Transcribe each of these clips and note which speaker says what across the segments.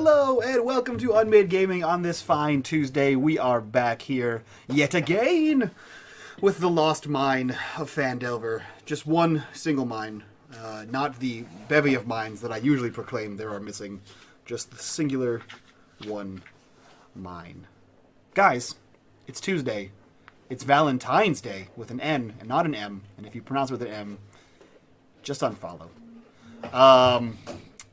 Speaker 1: Hello and welcome to unMadeGaming on this fine Tuesday. We are back here yet again with the Lost Mine of Phandelver. Just one single mine, not the bevy of mines that I usually proclaim there are missing. Just the singular one mine. Guys, it's Tuesday. It's Valentine's Day with an N and not an M. And if you pronounce it with an M, just unfollow.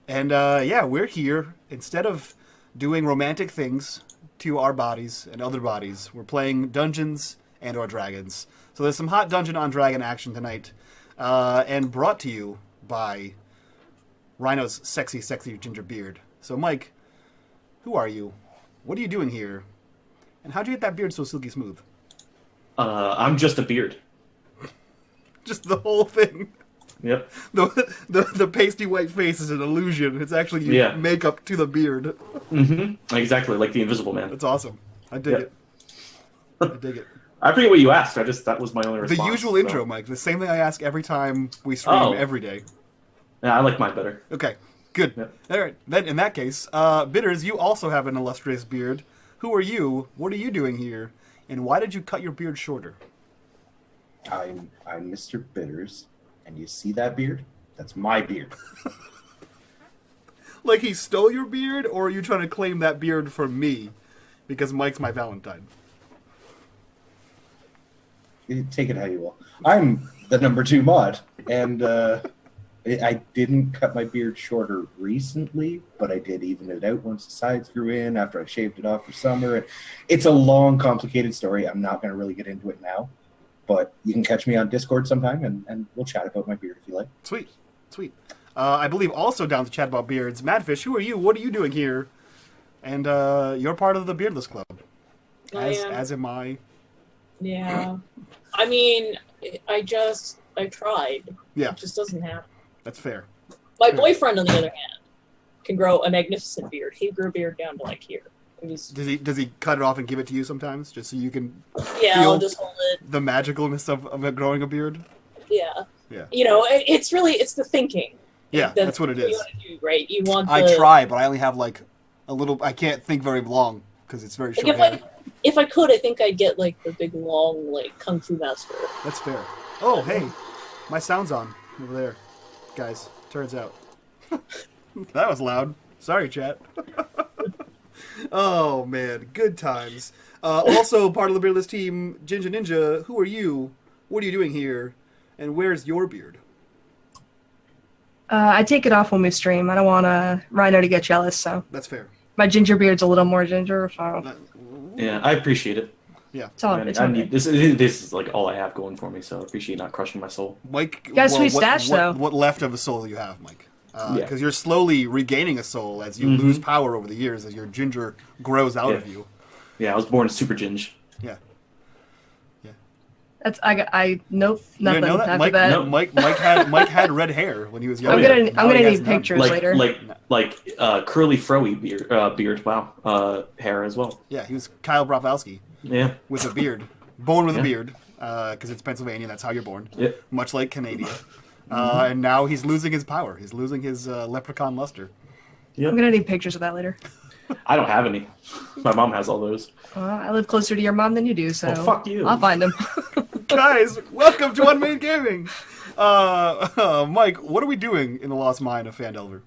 Speaker 1: Yeah, we're here. Instead of doing romantic things to our bodies and other bodies, we're playing Dungeons and or Dragons. So there's some hot Dungeon on Dragon action tonight, and brought to you by Rhino's sexy ginger beard. So Mike, who are you? What are you doing here? And how'd you get that beard so silky smooth?
Speaker 2: I'm just a beard.
Speaker 1: Just the whole thing.
Speaker 2: Yep.
Speaker 1: The pasty white face is an illusion. It's actually makeup to the beard.
Speaker 2: Mm-hmm. Exactly, like the Invisible Man.
Speaker 1: That's awesome. I dig it. I dig it.
Speaker 2: I forget what you asked. That was my only response.
Speaker 1: The usual intro, Mike. The same thing I ask every time we stream every day.
Speaker 2: Yeah, I like mine better.
Speaker 1: Okay, good. Yep. All right. Then in that case, Bitters, you also have an illustrious beard. Who are you? What are you doing here? And why did you cut your beard shorter?
Speaker 3: I'm Mr. Bitters. And you see that beard? That's my beard.
Speaker 1: Like he stole your beard, or are you trying to claim that beard from me? Because Mike's my Valentine.
Speaker 3: You take it how you will. I'm the number 2 mod. And I didn't cut my beard shorter recently, but I did even it out once the sides grew in after I shaved it off for summer. It's a long, complicated story. I'm not going to really get into it now. But you can catch me on Discord sometime, and we'll chat about my beard if you like.
Speaker 1: Sweet. I believe also down to chat about beards. Madfish, who are you? What are you doing here? And you're part of the Beardless Club. As am I.
Speaker 4: Yeah. I mean, I tried.
Speaker 1: Yeah.
Speaker 4: It just doesn't happen.
Speaker 1: That's fair.
Speaker 4: My boyfriend, on the other hand, can grow a magnificent beard. He grew a beard down to like here.
Speaker 1: Does he cut it off and give it to you sometimes, just so you can
Speaker 4: feel I'll just hold it.
Speaker 1: The magicalness of it growing a beard?
Speaker 4: Yeah.
Speaker 1: Yeah.
Speaker 4: You know, it's the thinking.
Speaker 1: Yeah, that's what it is.
Speaker 4: You want to do, right? You want.
Speaker 1: I try, but I only have like a little. I can't think very long because it's very short.
Speaker 4: If I could, I think I'd get like the big long like Kung Fu master.
Speaker 1: That's fair. Oh, hey, my sound's on over there, guys. Turns out that was loud. Sorry, chat. Oh man, good times. Also part of the Beardless team, Ginger Ninja. Who are you? What are you doing here? And where's your beard?
Speaker 5: I take it off when we stream. I don't want Rhino to get jealous, so.
Speaker 1: That's fair.
Speaker 5: My ginger beard's a little more ginger, so.
Speaker 2: Yeah, I appreciate it.
Speaker 1: Yeah.
Speaker 2: This is like all I have going for me, so I appreciate not crushing my soul.
Speaker 1: Mike,
Speaker 5: you got a sweet stash, though.
Speaker 1: What left of a soul you have, Mike? Because you're slowly regaining a soul as you lose power over the years, as your ginger grows out of you.
Speaker 2: Yeah, I was born a super ginge.
Speaker 1: Yeah.
Speaker 5: That's nope, nothing after
Speaker 1: Mike,
Speaker 5: that.
Speaker 1: No, Mike had red hair when he was young.
Speaker 5: I'm gonna need pictures later.
Speaker 2: Like curly froey beard. Wow, hair as well.
Speaker 1: Yeah, he was Kyle Brofowski.
Speaker 2: Yeah,
Speaker 1: with a beard, born with a beard, because it's Pennsylvania. That's how you're born.
Speaker 2: Yeah.
Speaker 1: Much like Canada. And now he's losing his power. He's losing his leprechaun luster.
Speaker 5: Yep. I'm gonna need pictures of that later.
Speaker 2: I don't have any. My mom has all those.
Speaker 5: I live closer to your mom than you do, so
Speaker 2: fuck you.
Speaker 5: I'll find them.
Speaker 1: Guys, welcome to unMadeGaming. Mike, what are we doing in the Lost Mine of Phandelver?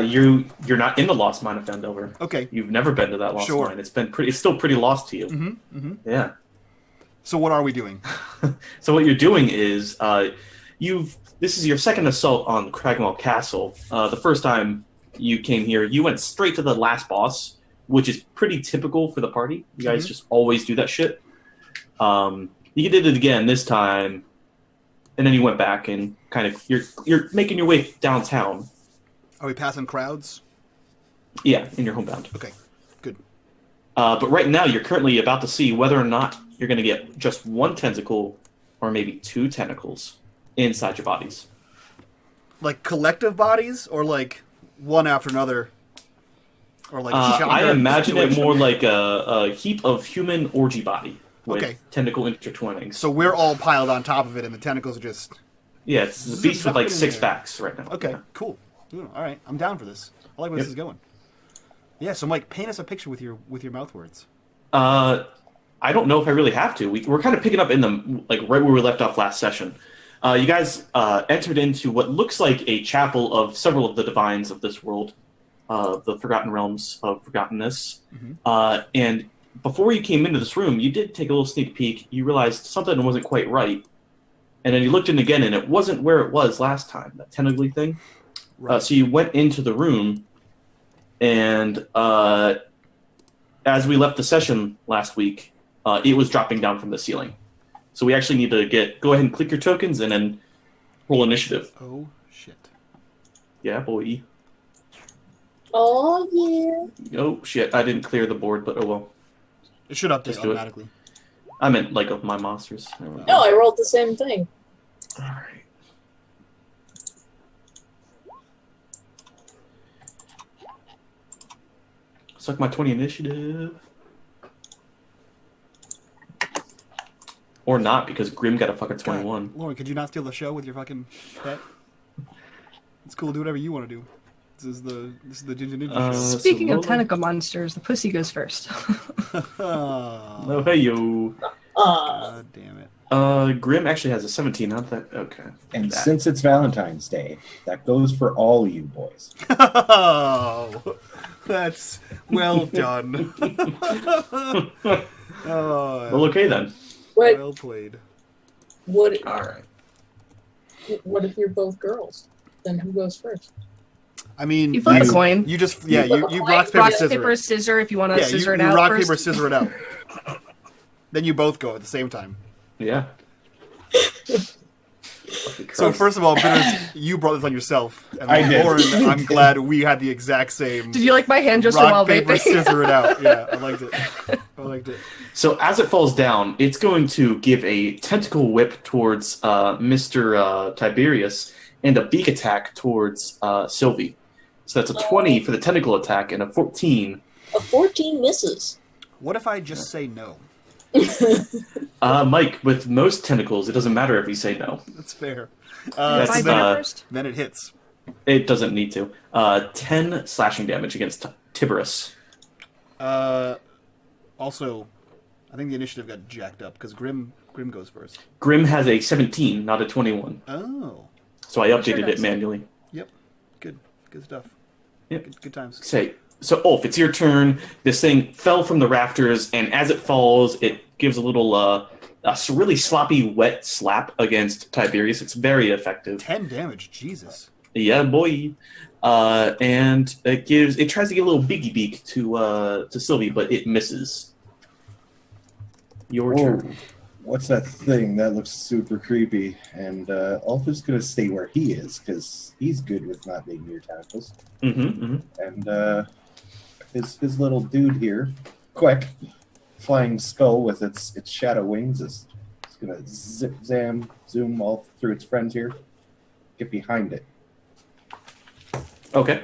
Speaker 2: You're not in the Lost Mine of Phandelver.
Speaker 1: Okay.
Speaker 2: You've never been to that Lost Mine. It's still pretty lost to you. Yeah.
Speaker 1: So what are we doing?
Speaker 2: So what you're doing is this is your second assault on Cragmaw Castle. The first time you came here, you went straight to the last boss, which is pretty typical for the party. You guys just always do that shit. You did it again this time, and then you went back and kind of you're making your way downtown.
Speaker 1: Are we passing crowds?
Speaker 2: Yeah, in your homebound.
Speaker 1: Okay, good.
Speaker 2: But right now, you're currently about to see whether or not you're going to get just one tentacle or maybe 2 tentacles inside your bodies.
Speaker 1: Like collective bodies, or like one after another? Or like
Speaker 2: I imagine it more like a heap of human orgy body with tentacle intertwining.
Speaker 1: So we're all piled on top of it, and the tentacles are just...
Speaker 2: Yeah, it's the beast with like 6 backs right now.
Speaker 1: Okay, cool. All right, I'm down for this. I like where this is going. Yeah, so Mike, paint us a picture with your mouth words.
Speaker 2: I don't know if I really have to. We're kind of picking up in the right where we left off last session. You guys entered into what looks like a chapel of several of the divines of this world, the Forgotten Realms of Forgottenness.
Speaker 1: Mm-hmm.
Speaker 2: And before you came into this room, you did take a little sneak peek. You realized something wasn't quite right. And then you looked in again, and it wasn't where it was last time, that tentacly thing.
Speaker 1: Right.
Speaker 2: So you went into the room, and as we left the session last week, it was dropping down from the ceiling. So we actually need to go ahead and click your tokens and then roll initiative.
Speaker 1: Oh, shit.
Speaker 2: Yeah, boy.
Speaker 4: Oh, yeah.
Speaker 2: Oh, shit. I didn't clear the board, but oh well.
Speaker 1: It should update
Speaker 2: Just do it.
Speaker 1: automatically.
Speaker 2: I meant, like, of my monsters.
Speaker 4: No, I rolled the same thing.
Speaker 2: Alright. Suck my 20 initiative. Or not, because Grim got a fucking 21.
Speaker 1: God, Lauren, could you not steal the show with your fucking pet? It's cool. Do whatever you want to do. This is the Ginger Ninja show.
Speaker 5: Speaking of
Speaker 2: roll
Speaker 5: tentacle monsters, the pussy goes first.
Speaker 2: Oh, hey, yo.
Speaker 1: God damn it.
Speaker 2: Grim actually has a 17, not that. Okay.
Speaker 3: And since it's Valentine's Day, that goes for all you boys.
Speaker 1: Oh, that's well done.
Speaker 2: Well, okay then.
Speaker 4: What?
Speaker 1: Well played.
Speaker 4: What?
Speaker 2: Alright.
Speaker 4: What if you're both girls? Then who goes first?
Speaker 1: I mean,
Speaker 5: You flip a coin.
Speaker 1: You just you rock paper
Speaker 5: Rock,
Speaker 1: scissor.
Speaker 5: paper, scissor if you want to
Speaker 1: Yeah,
Speaker 5: scissor
Speaker 1: you
Speaker 5: it out
Speaker 1: rock
Speaker 5: first.
Speaker 1: paper scissor it out. Then you both go at the same time.
Speaker 2: Yeah.
Speaker 1: So first of all, Bitters, you brought this on yourself. And
Speaker 3: I did.
Speaker 1: Lauren, I'm glad we had the exact same.
Speaker 5: Did you like my hand gesture while
Speaker 1: rock paper
Speaker 5: vaping?
Speaker 1: scissor it out? Yeah, I liked it. I liked it.
Speaker 2: So as it falls down, it's going to give a tentacle whip towards Mr. Tiberius and a beak attack towards Sylvie. So that's a 20 for the tentacle attack and a 14.
Speaker 4: A 14 misses.
Speaker 1: What if I just say no?
Speaker 2: Mike, with most tentacles, it doesn't matter if you say no.
Speaker 1: That's fair.
Speaker 2: That's,
Speaker 5: If I go first?
Speaker 1: Then it hits.
Speaker 2: It doesn't need to. 10 slashing damage against Tiberius.
Speaker 1: Also, I think the initiative got jacked up because Grim goes first.
Speaker 2: Grim has a 17, not a 21.
Speaker 1: Oh.
Speaker 2: So I updated
Speaker 5: Sure
Speaker 2: it
Speaker 5: does.
Speaker 2: manually.
Speaker 1: Yep. Good stuff.
Speaker 2: Yep.
Speaker 1: Good times.
Speaker 2: So Ulf, it's your turn. This thing fell from the rafters, and as it falls, it gives a little, a really sloppy, wet slap against Tiberius. It's very effective.
Speaker 1: 10 damage. Jesus.
Speaker 2: Yeah, boy. And it tries to give a little biggie beak to Sylvie, but it misses. Your
Speaker 3: Whoa,
Speaker 2: turn.
Speaker 3: what's that thing? That looks super creepy. And Ulf is going to stay where he is, because he's good with not being near tentacles. And his little dude here, quick, flying skull with its shadow wings is going to zoom all through its friends here. Get behind it.
Speaker 2: Okay.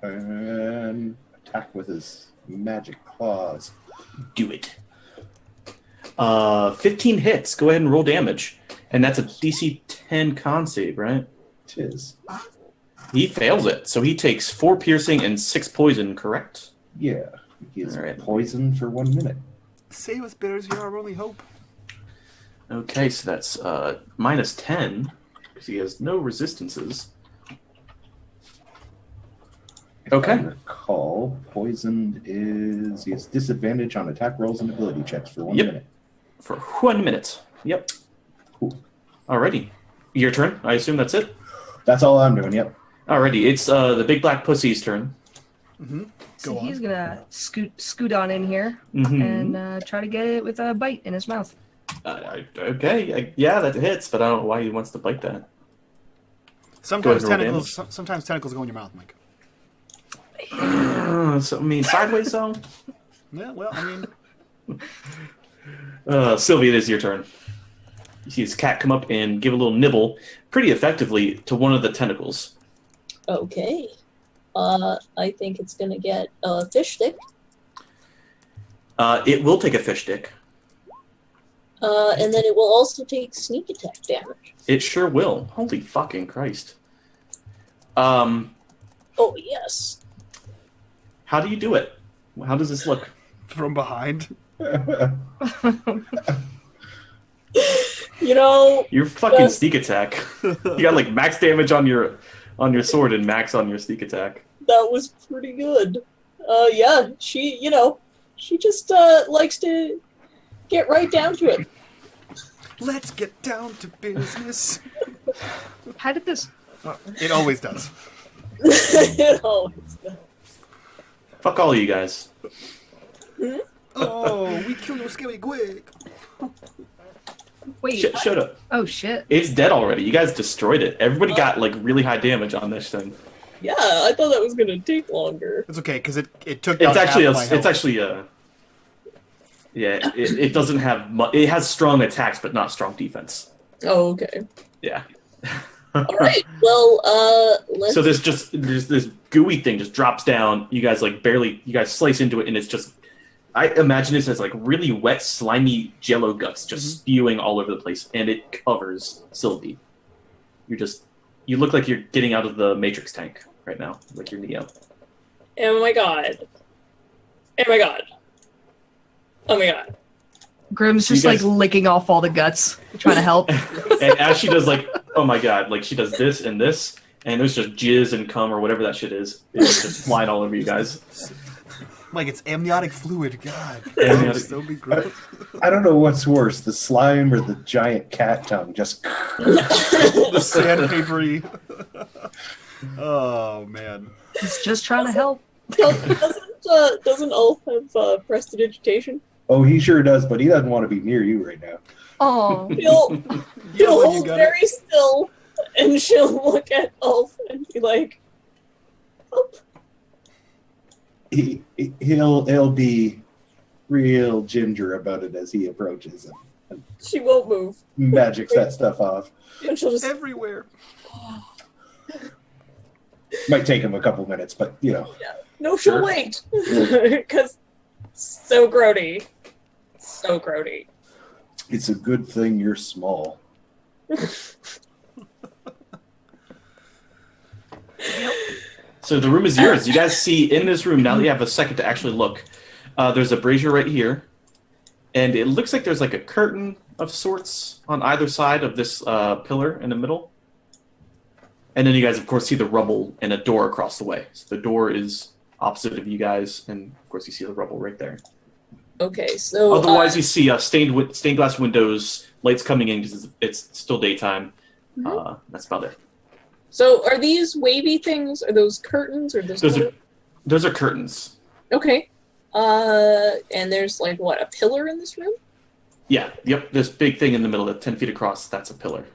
Speaker 3: And attack with his magic claws.
Speaker 2: Do it. 15 hits. Go ahead and roll damage. And that's a DC 10 con save, right?
Speaker 3: Tis.
Speaker 2: He fails it. So he takes 4 piercing and 6 poison, correct?
Speaker 3: Yeah. He is
Speaker 2: All right.
Speaker 3: poisoned for 1 minute.
Speaker 1: Save us, Bitters. You're our only hope.
Speaker 2: Okay, so that's minus 10. Because he has no resistances.
Speaker 3: If I
Speaker 2: Okay.
Speaker 3: recall, poisoned is he has disadvantage on attack rolls and ability checks for 1
Speaker 2: Yep.
Speaker 3: minute.
Speaker 2: For 1 minute. Yep.
Speaker 3: Cool.
Speaker 2: Alrighty. Your turn. I assume that's it?
Speaker 3: That's all I'm doing. Yep.
Speaker 2: Alrighty. It's the big black pussy's turn.
Speaker 5: So
Speaker 1: Go
Speaker 5: he's
Speaker 1: on.
Speaker 5: gonna scoot on in here
Speaker 2: Mhm.
Speaker 5: and try to get it with a bite in his mouth.
Speaker 2: Okay. Yeah, that hits, but I don't know why he wants to bite that.
Speaker 1: Sometimes
Speaker 2: Go ahead and roll
Speaker 1: tentacles go in your mouth, Mike.
Speaker 2: So, I mean, sideways, though?
Speaker 1: Yeah, well, I mean,
Speaker 2: Sylvie, it is your turn. You see this cat come up and give a little nibble pretty effectively to one of the tentacles.
Speaker 4: Okay. I think it's gonna get a fish stick.
Speaker 2: It will take a fish stick.
Speaker 4: And then it will also take sneak attack damage.
Speaker 2: It sure will. Holy fucking Christ.
Speaker 4: Oh, yes.
Speaker 2: How do you do it? How does this look?
Speaker 1: From behind.
Speaker 4: You know,
Speaker 2: Your fucking
Speaker 4: Yes.
Speaker 2: sneak attack. You got like max damage on your sword and max on your sneak attack.
Speaker 4: that was pretty good. Yeah, she just likes to get right down to it.
Speaker 1: Let's get down to business.
Speaker 5: How did this?
Speaker 1: It always does.
Speaker 4: It always does.
Speaker 2: Fuck all of you guys.
Speaker 1: Oh, we kill your scary quick.
Speaker 5: Wait.
Speaker 2: Shut up.
Speaker 5: Oh shit.
Speaker 2: It's dead already. You guys destroyed it. Everybody got like really high damage on this thing.
Speaker 4: Yeah, I thought that was gonna take longer.
Speaker 1: It's okay because it took down
Speaker 2: It's actually
Speaker 1: half my health.
Speaker 2: it doesn't have it has strong attacks but not strong defense.
Speaker 4: Oh, okay.
Speaker 2: Yeah.
Speaker 4: All right. Well, let's.
Speaker 2: So there's this gooey thing just drops down. You guys slice into it and it's just. I imagine this as like really wet, slimy jello guts just spewing all over the place, and it covers Sylvie. You look like you're getting out of the Matrix tank right now, like you're Neo.
Speaker 4: Oh my god. Oh my god. Oh my god.
Speaker 5: Grim's
Speaker 2: So you
Speaker 5: just
Speaker 2: guys-
Speaker 5: like licking off all the guts, trying to help.
Speaker 2: And as she does like, oh my god, like she does this, and there's just jizz and cum or whatever that shit is. It's just flying all over you guys.
Speaker 1: Like it's amniotic fluid. God,
Speaker 2: Amniotic-
Speaker 1: it's so be gross.
Speaker 3: I don't know what's worse, the slime or the giant cat tongue. Just
Speaker 1: The sandpapery. Oh man.
Speaker 5: He's just trying to help.
Speaker 4: Doesn't Ulf have prestidigitation?
Speaker 3: oh, he sure does, but he doesn't want to be near you right now.
Speaker 5: Oh.
Speaker 4: He'll
Speaker 1: Yeah, when you
Speaker 4: hold
Speaker 1: got
Speaker 4: very still, and she'll look at Ulf and be like, "Ulf."
Speaker 3: He'll be real ginger about it as he approaches and
Speaker 4: She won't move,
Speaker 3: magics that stuff off.
Speaker 4: and she'll just.
Speaker 1: everywhere.
Speaker 3: Might take him a couple minutes, but you know.
Speaker 4: No, she'll
Speaker 2: Sure.
Speaker 4: wait, because so grody, so grody.
Speaker 3: It's a good thing you're small.
Speaker 2: So the room is yours. You guys see in this room, now that you have a second to actually look, there's a brazier right here. And it looks like there's like a curtain of sorts on either side of this pillar in the middle. And then you guys, of course, see the rubble and a door across the way. So the door is opposite of you guys, and of course you see the rubble right there.
Speaker 4: Okay, so
Speaker 2: Otherwise, you see stained glass windows, lights coming in because it's still daytime. That's about it.
Speaker 4: So are these wavy things? Are those curtains or
Speaker 2: Those are curtains.
Speaker 4: Okay. And there's like what, a pillar in this room?
Speaker 2: Yeah, yep. This big thing in the middle that's 10 feet across, that's a pillar.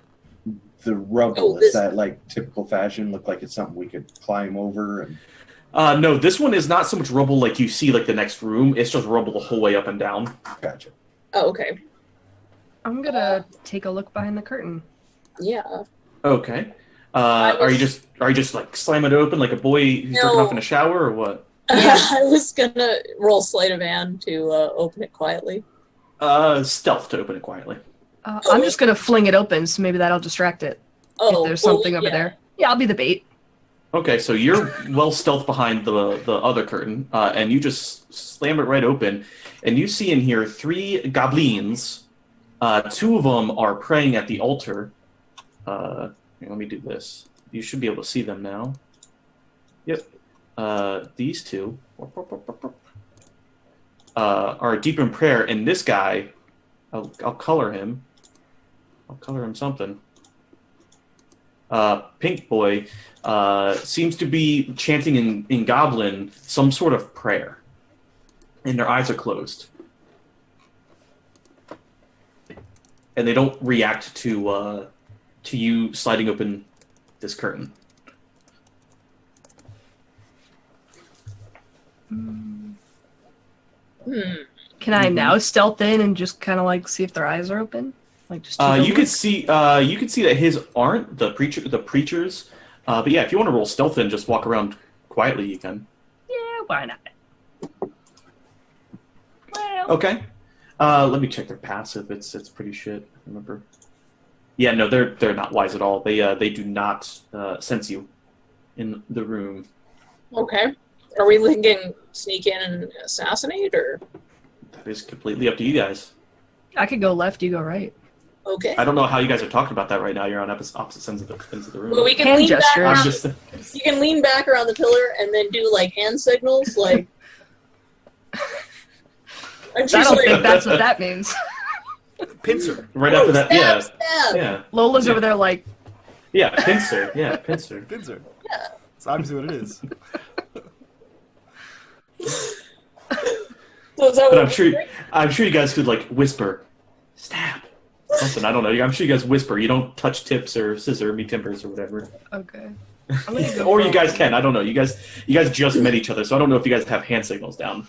Speaker 3: The rubble,
Speaker 4: Oh,
Speaker 3: is that like typical fashion? Look like it's something we could climb over and
Speaker 2: No, this one is not so much rubble like you see like the next room. It's just rubble the whole way up and down.
Speaker 3: gotcha.
Speaker 4: Oh, okay.
Speaker 5: I'm gonna take a look behind the curtain.
Speaker 4: Yeah.
Speaker 2: Okay. Are you just like slamming it open like a boy who's jerking off in a shower or what?
Speaker 4: I was gonna roll sleight of hand to open it quietly.
Speaker 2: Stealth to open it quietly.
Speaker 5: I'm just gonna fling it open, so maybe that'll distract it.
Speaker 4: Oh,
Speaker 5: If there's something over
Speaker 4: yeah.
Speaker 5: there. Yeah, I'll be the bait.
Speaker 2: Okay, so you're well stealth behind the other curtain, and you just slam it right open, and you see in here 3 goblins. 2 of them are praying at the altar. Here, let me do this. You should be able to see them now. Yep. These 2 are deep in prayer, and this guy, I'll color him. I'll color him something. Pink Boy seems to be chanting in Goblin some sort of prayer, and their eyes are closed, and they don't react to you sliding open this curtain.
Speaker 5: Can I now stealth in and just kind of like see if their eyes are open? Like just take a
Speaker 2: You
Speaker 5: look?
Speaker 2: can see that his aren't the preachers. But yeah, if you want to roll stealth and just walk around quietly, you can.
Speaker 5: Yeah, why not? Well,
Speaker 2: Okay. Let me check their passive. It's pretty shit. Remember? Yeah, no, they're not wise at all. They do not sense you in the room.
Speaker 4: Okay. Are we thinking sneak in and assassinate, or?
Speaker 2: That is completely up to you guys.
Speaker 5: I could go left, you go right.
Speaker 4: Okay.
Speaker 2: I don't know how you guys are talking about that right now. You're on opposite ends of the room.
Speaker 4: Well, we can
Speaker 5: Hand
Speaker 4: lean back
Speaker 5: gestures.
Speaker 2: I'm
Speaker 4: around.
Speaker 2: just
Speaker 4: You can lean back around the pillar and then do like hand signals, like. And
Speaker 5: I
Speaker 4: she's
Speaker 5: don't
Speaker 4: like,
Speaker 5: think that's what that means.
Speaker 1: Pincer.
Speaker 2: right after that.
Speaker 4: stab,
Speaker 2: Yeah,
Speaker 4: stab.
Speaker 2: yeah,
Speaker 5: Lola's over there like,
Speaker 2: yeah. Pincer. Yeah, pincer.
Speaker 1: Pincer.
Speaker 4: Yeah.
Speaker 1: That's obviously what it is.
Speaker 4: So is that
Speaker 2: But
Speaker 4: what
Speaker 2: I'm sure you guys could like whisper, stab, something. I don't know. I'm sure you guys whisper. You don't touch tips or scissor me timbers or whatever.
Speaker 5: okay. I'm gonna go
Speaker 2: Or you
Speaker 5: for-
Speaker 2: guys can. I don't know. You guys just met each other, so I don't know if you guys have hand signals down.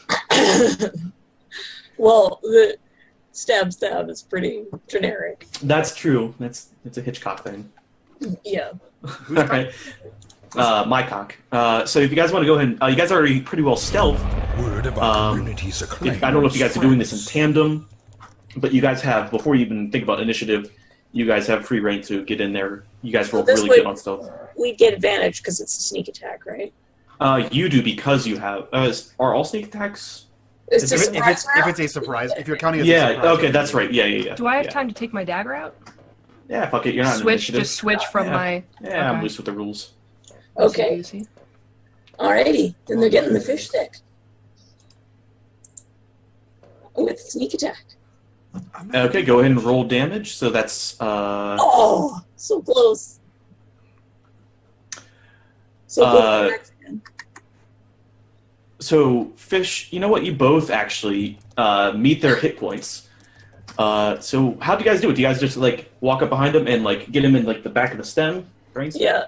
Speaker 4: Well, the stab is pretty generic.
Speaker 2: That's true. It's a Hitchcock thing.
Speaker 4: Yeah.
Speaker 2: All right. My cock. So if you guys want to go ahead, and, you guys are already pretty well stealth.
Speaker 6: Word of our community's acclaim.
Speaker 2: I don't know if you guys are doing this in tandem, but you guys have, before you even think about initiative, you guys have free reign to get in there. You guys roll
Speaker 4: This
Speaker 2: really
Speaker 4: way-
Speaker 2: good on stealth.
Speaker 4: We'd get advantage because it's a sneak attack, right?
Speaker 2: You do because you have. Are all sneak attacks?
Speaker 4: It's
Speaker 1: If,
Speaker 4: just
Speaker 1: it- if it's if it's a surprise, if you're counting as a
Speaker 2: Yeah.
Speaker 1: surprise.
Speaker 2: Okay, that's right. Yeah.
Speaker 5: Do I have
Speaker 2: yeah.
Speaker 5: time to take my dagger out?
Speaker 2: Yeah. Fuck it. You're not in
Speaker 5: Switch,
Speaker 2: initiative.
Speaker 5: just switch from
Speaker 2: Yeah.
Speaker 5: my.
Speaker 2: Yeah, I'm
Speaker 5: okay.
Speaker 2: loose with the rules.
Speaker 4: Okay.
Speaker 5: Easy.
Speaker 4: Alrighty, then they're getting the fish stick. With sneak attack.
Speaker 2: Okay, go ahead and roll damage. So that's
Speaker 4: Oh, so close. So close.
Speaker 2: so fish. You know what? You both actually meet their hit points. So how do you guys do it? Do you guys just like walk up behind them and like get him in like the back of the stem? Right?
Speaker 4: Yeah,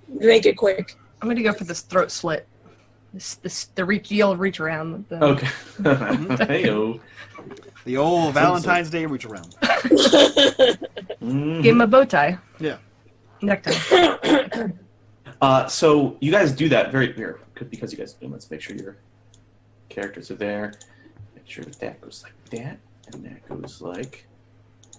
Speaker 4: make it quick.
Speaker 5: I'm gonna go for this throat slit. The old reach around. The,
Speaker 2: Okay. Heyo.
Speaker 1: The old Valentine's Day reach around.
Speaker 2: Mhm.
Speaker 5: Give him a bow tie.
Speaker 1: Yeah.
Speaker 5: Necktie.
Speaker 2: So you guys do that very here because you guys do. Let's make sure your characters are there. Make sure that goes like that, and that goes like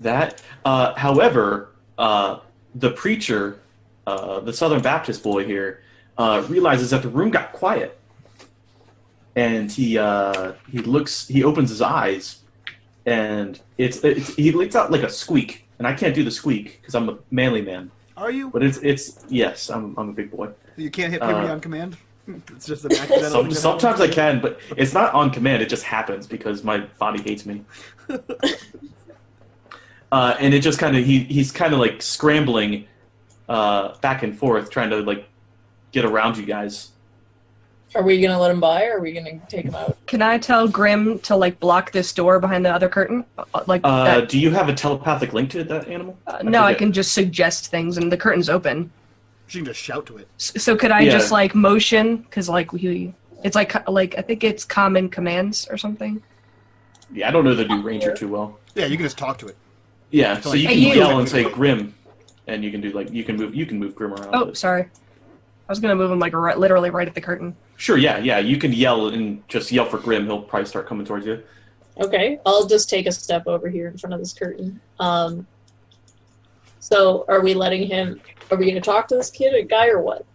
Speaker 2: that. However, the preacher, the Southern Baptist boy here, realizes that the room got quiet, and he opens his eyes, and he lets out like a squeak, and I can't do the squeak because I'm a manly man.
Speaker 1: Are you?
Speaker 2: But it's yes, I'm a big boy.
Speaker 1: You can't hit puberty on command? It's just an accidental thing that
Speaker 2: Sometimes I
Speaker 1: happens?
Speaker 2: can, but it's not on command. It just happens because my body hates me. And it just kind of he's kind of like scrambling back and forth, trying to like get around you guys.
Speaker 4: Are we gonna let him by, or are we gonna take him out?
Speaker 5: Can I tell Grim to like block this door behind the other curtain? Like that?
Speaker 2: Do you have a telepathic link to that animal?
Speaker 5: No, I
Speaker 2: forget.
Speaker 5: can just suggest things, and the curtain's open.
Speaker 1: She can just shout to it.
Speaker 5: So could I
Speaker 2: Yeah.
Speaker 5: just like motion? Because like it's like I think it's common commands or something.
Speaker 2: Yeah, I don't know the new ranger too well.
Speaker 1: Yeah, you can just talk to it.
Speaker 2: Yeah, so you
Speaker 5: Hey,
Speaker 2: can
Speaker 5: you.
Speaker 2: yell and say Grim, and you can do like you can move Grim around.
Speaker 5: Oh,
Speaker 2: but-
Speaker 5: sorry. I was gonna move him like literally right at the curtain.
Speaker 2: Sure, yeah, you can yell and just yell for Grim. He'll probably start coming towards you.
Speaker 4: Okay, I'll just take a step over here in front of this curtain. So are we letting him? Are we gonna talk to this kid, or guy, or what?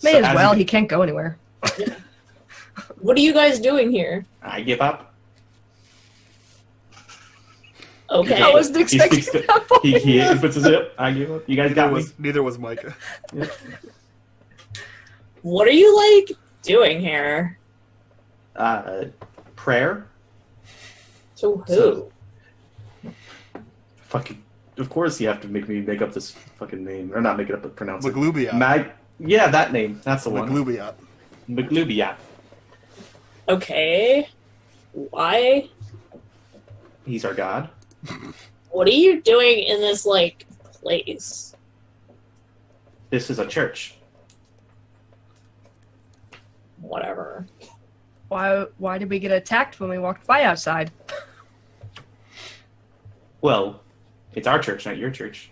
Speaker 5: May
Speaker 2: So
Speaker 5: as
Speaker 2: as
Speaker 5: well.
Speaker 2: you-
Speaker 5: He can't go anywhere.
Speaker 4: What are you guys doing here?
Speaker 2: I give up.
Speaker 4: Okay.
Speaker 5: I wasn't
Speaker 2: He
Speaker 5: expecting
Speaker 2: speaks
Speaker 5: that.
Speaker 2: he puts his zip. I give up. You guys got me.
Speaker 1: Neither was Micah.
Speaker 4: What are you like doing here?
Speaker 2: Prayer.
Speaker 4: To who?
Speaker 2: So- Fucking. Of course, you have to make me make up this fucking name, or not make it up, but pronounce it.
Speaker 1: Maglubia.
Speaker 2: Yeah, that name. That's the one.
Speaker 1: Maglubia.
Speaker 2: Maglubia.
Speaker 4: Okay. Why?
Speaker 2: He's our god.
Speaker 4: What are you doing in this like place?
Speaker 2: This is a church.
Speaker 4: Whatever.
Speaker 5: Why did we get attacked when we walked by outside?
Speaker 2: Well, it's our church, not your church.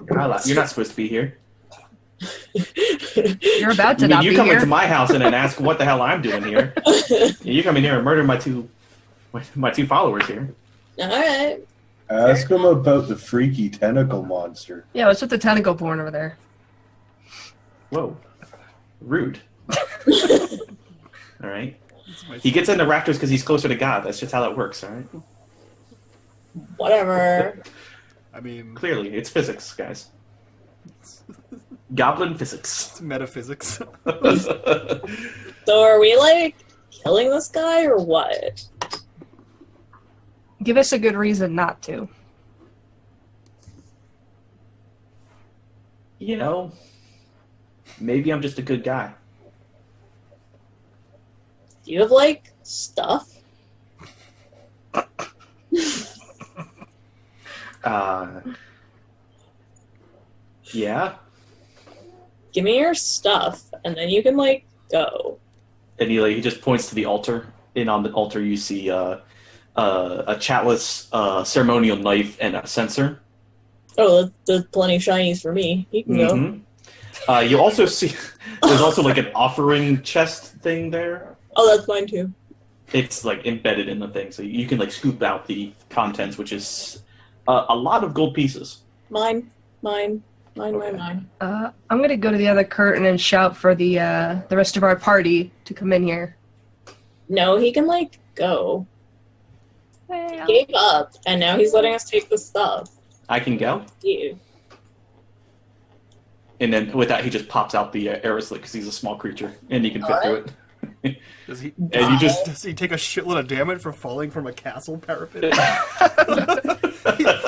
Speaker 2: You're not supposed to be here.
Speaker 5: You're about to
Speaker 2: I mean,
Speaker 5: not
Speaker 2: you
Speaker 5: be
Speaker 2: come
Speaker 5: here.
Speaker 2: into my house and then ask what the hell I'm doing here. You come in here and murder my two followers here.
Speaker 4: Alright.
Speaker 3: Ask him about the freaky tentacle monster.
Speaker 5: Yeah, what's with the tentacle porn over there?
Speaker 2: Whoa. Rude. All right. He gets into raptors because he's closer to God. That's just how that works, all right?
Speaker 4: Whatever.
Speaker 1: I mean,
Speaker 2: Clearly, it's physics, guys. Goblin physics.
Speaker 1: it's metaphysics.
Speaker 4: So are we, like, killing this guy or what?
Speaker 5: Give us a good reason not to.
Speaker 2: You know, maybe I'm just a good guy.
Speaker 4: Do you have, like, stuff?
Speaker 2: Yeah.
Speaker 4: Give me your stuff, and then you can, like, go.
Speaker 2: And he just points to the altar. And on the altar, you see a chalice, ceremonial knife, and a censer.
Speaker 4: Oh, there's plenty of shinies for me. You can go.
Speaker 2: You also see there's also like an offering chest thing there.
Speaker 4: Oh, that's mine too.
Speaker 2: It's like embedded in the thing, so you can like scoop out the contents, which is a lot of gold pieces.
Speaker 4: Mine.
Speaker 2: Okay.
Speaker 4: Mine.
Speaker 5: I'm gonna go to the other curtain and shout for the rest of our party to come in here.
Speaker 4: No, he can, like, go.
Speaker 5: Well,
Speaker 4: He gave up, and now he's letting us take the stuff.
Speaker 2: I can go,
Speaker 4: You.
Speaker 2: and then with that, he just pops out the arrow slit because he's a small creature, and he can fit through it.
Speaker 1: Does he?
Speaker 2: And you just
Speaker 1: Does he take a shitload of damage for falling from a castle parapet?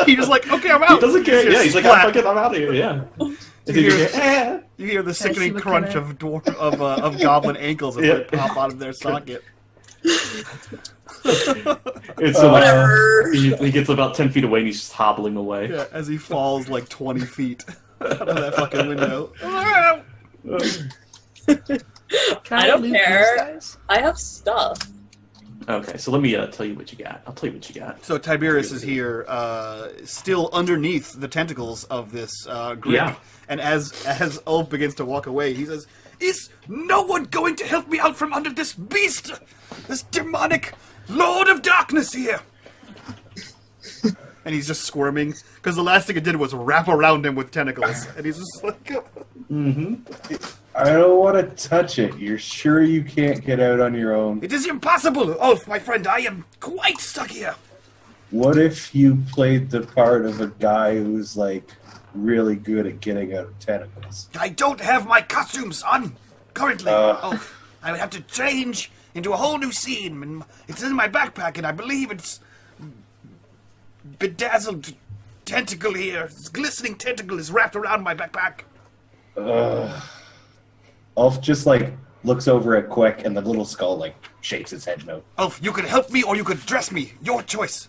Speaker 1: he just like, okay, I'm out.
Speaker 2: he doesn't care. Yeah, he's like,
Speaker 1: Splat.
Speaker 2: I'm out of here. Yeah. And then
Speaker 1: You
Speaker 2: you
Speaker 1: hear-
Speaker 2: go, "Eh."
Speaker 1: You hear the
Speaker 5: see
Speaker 1: sickening
Speaker 5: what
Speaker 1: crunch
Speaker 5: kinda-
Speaker 1: of of goblin ankles as
Speaker 2: Yeah.
Speaker 1: they pop out of their socket.
Speaker 2: And so
Speaker 4: Whatever.
Speaker 2: he gets about 10 feet away and he's just hobbling away.
Speaker 1: Yeah, as he falls like 20 feet out of that fucking window.
Speaker 5: Can
Speaker 4: I don't
Speaker 5: loot
Speaker 4: care.
Speaker 5: these guys?
Speaker 4: I have stuff.
Speaker 2: Okay, so let me tell you what you got. I'll tell you what you got.
Speaker 1: So Tiberius is here, still underneath the tentacles of this grip.
Speaker 2: Yeah.
Speaker 1: And as Ulf begins to walk away, he says, "Is no one going to help me out from under this beast? This demonic Lord of Darkness here!" And he's just squirming, because the last thing it did was wrap around him with tentacles. And he's just like...
Speaker 3: I don't want to touch it. You're sure you can't get out on your own?
Speaker 1: "It is impossible, Ulf, my friend. I am quite stuck here."
Speaker 3: What if you played the part of a guy who's, like, really good at getting out of tentacles?
Speaker 1: "I don't have my costumes on currently. Ulf. I would have to change into a whole new scene. And it's in my backpack, and I believe it's bedazzled tentacle here. This glistening tentacle is wrapped around my backpack."
Speaker 3: Ulf just, like, looks over at Quick, and the little skull, like, shakes its head no.
Speaker 1: "Ulf, you could help me or you could dress me. Your choice."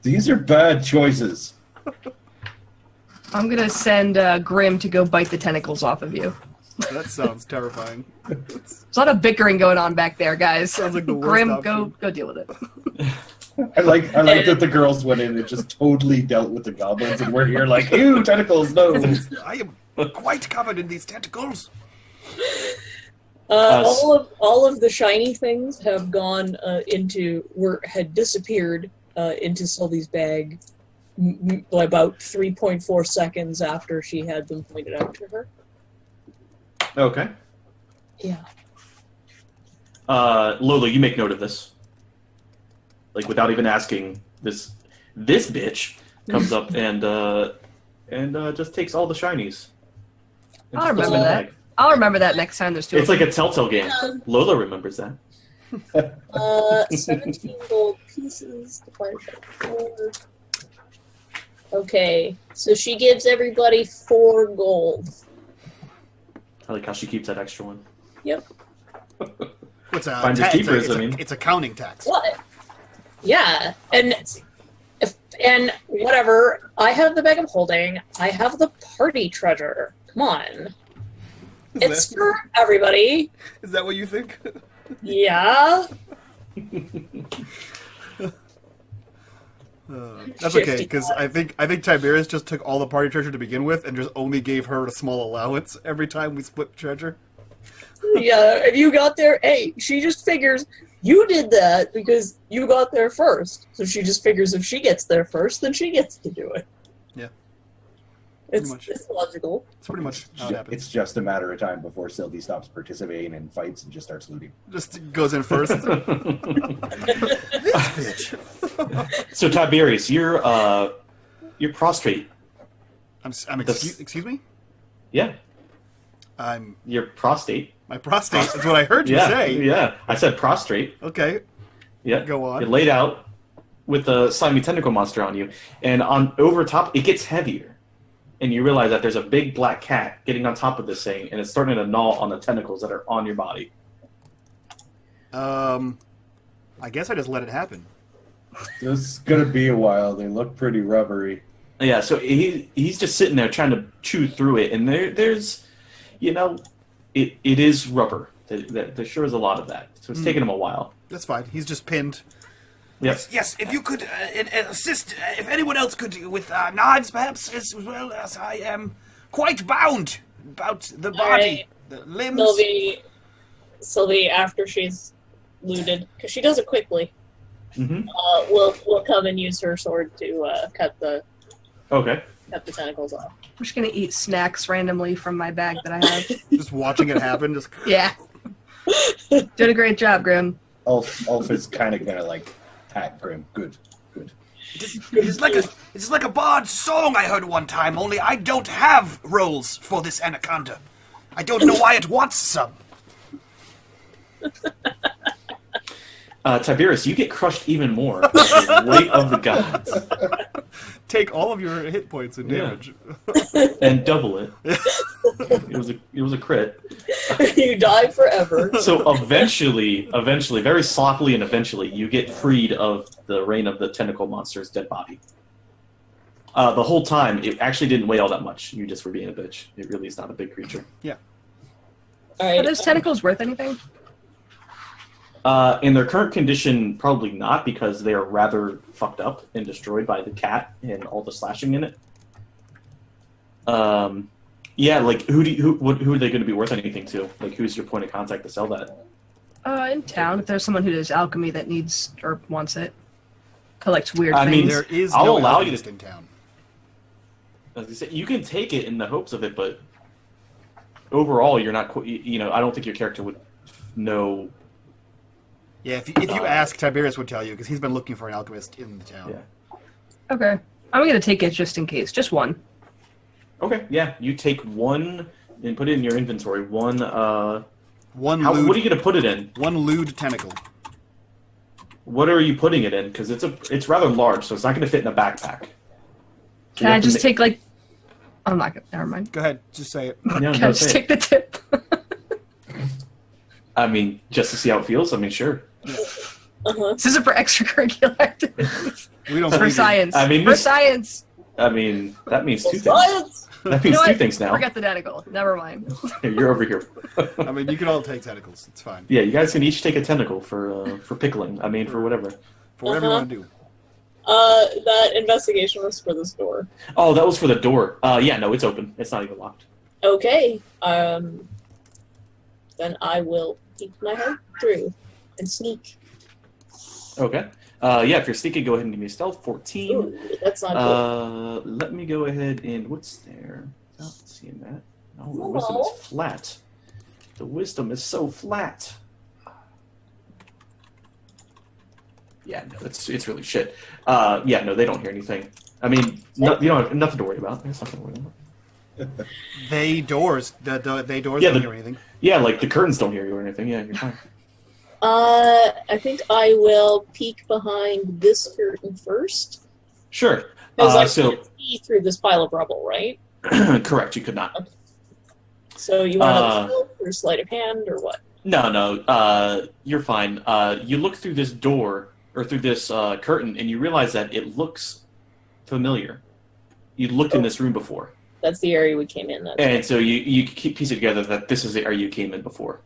Speaker 3: These are bad choices.
Speaker 5: I'm gonna send Grim to go bite the tentacles off of you.
Speaker 1: That sounds terrifying.
Speaker 5: There's a lot of bickering going on back there, guys.
Speaker 1: Sounds like the worst
Speaker 5: Grim,
Speaker 1: option.
Speaker 5: go deal with it.
Speaker 3: I like that the girls went in and just totally dealt with the goblins, and we're here like, ew, tentacles, no.
Speaker 1: "I am quite covered in these tentacles."
Speaker 4: All of the shiny things have gone had disappeared into Sylvie's bag about 3.4 seconds after she had them pointed out to her.
Speaker 2: Okay.
Speaker 4: Yeah.
Speaker 2: Lola, you make note of this. Like, without even asking, this bitch comes up and just takes all the shinies. And
Speaker 5: I'll
Speaker 2: just puts them
Speaker 5: remember
Speaker 2: in the
Speaker 5: that.
Speaker 2: bag.
Speaker 5: I'll remember that next time there's two.
Speaker 2: It's
Speaker 5: of
Speaker 2: like a Telltale game. Lola remembers that.
Speaker 4: 17 gold pieces divided by 4. Okay, so she gives everybody 4 gold.
Speaker 2: I like how she keeps that extra one.
Speaker 4: Yep.
Speaker 1: What's a
Speaker 2: Finders
Speaker 1: tax?
Speaker 2: keepers, I mean.
Speaker 1: It's accounting tax.
Speaker 4: What? Yeah, and whatever. I have the bag of holding. I have the party treasure. Come on. It's for everybody.
Speaker 1: Is that what you think?
Speaker 4: Yeah.
Speaker 1: That's okay, because I think Tiberius just took all the party treasure to begin with and just only gave her a small allowance every time we split treasure.
Speaker 4: Yeah, if you got there, hey, she just figures you did that because you got there first. So she just figures if she gets there first, then she gets to do it.
Speaker 1: Yeah. much.
Speaker 4: It's logical.
Speaker 1: It's pretty much how it happens.
Speaker 3: It's just a matter of time before Sylvie stops participating in fights and just starts looting.
Speaker 1: Just goes in first. This bitch.
Speaker 2: So Tiberius, you're prostrate.
Speaker 1: Excuse me?
Speaker 2: Yeah,
Speaker 1: I'm
Speaker 2: you're prostate.
Speaker 1: my prostate is what I heard you
Speaker 2: Yeah,
Speaker 1: say.
Speaker 2: yeah. I said prostrate.
Speaker 1: Okay.
Speaker 2: Yeah.
Speaker 1: Go on.
Speaker 2: You're laid out with a slimy tentacle monster on you, and on over top, it gets heavier, and you realize that there's a big black cat getting on top of this thing, and it's starting to gnaw on the tentacles that are on your body.
Speaker 1: I guess I just let it happen.
Speaker 3: This is gonna be a while. They look pretty rubbery.
Speaker 2: Yeah, so he's just sitting there trying to chew through it, and there's, it is rubber. There sure is a lot of that. So it's taking him a while.
Speaker 1: That's fine. He's just pinned.
Speaker 2: Yep.
Speaker 1: Yes, if you could assist, if anyone else could, with knives, perhaps, as well as I am quite bound about the body, the limbs.
Speaker 4: Sylvie, after she's looted, because she does it quickly,
Speaker 2: Mm-hmm.
Speaker 4: will come and use her sword to cut the tentacles off.
Speaker 5: I'm just gonna eat snacks randomly from my bag that I have.
Speaker 1: Just watching it happen. Just
Speaker 5: Yeah. Doing a great job, Grim.
Speaker 3: Ulf is kind of gonna like pat Grim. Good.
Speaker 1: It's like a bard's song I heard one time. Only I don't have rolls for this anaconda. I don't know why it wants some.
Speaker 2: Tiberius, you get crushed even more by the weight of the gods.
Speaker 1: Take all of your hit points and damage.
Speaker 2: And double it. It was a crit.
Speaker 4: You die forever.
Speaker 2: So eventually, very sloppily and eventually, you get freed of the reign of the tentacle monster's dead body. The whole time, it actually didn't weigh all that much. You just were being a bitch. It really is not a big creature.
Speaker 1: Yeah.
Speaker 4: All right.
Speaker 5: Are those tentacles worth anything?
Speaker 2: In their current condition, probably not, because they are rather fucked up and destroyed by the cat and all the slashing in it. Yeah, like who are they going to be worth anything to? Like, who's your point of contact to sell that?
Speaker 5: In town, if there's someone who does alchemy that needs or wants it, collects weird
Speaker 2: I mean,
Speaker 5: things.
Speaker 1: There is
Speaker 2: I'll
Speaker 1: no
Speaker 2: allow you
Speaker 1: alchemist
Speaker 2: to-
Speaker 1: in town.
Speaker 2: As I say, you can take it in the hopes of it, but overall, you're not. I don't think your character would know.
Speaker 1: Yeah, if you ask, Tiberius would tell you, because he's been looking for an alchemist in the town.
Speaker 2: Yeah.
Speaker 5: Okay. I'm gonna take it just in case. Just one.
Speaker 2: Okay, yeah, you take one and put it in your inventory. One.
Speaker 1: What
Speaker 2: are you going to put it in?
Speaker 1: One lewd tentacle.
Speaker 2: What are you putting it in? Because it's rather large, so it's not going to fit in a backpack. So
Speaker 5: Can I just take like? I'm not gonna. Never mind.
Speaker 1: Go ahead, just say it.
Speaker 2: No,
Speaker 5: Can I just take the tip?
Speaker 2: I mean, just to see how it feels. I mean, sure.
Speaker 4: Uh-huh.
Speaker 5: This isn't for extracurricular activities.
Speaker 1: We don't
Speaker 5: For
Speaker 1: believe you.
Speaker 5: science.
Speaker 2: I mean,
Speaker 5: for
Speaker 2: this-
Speaker 5: science.
Speaker 2: I mean, that means two things.
Speaker 4: Science!
Speaker 2: That means
Speaker 5: You know
Speaker 2: two
Speaker 5: what?
Speaker 2: things now.
Speaker 5: Forget the tentacle. Never mind.
Speaker 2: Here, you're over here.
Speaker 1: I mean, you can all take tentacles. It's fine.
Speaker 2: Yeah, you guys can each take a tentacle for pickling. I mean, for whatever.
Speaker 1: For whatever you want to do.
Speaker 4: That investigation was for this door.
Speaker 2: Oh, that was for the door. Yeah, no, it's open. It's not even locked.
Speaker 4: Okay. Then I will peek my head through and sneak.
Speaker 2: Okay. Yeah, if you're sneaking, go ahead and give me a stealth. 14.
Speaker 4: Ooh, that's not good.
Speaker 2: Let me go ahead and what's there? Not seeing that. No, the wisdom
Speaker 4: Hello?
Speaker 2: is flat. The wisdom is so flat. Yeah, no, it's really shit. Yeah, no, they don't hear anything. I mean, you don't have nothing to worry about. There's nothing to worry about.
Speaker 1: They doors. The doors
Speaker 2: Yeah,
Speaker 1: don't
Speaker 2: the-
Speaker 1: hear anything.
Speaker 2: Yeah, like the curtains don't hear you or anything. Yeah, you're fine.
Speaker 4: I think I will peek behind this curtain first.
Speaker 2: Sure.
Speaker 4: Because I
Speaker 2: So
Speaker 4: can't see through this pile of rubble, right?
Speaker 2: correct, you could not.
Speaker 4: So you want to stealth or sleight of hand or what?
Speaker 2: No, you're fine. You look through this door or through this curtain, and you realize that it looks familiar. You looked in this room before,
Speaker 4: That's the area we came in. That's
Speaker 2: and so you keep piecing together that this is the area you came in before.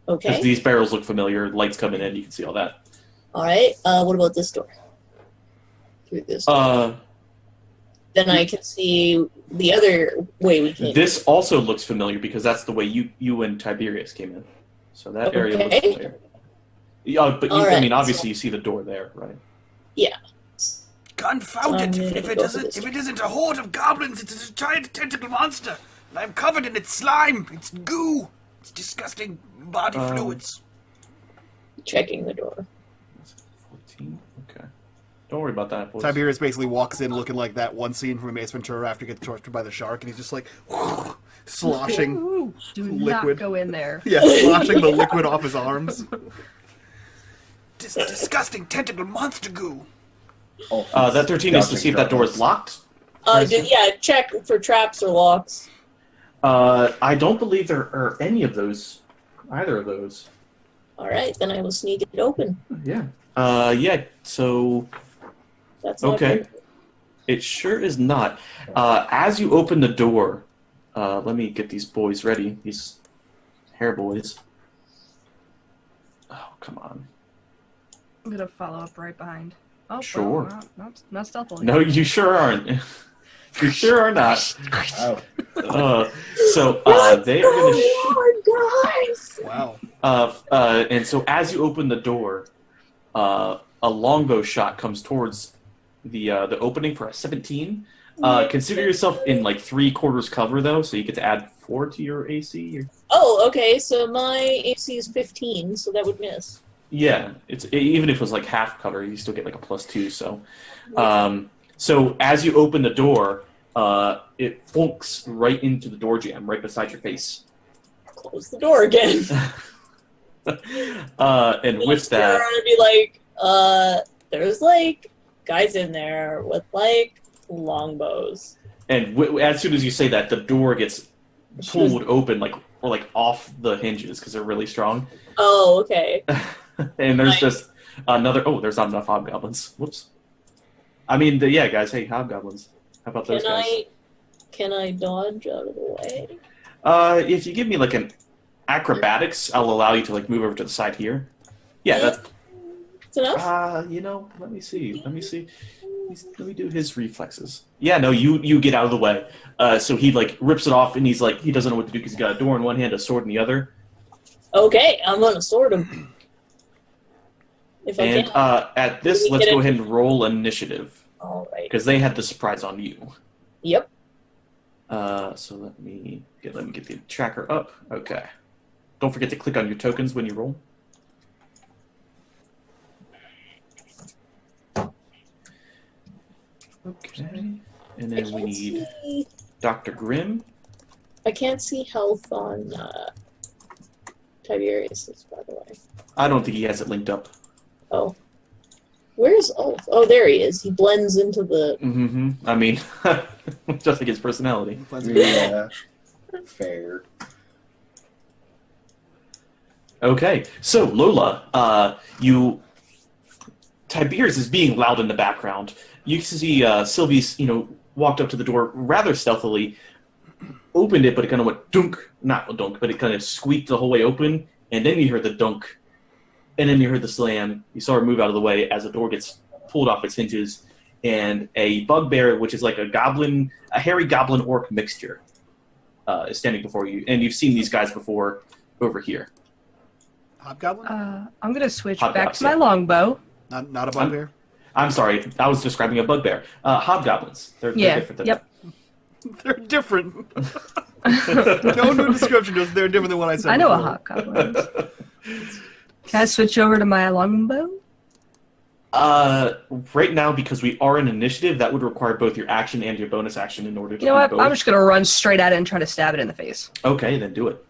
Speaker 2: Because
Speaker 4: okay.
Speaker 2: these barrels look familiar, lights coming in, you can see all that.
Speaker 4: All right. What about this door? Through this door. Then I can see the other way we came.
Speaker 2: This also looks familiar because that's the way you and Tiberius came in. So that area looks familiar. Yeah, but
Speaker 4: All
Speaker 2: I
Speaker 4: right,
Speaker 2: mean, obviously you see the door there, right?
Speaker 4: Yeah.
Speaker 1: Confound it!
Speaker 4: I'm
Speaker 1: If
Speaker 4: gonna
Speaker 1: it
Speaker 4: go
Speaker 1: isn't,
Speaker 4: for this
Speaker 1: if it isn't a horde of goblins, it's a giant tentacle monster, and I'm covered in its slime. It's goo. It's disgusting body fluids.
Speaker 4: Checking the door.
Speaker 2: 14. Okay. Don't worry about that, boys.
Speaker 1: Tiberius basically walks in looking like that one scene from Ace Ventura after he gets tortured by the shark, and he's just like sloshing
Speaker 5: Ooh, do
Speaker 1: liquid.
Speaker 5: not go in there.
Speaker 1: Yeah, sloshing the liquid off his arms. Disgusting tentacle monster goo.
Speaker 2: That 13 is to see if that door is locked.
Speaker 4: Yeah, check for traps or locks.
Speaker 2: I don't believe there are any of those. Either of those.
Speaker 4: Alright, then I will sneak it open.
Speaker 2: Yeah. Yeah, so...
Speaker 4: That's not
Speaker 2: Okay.
Speaker 4: good.
Speaker 2: It sure is not. As you open the door, let me get these boys ready. These hair boys. Oh, come on.
Speaker 5: I'm gonna follow up right behind. Oh,
Speaker 2: Sure.
Speaker 5: Well, not stealthily.
Speaker 2: No, you sure aren't. You sure are not.
Speaker 3: Oh,
Speaker 2: They are going to...
Speaker 4: guys!
Speaker 1: Wow.
Speaker 2: And so as you open the door, a longbow shot comes towards the opening for a 17. Consider yourself in like 3/4 cover though, so you get to add 4 to your AC.
Speaker 4: Oh, okay, so my AC is 15, so that would miss.
Speaker 2: Yeah, even if it was like half cover, you still get like a +2. So, so as you open the door, it funks right into the door jamb, right beside your face.
Speaker 4: Close the door again.
Speaker 2: And with that,
Speaker 4: I'd be like, there's like guys in there with like longbows.
Speaker 2: and as soon as you say that, the door gets pulled open, like off the hinges because they're really strong.
Speaker 4: Oh, okay.
Speaker 2: And there's
Speaker 4: Right.
Speaker 2: just another. Oh, there's not enough hobgoblins. Whoops. I mean, yeah, guys. Hey, hobgoblins. How about those guys?
Speaker 4: Can I dodge out of the way?
Speaker 2: If you give me like an acrobatics, I'll allow you to like move over to the side here. Yeah, that's.
Speaker 4: It's enough?
Speaker 2: Let me see. Let me do his reflexes. Yeah, no, you get out of the way. So he like rips it off, and he's like he doesn't know what to do because he's got a door in one hand, a sword in the other.
Speaker 4: Okay, I'm gonna sword him. If I
Speaker 2: And
Speaker 4: can.
Speaker 2: at this,
Speaker 4: we
Speaker 2: let's
Speaker 4: get
Speaker 2: go
Speaker 4: it?
Speaker 2: ahead and roll initiative
Speaker 4: Alright.
Speaker 2: because they had the surprise on you.
Speaker 4: Yep.
Speaker 2: So let me get the tracker up. Okay. Don't forget to click on your tokens when you roll. Okay. And then we need Dr. Grimm.
Speaker 4: I can't see health on Tiberius, by the way.
Speaker 2: I don't think he has it linked up.
Speaker 4: Oh. Where's Ulf? Oh, there he is. He blends into the...
Speaker 2: Mm-hmm. I mean, just like his personality.
Speaker 3: yeah. Fair.
Speaker 2: Okay, so Lola, Tiberius is being loud in the background. You can see Sylvie's, walked up to the door rather stealthily, opened it, but it kind of went dunk, not a dunk, but it kind of squeaked the whole way open, and then you heard the dunk, and then you heard the slam. You saw her move out of the way as the door gets pulled off its hinges, and a bugbear, which is like a hairy goblin orc mixture, is standing before you, and you've seen these guys before over here.
Speaker 1: Hobgoblin?
Speaker 5: I'm gonna switch
Speaker 2: Hobgoblin,
Speaker 5: back to my longbow.
Speaker 1: Not a bugbear?
Speaker 2: I'm sorry, I was describing a bugbear. Hobgoblins. They're different than
Speaker 5: Yep.
Speaker 1: They're different. No description. They're different than what I said
Speaker 5: I know a
Speaker 1: before.
Speaker 5: hobgoblin. Can I switch over to my longbow?
Speaker 2: Right now, because we are in initiative, that would require both your action and your bonus action in order to
Speaker 5: You know
Speaker 2: do
Speaker 5: what?
Speaker 2: both.
Speaker 5: I'm just gonna run straight at it and try to stab it in the face.
Speaker 2: Okay, then do it.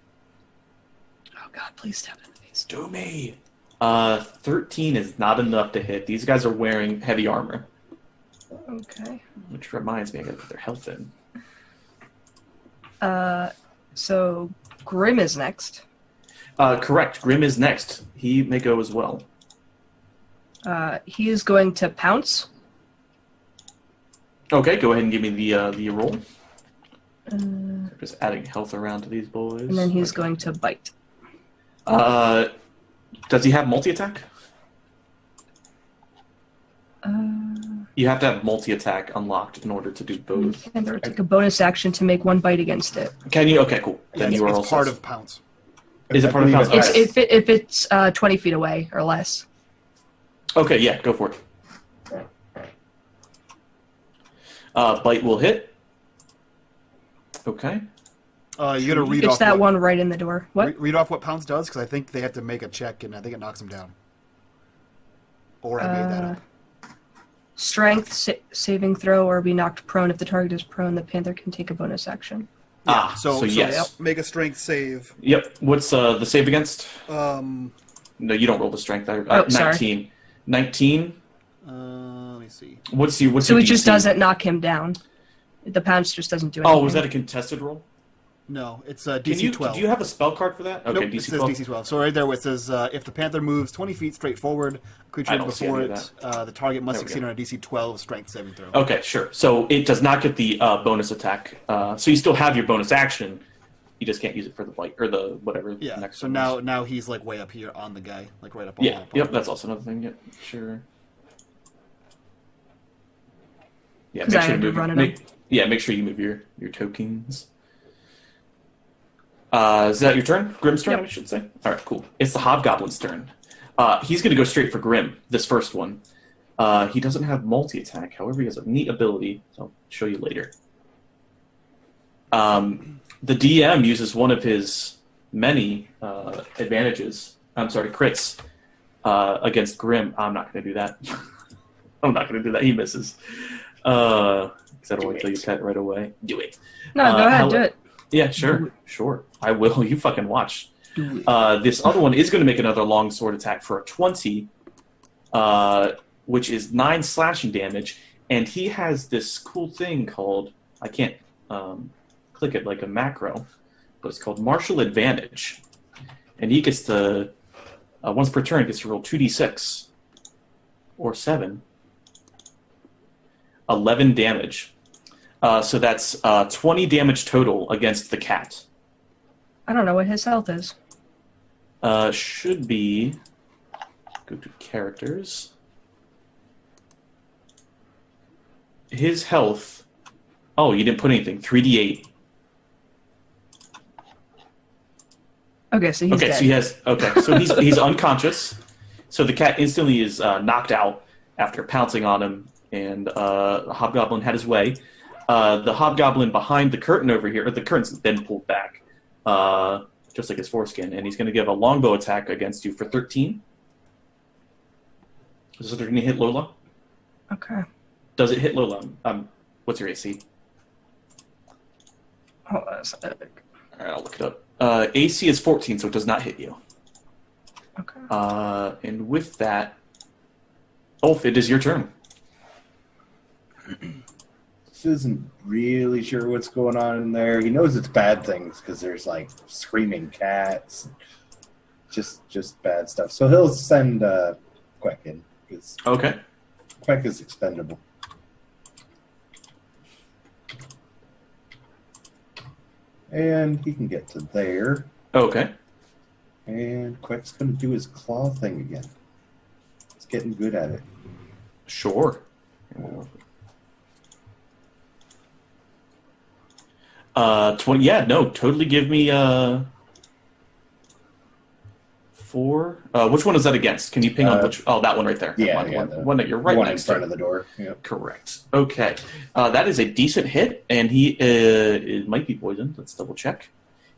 Speaker 5: Oh god, please stab it in the face.
Speaker 2: Do me. 13 is not enough to hit. These guys are wearing heavy armor.
Speaker 5: Okay.
Speaker 2: Which reminds me, I gotta put their health in.
Speaker 5: So Grim is next.
Speaker 2: Correct. Grim is next. He may go as well.
Speaker 5: He is going to pounce.
Speaker 2: Okay, go ahead and give me the roll. Just adding health around to these boys.
Speaker 5: And then he's going to bite.
Speaker 2: Does he have multi-attack? You have to have multi-attack unlocked in order to do both.
Speaker 5: And or take a bonus action to make one bite against it.
Speaker 2: Can you? Okay, cool. Then you are
Speaker 1: It's
Speaker 2: also
Speaker 1: part of Pounce.
Speaker 2: Is it part of Pounce?
Speaker 5: It's,
Speaker 2: Okay.
Speaker 5: if it's 20 feet away or less.
Speaker 2: Okay, yeah, go for it. Bite will hit. Okay.
Speaker 1: You gotta read
Speaker 5: It's
Speaker 1: off
Speaker 5: that
Speaker 1: what,
Speaker 5: one right in the door. What?
Speaker 1: Read off what Pounce does, because I think they have to make a check, and I think it knocks him down. Or I made that up.
Speaker 5: Strength saving throw or be knocked prone. If the target is prone, the panther can take a bonus action.
Speaker 2: So yes.
Speaker 1: Yep, make a strength save.
Speaker 2: Yep. What's the save against?
Speaker 1: Um,
Speaker 2: No, you don't roll the strength. 19.
Speaker 5: Sorry.
Speaker 2: 19.
Speaker 1: let me see.
Speaker 2: What's your
Speaker 5: So it just
Speaker 2: DC?
Speaker 5: doesn't knock him down. The pounce just doesn't do anything.
Speaker 2: Oh, was that a contested roll?
Speaker 1: No, it's
Speaker 2: Can
Speaker 1: DC
Speaker 2: you,
Speaker 1: 12.
Speaker 2: Do you have a spell card for that? Okay,
Speaker 1: Nope, it
Speaker 2: DC
Speaker 1: says
Speaker 2: 12.
Speaker 1: DC 12. So right there where it says, if the panther moves 20 feet straight forward, creature
Speaker 2: I don't see
Speaker 1: before
Speaker 2: any
Speaker 1: it,
Speaker 2: of
Speaker 1: the target must
Speaker 2: There we
Speaker 1: succeed
Speaker 2: go.
Speaker 1: on a DC 12 strength saving throw.
Speaker 2: Okay, sure. So it does not get the bonus attack. So you still have your bonus action. You just can't use it for the bite or the whatever.
Speaker 1: Yeah,
Speaker 2: Next
Speaker 1: so
Speaker 2: one is.
Speaker 1: now he's like way up here on the guy, like right up on
Speaker 2: Yeah.
Speaker 1: the
Speaker 2: Yep. That's also another thing. Yep. Sure. Yeah.
Speaker 5: 'Cause I had to run it
Speaker 2: make sure you move your tokens. Is that your turn? Grim's turn,
Speaker 5: Yep.
Speaker 2: I should say. All right, cool. It's the Hobgoblin's turn. He's going to go straight for Grim, this first one. He doesn't have multi-attack. However, he has a neat ability. I'll show you later. The DM uses one of his many crits against Grim. I'm not going to do that. I'm not going to do that. He misses. Because I don't want to kill your pet right away. Do it.
Speaker 5: No, go ahead, do it.
Speaker 2: Yeah, sure. I will. You fucking watch.
Speaker 1: Do it.
Speaker 2: This other one is going to make another long sword attack for a 20, which is 9 slashing damage, and he has this cool thing called, I can't click it like a macro, but it's called Martial Advantage. And he gets to, once per turn, gets to roll 2d6, or 7, 11 damage. So that's 20 damage total against the cat.
Speaker 5: I don't know what his health is.
Speaker 2: Should be... Go to characters. His health... Oh, you didn't put anything. 3d8.
Speaker 5: Okay, so he's dead.
Speaker 2: So he's unconscious. So the cat instantly is knocked out after pouncing on him, and the Hobgoblin had his way. The Hobgoblin behind the curtain over here, or the curtain's been pulled back, just like his foreskin, and he's going to give a longbow attack against you for 13. Is it going to hit Lola?
Speaker 5: Okay.
Speaker 2: Does it hit Lola? What's your AC?
Speaker 5: Hold on a second.
Speaker 2: All right, I'll look it up. AC is 14, so it does not hit you.
Speaker 5: Okay.
Speaker 2: And with that, Ulf, it is your turn.
Speaker 3: Isn't really sure what's going on in there. He knows it's bad things because there's like screaming cats, just bad stuff. So he'll send Quack in because
Speaker 2: Okay.
Speaker 3: Quack is expendable. And he can get to there.
Speaker 2: Okay.
Speaker 3: And Quack's going to do his claw thing again. He's getting good at it.
Speaker 2: Sure. 20. Yeah, no, totally give me 4. Which one is that against? Can you ping on which? Oh, that one right there.
Speaker 3: Yeah,
Speaker 2: one that you're right
Speaker 3: one in
Speaker 2: next
Speaker 3: front
Speaker 2: to.
Speaker 3: of the door. Yep.
Speaker 2: Correct. Okay. That is a decent hit, and he it might be poisoned. Let's double check.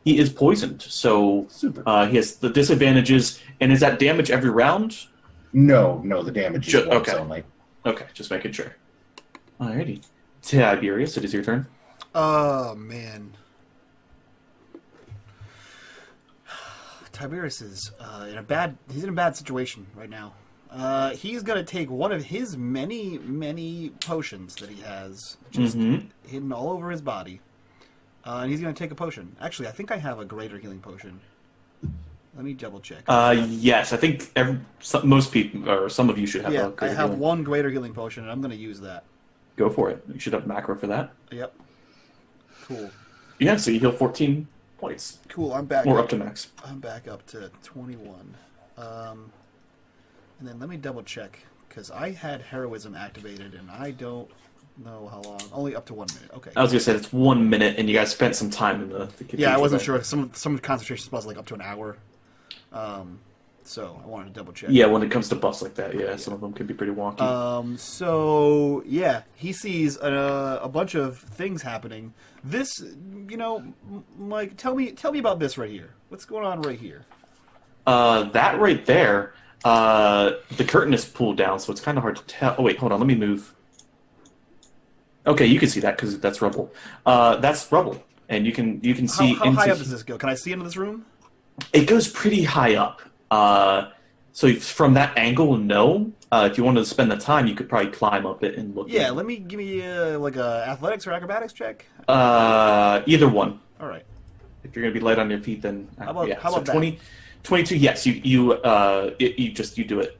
Speaker 2: He is poisoned, so
Speaker 3: Super.
Speaker 2: he has the disadvantages. And is that damage every round?
Speaker 3: No, the damage is once
Speaker 2: okay.
Speaker 3: only.
Speaker 2: Okay, just making sure. Alrighty. Tiberius, it is your turn.
Speaker 1: Oh, man. Tiberius is he's in a bad situation right now. He's going to take one of his many, many potions that he has just hidden all over his body. And he's going to take a potion. Actually, I think I have a greater healing potion. Let me double check.
Speaker 2: Yes, I think most people, or some of you should have a
Speaker 1: I
Speaker 2: greater
Speaker 1: have
Speaker 2: healing.
Speaker 1: one greater healing potion, and I'm going to use that.
Speaker 2: Go for it. You should have macro for that.
Speaker 1: Yep. Cool.
Speaker 2: Yeah, so you heal 14 points.
Speaker 1: Cool, I'm back.
Speaker 2: Or up to max.
Speaker 1: I'm back up to 21. And then let me double check, because I had heroism activated, and I don't know how long. Only up to 1 minute. Okay.
Speaker 2: I was going to say, it's 1 minute, and you guys spent some time in the
Speaker 1: Yeah, I wasn't
Speaker 2: cathedral.
Speaker 1: sure. Some concentration spells like up to an hour. So I wanted to double check.
Speaker 2: Yeah, when it comes to buffs like that, yeah, some of them can be pretty wonky.
Speaker 1: So yeah, he sees a bunch of things happening. This, Mike, tell me about this right here. What's going on right here?
Speaker 2: That right there, the curtain is pulled down, so it's kind of hard to tell. Oh wait, hold on, let me move. Okay, you can see that because that's rubble. That's rubble, and you can see.
Speaker 1: How high up does this go? Can I see into this room?
Speaker 2: It goes pretty high up. So from that angle, no. If you wanted to spend the time, you could probably climb up it and look.
Speaker 1: Yeah, give me like a athletics or acrobatics check.
Speaker 2: Either one.
Speaker 1: All right.
Speaker 2: If you're gonna be light on your feet, then
Speaker 1: how about
Speaker 2: so 20, 22. Yes, you do it.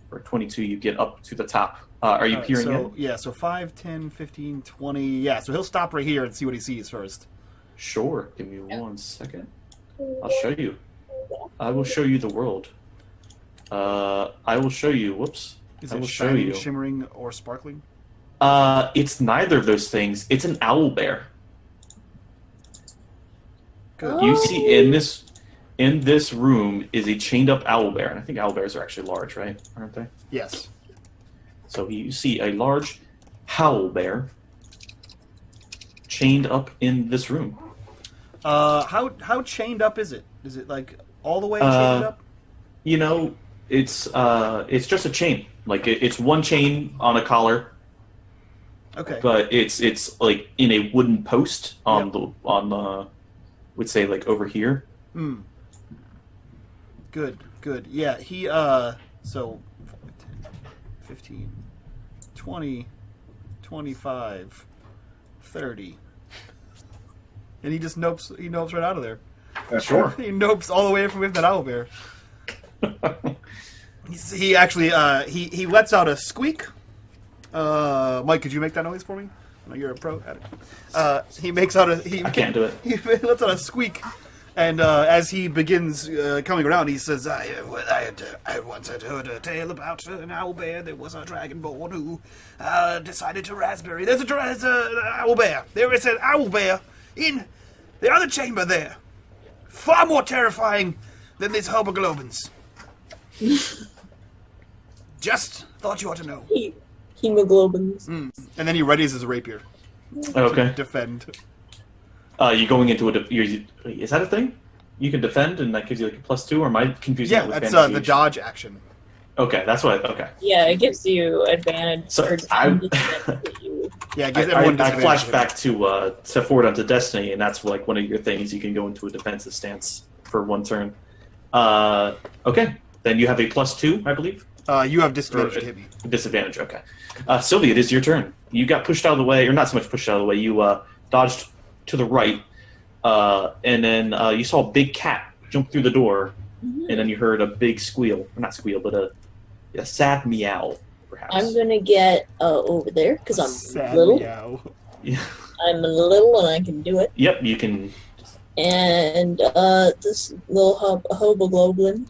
Speaker 2: For 22, you get up to the top. Are you peering in?
Speaker 1: Yeah, so 5, 10, 15, 20. Yeah, so he'll stop right here and see what he sees first.
Speaker 2: Sure. Give me 1 second. I'll show you. I will show you the world. I will show you. Whoops.
Speaker 1: Is
Speaker 2: I
Speaker 1: it
Speaker 2: will show
Speaker 1: shining,
Speaker 2: you.
Speaker 1: shimmering, or sparkling?
Speaker 2: It's neither of those things. It's an owl bear.
Speaker 1: Good.
Speaker 2: You see in this room is a chained up owl bear, and I think owl bears are actually large, right? Aren't they?
Speaker 1: Yes.
Speaker 2: So you see a large howl bear chained up in this room.
Speaker 1: How chained up is it? Is it like all the way chained up?
Speaker 2: It's just a chain. Like it's one chain on a collar.
Speaker 1: Okay.
Speaker 2: But it's like in a wooden post on would say like over here.
Speaker 1: Hmm. Good. Yeah, he so 15, 20, 25, 30. And he just nopes right out of there.
Speaker 2: Sure.
Speaker 1: He nopes all the way from that owl bear. He actually he lets out a squeak. Mike, could you make that noise for me? I know you're a pro at it. He makes out I
Speaker 2: can't do it.
Speaker 1: He lets out a squeak, and as he begins coming around, he says, I once had heard a tale about an owl bear. There was a dragonborn who decided to raspberry. There's an owl bear. There is an owl bear in the other chamber there. Far more terrifying than these hoboglobins. Just thought you ought to know.
Speaker 4: Hemoglobins.
Speaker 1: And then he readies his rapier.
Speaker 2: Okay.
Speaker 1: To defend.
Speaker 2: You going into is that a thing? You can defend, and that gives you like a +2, or am I confusing that with
Speaker 1: that's
Speaker 2: fantasy?
Speaker 1: the dodge action.
Speaker 2: Okay, that's what. Okay.
Speaker 4: Yeah, it gives you advantage.
Speaker 2: So
Speaker 4: or
Speaker 1: Yeah, it gives everyone
Speaker 2: I
Speaker 1: disadvantage.
Speaker 2: flashed back to Forward Unto Destiny, and that's like one of your things. You can go into a defensive stance for one turn. Okay, then you have a +2, I believe.
Speaker 1: You have disadvantage to hit me.
Speaker 2: Disadvantage. Okay. Sylvie, it is your turn. You got pushed out of the way, or not so much pushed out of the way. You dodged to the right, and then you saw a big cat jump through the door, and then you heard a big squeal. Or not squeal, but a sad meow, perhaps.
Speaker 4: I'm gonna get over there because I'm
Speaker 1: Sad
Speaker 4: little.
Speaker 1: meow.
Speaker 2: Yeah.
Speaker 4: I'm little and I can do it.
Speaker 2: Yep, you can.
Speaker 4: And this little hoboglobin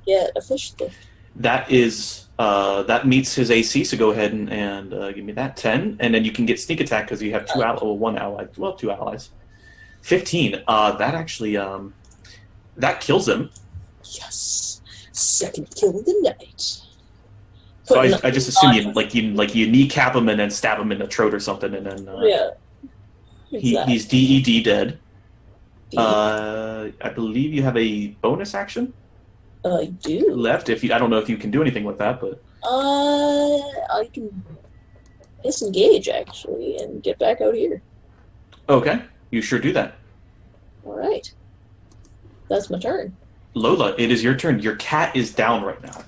Speaker 4: get a fish stick.
Speaker 2: That is that meets his AC. So go ahead and give me that 10, and then you can get sneak attack because you have two allies. 15. That actually that kills him.
Speaker 4: Yes, second kill of the night.
Speaker 2: So I just assume you kneecap him and then stab him in the throat or something, and then
Speaker 4: yeah, exactly.
Speaker 2: he's DED dead. I believe you have a bonus action.
Speaker 4: I do.
Speaker 2: Left. I don't know if you can do anything with that, but
Speaker 4: I can disengage actually and get back out here.
Speaker 2: okay, you sure do that.
Speaker 4: All right, that's my turn.
Speaker 2: Lola, it is your turn. Your cat is down right now.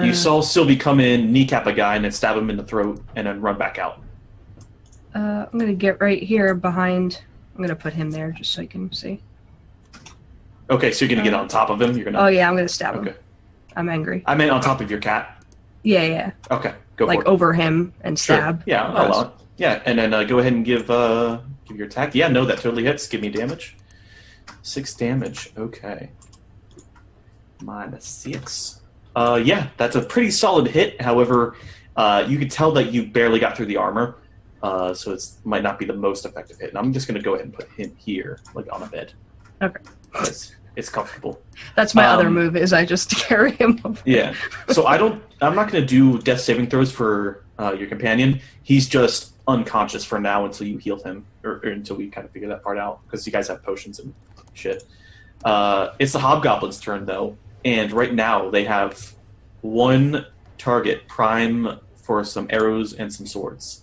Speaker 2: You saw Sylvie come in, kneecap a guy, and then stab him in the throat, and then run back out.
Speaker 5: I'm gonna get right here behind. I'm gonna put him there just so you can see.
Speaker 2: Okay, so you're gonna get on top of him. You're gonna.
Speaker 5: Oh yeah, I'm gonna stab him.
Speaker 2: Okay.
Speaker 5: I'm angry.
Speaker 2: I meant on top of your cat.
Speaker 5: Yeah.
Speaker 2: Okay, go
Speaker 5: like
Speaker 2: for it.
Speaker 5: over him and stab.
Speaker 2: Sure. Yeah, I'll allow it. Yeah, and then go ahead and give your attack. Yeah, no, that totally hits. Give me damage. 6 damage. Okay. -6. Yeah, that's a pretty solid hit. However, you can tell that you barely got through the armor, so it might not be the most effective hit. And I'm just going to go ahead and put him here, like on a bed.
Speaker 5: Okay.
Speaker 2: It's comfortable.
Speaker 5: That's my other move. Is I just carry him over.
Speaker 2: Yeah. So I'm not going to do death saving throws for your companion. He's just unconscious for now until you heal him, or until we kind of figure that part out, because you guys have potions and shit. It's the hobgoblin's turn though, and right now they have one target prime for some arrows and some swords.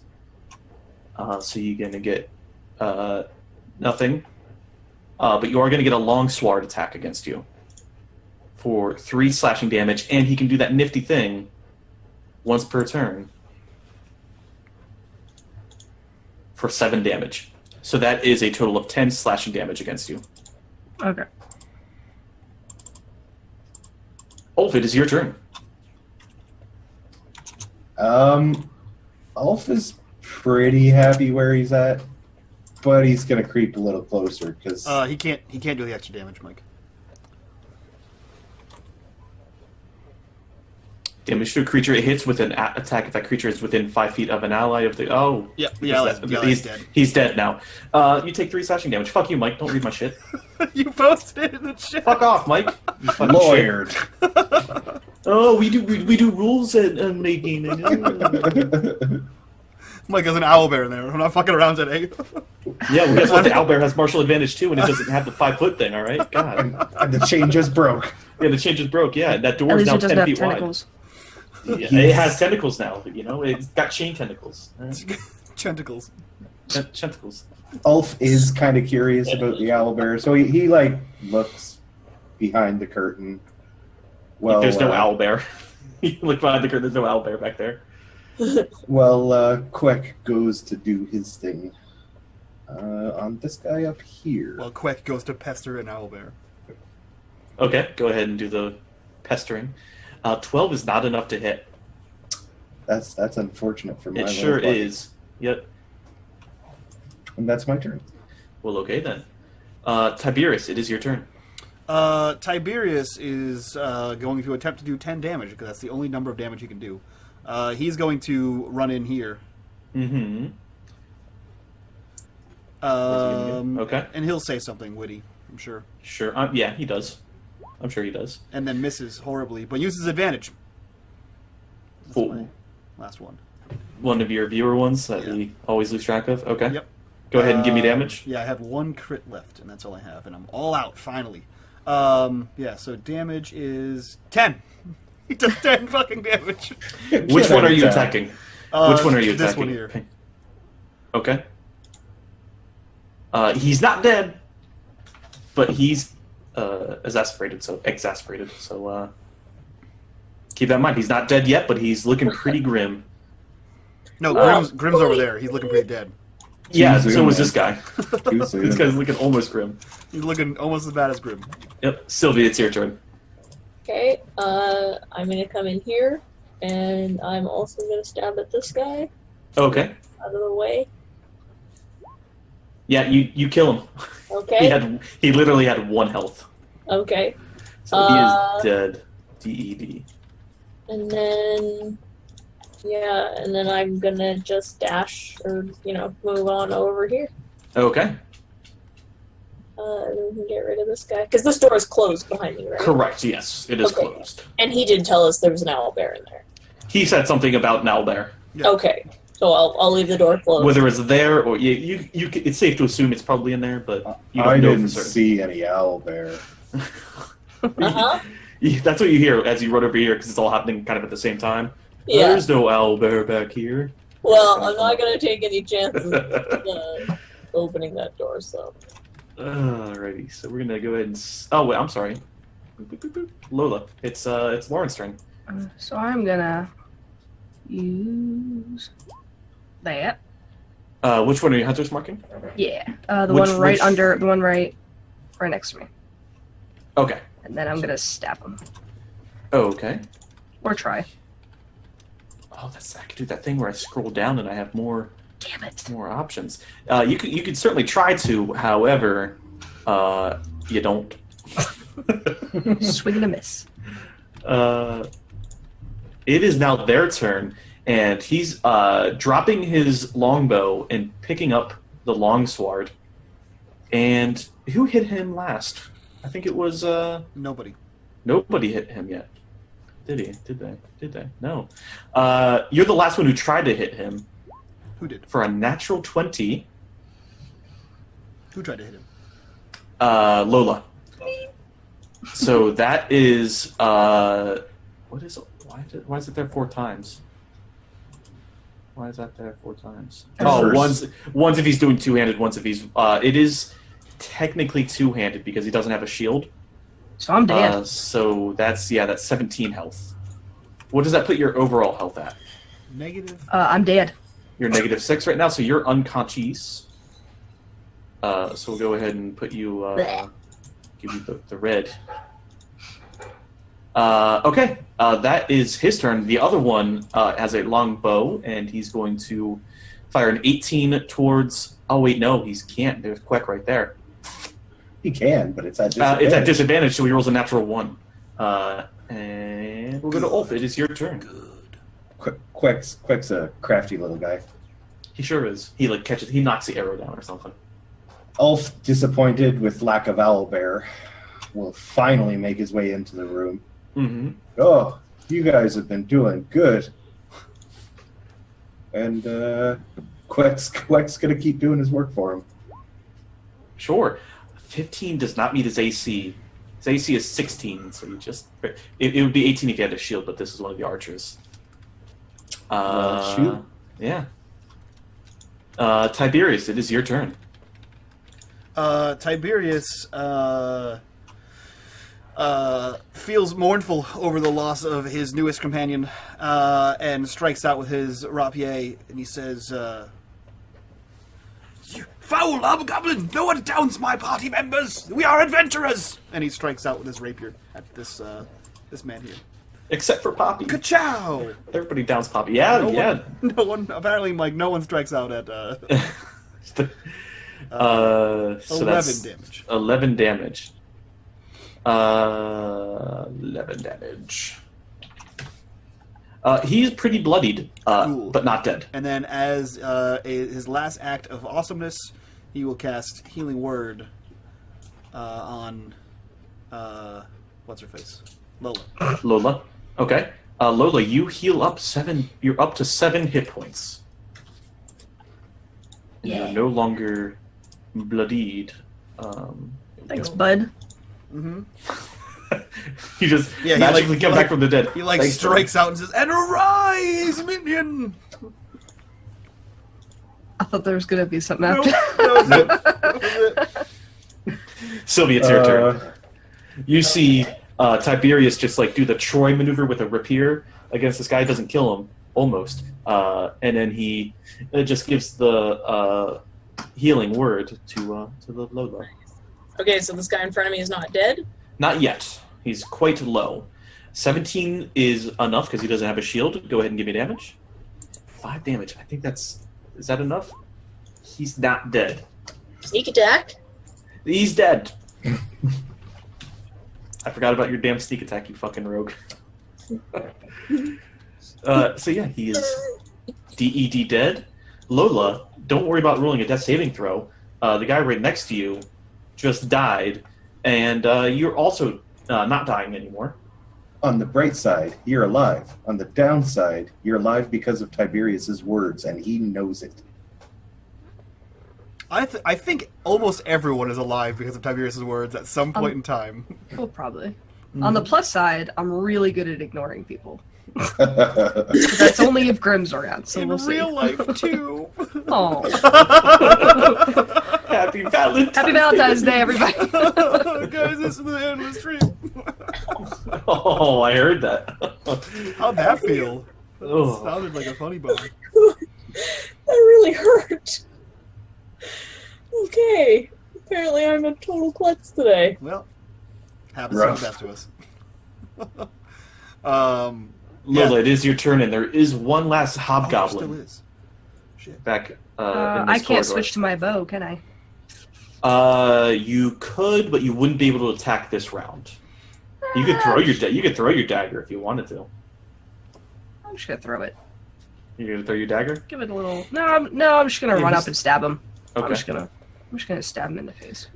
Speaker 2: So you're going to get nothing. But you are going to get a long sword attack against you for 3 slashing damage, and he can do that nifty thing once per turn for 7 damage. So that is a total of 10 slashing damage against you.
Speaker 5: Okay.
Speaker 2: Ulf, it is your turn.
Speaker 3: Ulf is pretty happy where he's at, but he's gonna creep a little closer because
Speaker 1: he can't do the extra damage, Mike.
Speaker 2: Damage to a creature. It hits with an attack if that creature is within 5 feet of an ally of the... Oh.
Speaker 1: Yeah,
Speaker 2: he's
Speaker 1: dead.
Speaker 2: He's dead now. You take 3 slashing damage. Fuck you, Mike. Don't read my shit.
Speaker 1: You posted it in the chat.
Speaker 2: Fuck off, Mike. You fucking
Speaker 3: lawyered.
Speaker 2: shit. Oh, we do rules at unMadeGaming.
Speaker 1: Mike has an owlbear in there. I'm not fucking around today.
Speaker 2: Yeah, well, guess what? The owlbear has martial advantage too, and it doesn't have the 5-foot thing. All right, God.
Speaker 3: And the chain just broke.
Speaker 2: Yeah, the chain just broke. Yeah, that door
Speaker 5: At
Speaker 2: is
Speaker 5: least
Speaker 2: now
Speaker 5: it doesn't
Speaker 2: 10
Speaker 5: have
Speaker 2: feet
Speaker 5: tentacles.
Speaker 2: wide. Yeah, it has tentacles now. You know, it's got chain tentacles.
Speaker 1: Tentacles.
Speaker 2: Tentacles.
Speaker 3: Ulf is kind of curious about the owlbear, so he like looks behind the curtain. Well,
Speaker 2: There's no owlbear. You look behind the curtain. There's no owlbear back there.
Speaker 3: Well, Queck goes to do his thing on this guy up here.
Speaker 1: Well, Queck goes to pester an owlbear.
Speaker 2: Okay, go ahead and do the pestering. 12 is not enough to hit.
Speaker 3: That's unfortunate for my
Speaker 2: It
Speaker 3: little
Speaker 2: sure
Speaker 3: buddy.
Speaker 2: is. Yep.
Speaker 3: And that's my turn.
Speaker 2: Well, okay then. Tiberius, it is your turn.
Speaker 1: Tiberius is going to attempt to do 10 damage, because that's the only number of damage he can do. He's going to run in here.
Speaker 2: Mm-hmm. Okay.
Speaker 1: And he'll say something witty, I'm sure.
Speaker 2: Sure. Yeah, he does. I'm sure he does.
Speaker 1: And then misses horribly, but uses advantage. That's
Speaker 2: Cool.
Speaker 1: my last one.
Speaker 2: One of your viewer ones that we always lose track of. Okay.
Speaker 1: Yep.
Speaker 2: Go ahead and give me damage.
Speaker 1: Yeah, I have 1 crit left, and that's all I have, and I'm all out, finally. Yeah, so damage is 10. He does 10 fucking damage.
Speaker 2: Which one are you attacking? Which one are you attacking?
Speaker 1: This one here.
Speaker 2: Okay. He's not dead, but he's exasperated. So keep that in mind. He's not dead yet, but he's looking pretty grim.
Speaker 1: No, Grim's over there. He's looking pretty dead.
Speaker 2: Yeah,
Speaker 3: Too
Speaker 2: so
Speaker 3: soon,
Speaker 2: was
Speaker 3: man.
Speaker 2: this guy.
Speaker 3: Too soon.
Speaker 2: This guy's looking almost grim.
Speaker 1: He's looking almost as bad as Grim.
Speaker 2: Yep. Sylvie, it's your turn.
Speaker 4: Okay, I'm gonna come in here, and I'm also gonna stab at this guy
Speaker 2: Okay.
Speaker 4: out of the way.
Speaker 2: Yeah, you kill him.
Speaker 4: Okay.
Speaker 2: He literally had 1 health.
Speaker 4: Okay.
Speaker 2: So he is dead. DED.
Speaker 4: And then, yeah, and then I'm gonna just dash or, move on over here.
Speaker 2: Okay.
Speaker 4: And we can get rid of this guy. Because this door is closed behind me, right?
Speaker 2: Correct, yes. It is
Speaker 4: Okay.
Speaker 2: closed.
Speaker 4: And he did tell us there was an owlbear in there.
Speaker 2: He said something about an owlbear.
Speaker 1: Yeah.
Speaker 4: Okay. So I'll leave the door closed.
Speaker 2: Whether it's there or you it's safe to assume it's probably in there, but you
Speaker 3: I
Speaker 2: don't know
Speaker 3: didn't
Speaker 2: for certain.
Speaker 3: see any owlbear.
Speaker 4: Uh-huh.
Speaker 2: That's what you hear as you run over here because it's all happening kind of at the same time.
Speaker 4: Yeah.
Speaker 2: There's no owlbear back here.
Speaker 4: Well, I'm not going to take any chances opening that door, so.
Speaker 2: Alrighty, so we're gonna go ahead and. Oh wait, I'm sorry. Lola, it's Lauren's turn.
Speaker 5: So I'm gonna use that.
Speaker 2: Which one are you hunters marking?
Speaker 5: Yeah, the one right next to me.
Speaker 2: Okay.
Speaker 5: And then I'm gonna stab him
Speaker 2: Okay.
Speaker 5: or try.
Speaker 2: Oh, I can do that thing where I scroll down and I have more.
Speaker 5: Damn it!
Speaker 2: More options. You could certainly try to. However, you don't.
Speaker 5: Swing and a miss.
Speaker 2: It is now their turn, and he's dropping his longbow and picking up the longsword. And who hit him last? I think it was
Speaker 1: Nobody.
Speaker 2: nobody hit him yet. Did he? Did they? No. You're the last one who tried to hit him
Speaker 1: Who did?
Speaker 2: for a natural 20.
Speaker 1: Who tried to hit him?
Speaker 2: Lola. So that is what is it? Why is it there 4 times? Why is that there 4 times? Oh, one's if he's doing two-handed, one's if he's it is technically two-handed because he doesn't have a shield.
Speaker 5: So I'm dead.
Speaker 2: So that's 17 health. What does that put your overall health at?
Speaker 1: Negative.
Speaker 5: I'm dead.
Speaker 2: You're -6 right now, so you're unconscious. So we'll go ahead and put you give you the red. Okay, that is his turn. The other one has a long bow, and he's going to fire an 18 towards... Oh, wait, no, he can't. There's Quack right there.
Speaker 3: He can, but it's at disadvantage.
Speaker 2: It's at disadvantage, so he rolls a natural 1. And we'll go to Ulf. It is your turn.
Speaker 3: Quick's a crafty little guy.
Speaker 2: He sure is. He he knocks the arrow down or something.
Speaker 3: Ulf, disappointed with lack of owlbear, will finally make his way into the room.
Speaker 2: Mm-hmm.
Speaker 3: Oh, you guys have been doing good. And Queck's gonna keep doing his work for him.
Speaker 2: Sure. 15 does not meet his AC. His AC is 16, so you just... It would be 18 if you had a shield, but this is one of the archers.
Speaker 3: Shoot.
Speaker 2: Yeah. Tiberius, it is your turn.
Speaker 1: Tiberius feels mournful over the loss of his newest companion, and strikes out with his rapier, and he says, "You foul hobgoblin! No one downs my party members! We are adventurers!" And he strikes out with his rapier at this man here.
Speaker 2: Except for Poppy.
Speaker 1: Ka-chow!
Speaker 2: Everybody downs Poppy. Yeah,
Speaker 1: No one, apparently, no one strikes out at,
Speaker 2: so
Speaker 1: 11
Speaker 2: that's
Speaker 1: damage.
Speaker 2: 11 damage. 11 damage. He's pretty bloodied,
Speaker 1: Cool.
Speaker 2: but not dead.
Speaker 1: And then as his last act of awesomeness, he will cast Healing Word on what's-her-face? Lola.
Speaker 2: Lola. Okay. Lola, you heal up 7. You're up to 7 hit points. And
Speaker 5: Yeah.
Speaker 2: you're no longer bloodied.
Speaker 5: Thanks, bud.
Speaker 1: Mm-hmm.
Speaker 2: You just
Speaker 1: Yeah,
Speaker 2: magically come back from the dead.
Speaker 1: He
Speaker 2: Thanks,
Speaker 1: strikes out and says, "And arise, minion!"
Speaker 5: I thought there was gonna be something
Speaker 1: Nope,
Speaker 5: after.
Speaker 1: that was it.
Speaker 2: Sylvie, it's your turn. You see Tiberius just do the Troy maneuver with a rapier against this guy. Doesn't kill him, almost. And then he just gives the healing word to the Lola.
Speaker 4: Okay, so this guy in front of me is not dead?
Speaker 2: Not yet. He's quite low. 17 is enough because he doesn't have a shield. Go ahead and give me damage. 5 damage. I think that's... Is that enough? He's not dead.
Speaker 4: Sneak attack?
Speaker 2: He's dead. I forgot about your damn sneak attack, you fucking rogue. So yeah, he is DED dead. Lola, don't worry about rolling a death saving throw. The guy right next to you just died, and you're also not dying anymore.
Speaker 3: On the bright side, you're alive. On the downside, you're alive because of Tiberius's words, and he knows it.
Speaker 1: I think almost everyone is alive because of Tiberius' words at some point in time.
Speaker 5: Well, probably. On the plus side, I'm really good at ignoring people.
Speaker 3: Well,
Speaker 5: That's only if Grimm's around, so
Speaker 1: In
Speaker 5: we'll see.
Speaker 1: real life, too.
Speaker 5: Oh.
Speaker 2: Happy Valentine's
Speaker 5: Happy Valentine's Day, everybody.
Speaker 1: Guys, this is the end of the stream.
Speaker 2: Oh, I heard that.
Speaker 1: How'd that feel? That
Speaker 2: Oh.
Speaker 1: sounded like a funny bone.
Speaker 4: That really hurt. Okay. Apparently I'm a total klutz today.
Speaker 1: Well, happens to
Speaker 3: Rough.
Speaker 1: the best of us.
Speaker 2: Lola, it is your turn, and there is one last
Speaker 1: Oh, there
Speaker 2: hobgoblin
Speaker 1: still is. Shit.
Speaker 2: back in
Speaker 5: I
Speaker 2: this
Speaker 5: can't
Speaker 2: corridor.
Speaker 5: switch to my bow, can I?
Speaker 2: You could, but you wouldn't be able to attack this round. You could throw your dagger if you wanted to.
Speaker 5: I'm just gonna throw it.
Speaker 2: You're gonna throw your dagger?
Speaker 5: Give it a little. No, I'm just gonna
Speaker 2: Yeah,
Speaker 5: run
Speaker 2: just-
Speaker 5: up and stab him.
Speaker 2: Okay.
Speaker 5: I'm just gonna stab him in the face.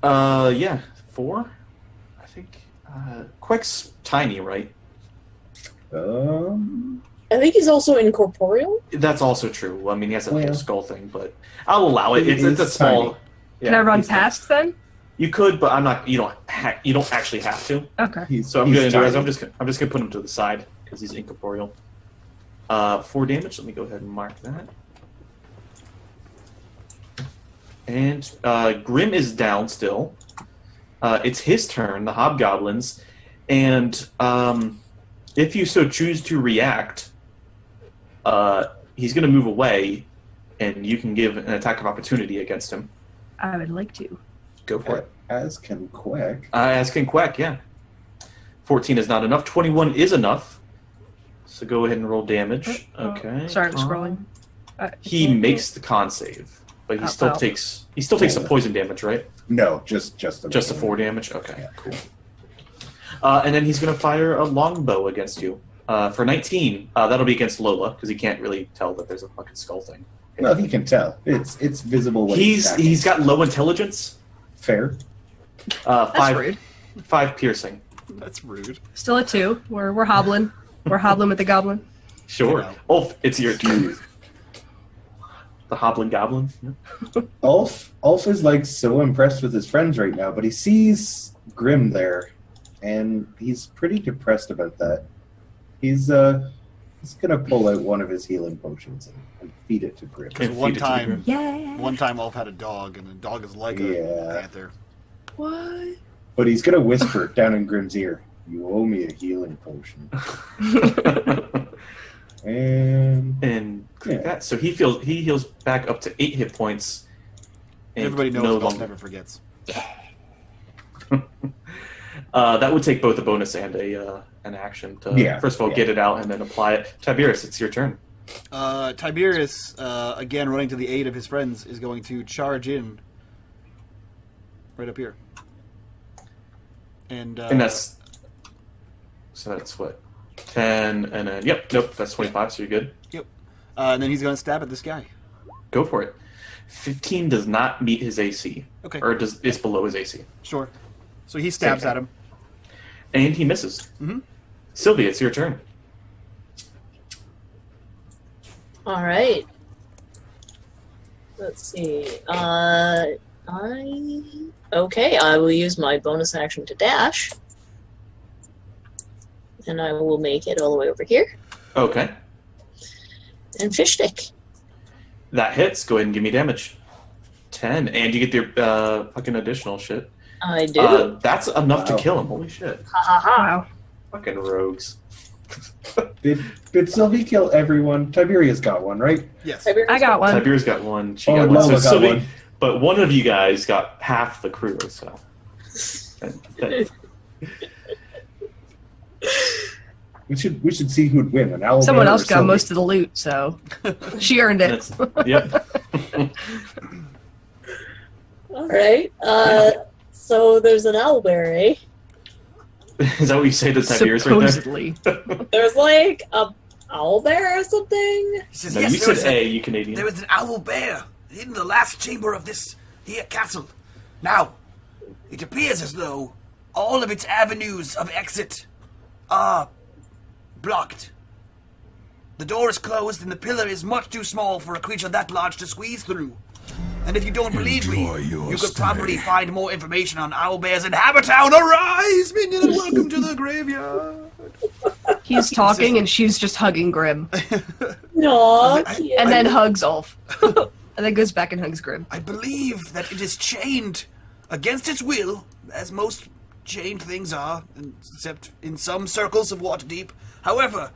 Speaker 2: Yeah, 4, I think. Queck's tiny, right?
Speaker 4: I think he's also incorporeal.
Speaker 2: That's also true. I mean, he has a
Speaker 3: Well,
Speaker 2: whole skull thing, but I'll allow it.
Speaker 3: he
Speaker 2: It's a
Speaker 3: is
Speaker 2: small.
Speaker 3: tiny.
Speaker 2: Yeah,
Speaker 5: Can I run
Speaker 2: he's tiny.
Speaker 5: past then?
Speaker 2: You could, but I'm not. You don't actually have to.
Speaker 5: Okay.
Speaker 2: So I'm
Speaker 3: he's
Speaker 2: going to do is
Speaker 3: tiny.
Speaker 2: I'm just going to put him to the side because he's incorporeal. 4 damage. Let me go ahead and mark that. And Grim is down still. It's his turn, the hobgoblins, and if you so choose to react, he's going to move away, and you can give an attack of opportunity against him.
Speaker 5: I would like to.
Speaker 2: Go for it.
Speaker 3: As can Quack.
Speaker 2: As can Quack, yeah. 14 is not enough. 21 is enough. So go ahead and roll damage. Okay.
Speaker 5: Sorry, I'm scrolling.
Speaker 2: He makes the con save, but he still takes the poison damage, right?
Speaker 3: No, just the
Speaker 2: 4 damage. Okay,
Speaker 3: Yeah.
Speaker 2: cool. And then he's going to fire a longbow against you for 19. That'll be against Lola because he can't really tell that there's a fucking skull thing.
Speaker 3: No, he can tell. It's visible when
Speaker 2: He's got low intelligence.
Speaker 3: fair.
Speaker 5: That's
Speaker 2: 5
Speaker 5: rude.
Speaker 2: 5 piercing.
Speaker 1: That's rude.
Speaker 5: Still a 2. We're hobbling. We're hobbling with the goblin.
Speaker 2: Sure.
Speaker 1: Wow.
Speaker 2: Ulf, it's your turn. The Hoblin Goblin. Yeah.
Speaker 3: Ulf is like so impressed with his friends right now, but he sees Grim there, and he's pretty depressed about that. He's gonna pull out one of his healing potions and feed it to Grim.
Speaker 1: Because
Speaker 2: And
Speaker 1: one
Speaker 2: feed it to the Grim.
Speaker 1: time,
Speaker 5: Yeah.
Speaker 1: Ulf had a dog, and the dog is like
Speaker 3: Yeah.
Speaker 1: a panther.
Speaker 5: What?
Speaker 3: But he's gonna whisper down in Grim's ear, "You owe me a healing potion." And
Speaker 2: And
Speaker 3: Yeah.
Speaker 2: that, so he heals back up to 8 hit points. And
Speaker 1: Everybody knows
Speaker 2: no
Speaker 1: Ulf
Speaker 2: longer.
Speaker 1: never forgets.
Speaker 2: That would take both a bonus and an action to first of all get it out and then apply it. Tiberius, it's your turn.
Speaker 1: Tiberius, again running to the aid of his friends, is going to charge in right up here. And
Speaker 2: that's what 10 and then that's 25. So you're good.
Speaker 1: and then he's going to stab at this guy.
Speaker 2: Go for it. 15 does not meet his AC.
Speaker 1: Okay.
Speaker 2: Or it's below his AC.
Speaker 1: Sure. So he stabs
Speaker 2: Okay.
Speaker 1: at him.
Speaker 2: And he misses.
Speaker 1: Mhm.
Speaker 2: Sylvie, it's your turn.
Speaker 4: All right. Let's see. I will use my bonus action to dash, and I will make it all the way over here
Speaker 2: Okay.
Speaker 4: and fish stick.
Speaker 2: That hits. Go ahead and give me damage. 10. And you get your fucking additional shit.
Speaker 4: I do.
Speaker 2: That's enough to
Speaker 3: Wow.
Speaker 2: kill him. Holy shit.
Speaker 4: Ha ha ha.
Speaker 5: Wow.
Speaker 2: Fucking rogues.
Speaker 3: did Sylvie kill everyone? Tiberius got one, right?
Speaker 1: Yes.
Speaker 5: I got one.
Speaker 2: Tiberius got one. She
Speaker 3: Oh,
Speaker 2: got
Speaker 3: and
Speaker 2: one. So
Speaker 3: Lola got
Speaker 2: Sylvie,
Speaker 3: one.
Speaker 2: but one of you guys got half the crew. So
Speaker 3: We should see who'd win. An owl
Speaker 5: Someone
Speaker 3: bear or
Speaker 5: else got
Speaker 3: Sylvie?
Speaker 5: most of the loot, so she earned it.
Speaker 2: Yep.
Speaker 4: All right. So there's an owlbear, eh?
Speaker 2: Is that what you say to Tiberius right there?
Speaker 5: Supposedly.
Speaker 4: There's like a owlbear or something.
Speaker 7: He says,
Speaker 2: No,
Speaker 7: yes,
Speaker 2: you
Speaker 7: there
Speaker 2: said
Speaker 7: was
Speaker 2: you Canadian.
Speaker 7: there was an owl bear in the last chamber of this here castle. Now, it appears as though all of its avenues of exit are blocked. The door is closed and the pillar is much too small for a creature that large to squeeze through. And if you don't believe me,
Speaker 6: Enjoy your
Speaker 7: you could
Speaker 6: stay.
Speaker 7: probably find more information on owl bears in Habertown. Arise, minion, and welcome to the graveyard.
Speaker 5: He's talking and she's just hugging Grim.
Speaker 4: No,
Speaker 5: And then hugs Ulf. And then goes back and hugs Grim.
Speaker 7: I believe that it is chained against its will, as most chained things are, except in some circles of Waterdeep. However,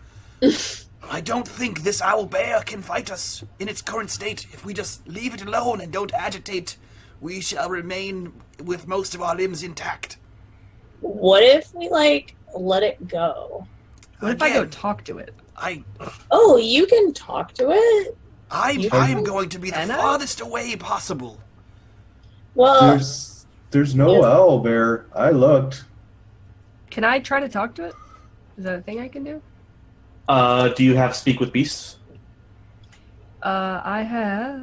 Speaker 7: I don't think this owl bear can fight us in its current state. If we just leave it alone and don't agitate, we shall remain with most of our limbs intact.
Speaker 4: what if we let it go?
Speaker 5: What if I go
Speaker 7: Again,
Speaker 5: talk to it?
Speaker 4: Oh, you can talk to it.
Speaker 7: I'm going to be the
Speaker 5: Can I?
Speaker 7: farthest away possible.
Speaker 4: Well,
Speaker 3: There's no owl bear. I looked.
Speaker 5: Can I try to talk to it? Is that a thing I can do?
Speaker 2: Do you have Speak with Beasts?
Speaker 5: I have.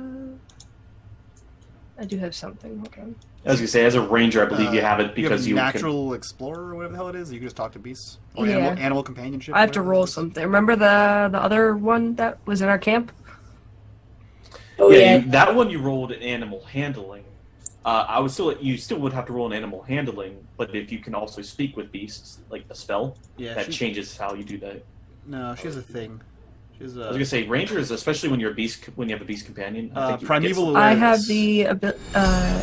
Speaker 5: I do have something. Hold on.
Speaker 2: As you say, as a ranger, I believe you have it because you
Speaker 1: natural explorer or whatever the hell it is. You can just talk to beasts or
Speaker 5: Yeah.
Speaker 1: animal companionship.
Speaker 5: I have to
Speaker 1: whatever
Speaker 5: roll
Speaker 1: it is.
Speaker 5: something. Remember the other one that was in our camp?
Speaker 4: Oh yeah.
Speaker 2: that one you rolled an animal handling. You still would have to roll an animal handling, but if you can also speak with beasts, like a spell, that changes how you do that.
Speaker 1: No, she has a thing.
Speaker 2: I was gonna say rangers, especially when you have a beast companion. I think you
Speaker 1: primeval
Speaker 2: get
Speaker 1: awareness.
Speaker 5: I have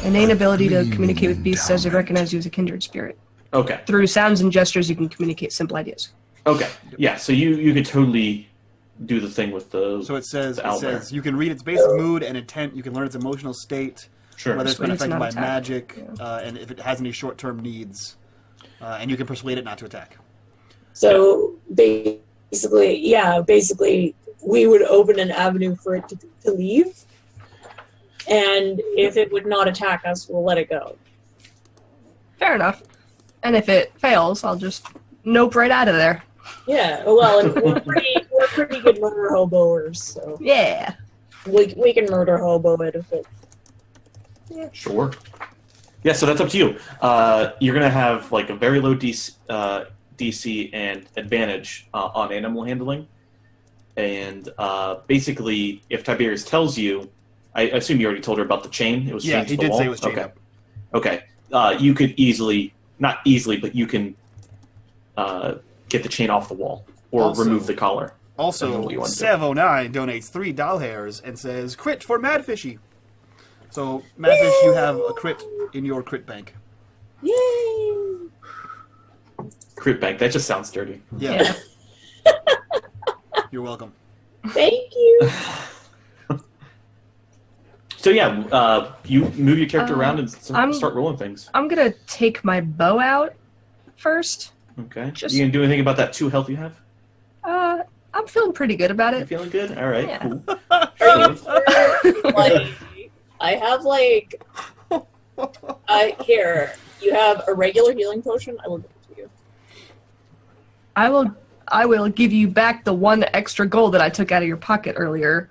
Speaker 5: the innate ability to communicate with beasts as they recognize you as a kindred spirit.
Speaker 2: Okay.
Speaker 5: Through sounds and gestures, you can communicate simple ideas.
Speaker 2: Okay. Yeah. So you could totally do the thing with the.
Speaker 1: So it says
Speaker 2: owlbear.
Speaker 1: you can read its basic mood and intent. You can learn its emotional state,
Speaker 2: Sure.
Speaker 1: whether it's been
Speaker 5: Persuade it to
Speaker 1: affected by
Speaker 5: not attack.
Speaker 1: magic, and if it has any short-term needs, and you can persuade it not to attack.
Speaker 4: So basically, we would open an avenue for it to leave, and if it would not attack us, we'll let it go.
Speaker 5: Fair enough. And if it fails, I'll just nope right out of there.
Speaker 4: Yeah. Well, and we're pretty good murder hoboers, so
Speaker 5: Yeah.
Speaker 4: we can murder hobo it if it.
Speaker 2: Sure. Yeah, so that's up to you. You're going to have like a very low DC and advantage on animal handling. And basically, if Tiberius tells you, I assume you already told her about the chain. It was chained to
Speaker 1: he
Speaker 2: the
Speaker 1: did
Speaker 2: wall?
Speaker 1: say it was chained
Speaker 2: Okay.
Speaker 1: up.
Speaker 2: Okay. You could not easily, but you can get the chain off the wall or
Speaker 1: Also-
Speaker 2: remove the collar. I don't know
Speaker 1: Also,
Speaker 2: what you want to do.
Speaker 1: Sev09 donates 3 doll hairs and says, crit for Madfishy. So, Madfish, you have a crit in your crit bank.
Speaker 4: Yay!
Speaker 2: Crit bank. That just sounds dirty.
Speaker 1: Yeah. You're welcome.
Speaker 4: Thank you.
Speaker 2: So yeah, you move your character around and start rolling things.
Speaker 5: I'm going to take my bow out first.
Speaker 2: Okay.
Speaker 5: Just-
Speaker 2: You gonna do anything about that 2 health you have?
Speaker 5: I'm feeling pretty good about
Speaker 2: You
Speaker 5: it.
Speaker 2: feeling good? All right.
Speaker 5: Yeah.
Speaker 2: Cool.
Speaker 4: Are you sure? Like, I have like, here. You have a regular healing potion. I will give it to you.
Speaker 5: I will give you back the 1 extra gold that I took out of your pocket earlier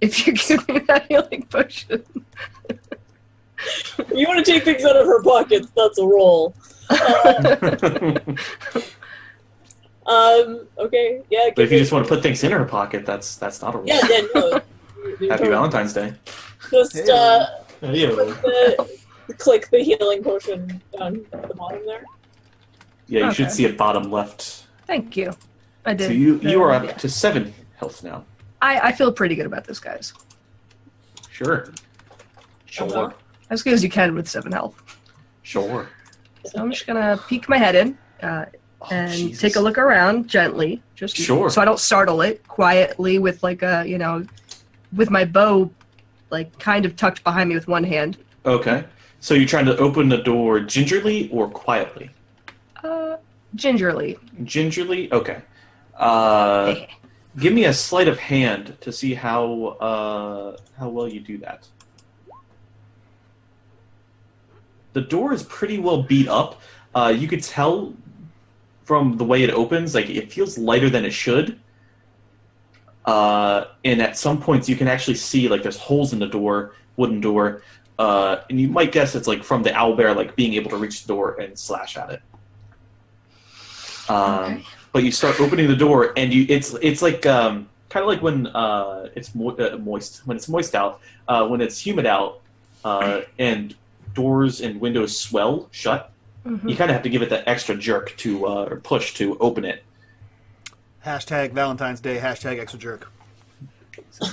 Speaker 5: if you give me that healing potion.
Speaker 4: If you want to take things out of her pockets, that's a roll. Okay. Yeah.
Speaker 2: But if you just want to put things in her pocket, that's not a rule.
Speaker 4: Yeah. No.
Speaker 2: Happy Valentine's Day.
Speaker 4: Just
Speaker 2: Yeah.
Speaker 4: click the healing potion down at the bottom there.
Speaker 2: Yeah, you should
Speaker 5: Okay.
Speaker 2: see it bottom left.
Speaker 5: Thank you. I did.
Speaker 2: So you are
Speaker 5: Yeah.
Speaker 2: up to 7 health now.
Speaker 5: I feel pretty good about this, guys.
Speaker 2: Sure. Sure.
Speaker 5: As good as you can with 7 health.
Speaker 2: Sure.
Speaker 5: So I'm just gonna peek my head in and
Speaker 2: Jesus.
Speaker 5: take a look around gently, just
Speaker 2: Sure.
Speaker 5: so I don't startle it. Quietly, with like a with my bow, like kind of tucked behind me with one hand.
Speaker 2: Okay. So you're trying to open the door gingerly or quietly?
Speaker 5: Gingerly.
Speaker 2: Gingerly? Okay. Give me a sleight of hand to see how well you do that. The door is pretty well beat up. You could tell from the way it opens, like it feels lighter than it should. And at some points, you can actually see like there's holes in the door, wooden door, and you might guess it's like from the owlbear like being able to reach the door and slash at it.
Speaker 5: Okay.
Speaker 2: But you start opening the door, and it's like kind of like when it's moist. When it's moist out, when it's humid out, and doors and windows swell shut.
Speaker 5: Mhm.
Speaker 2: You kind of have to give it that extra jerk to or push to open it.
Speaker 1: Hashtag Valentine's Day, hashtag extra jerk.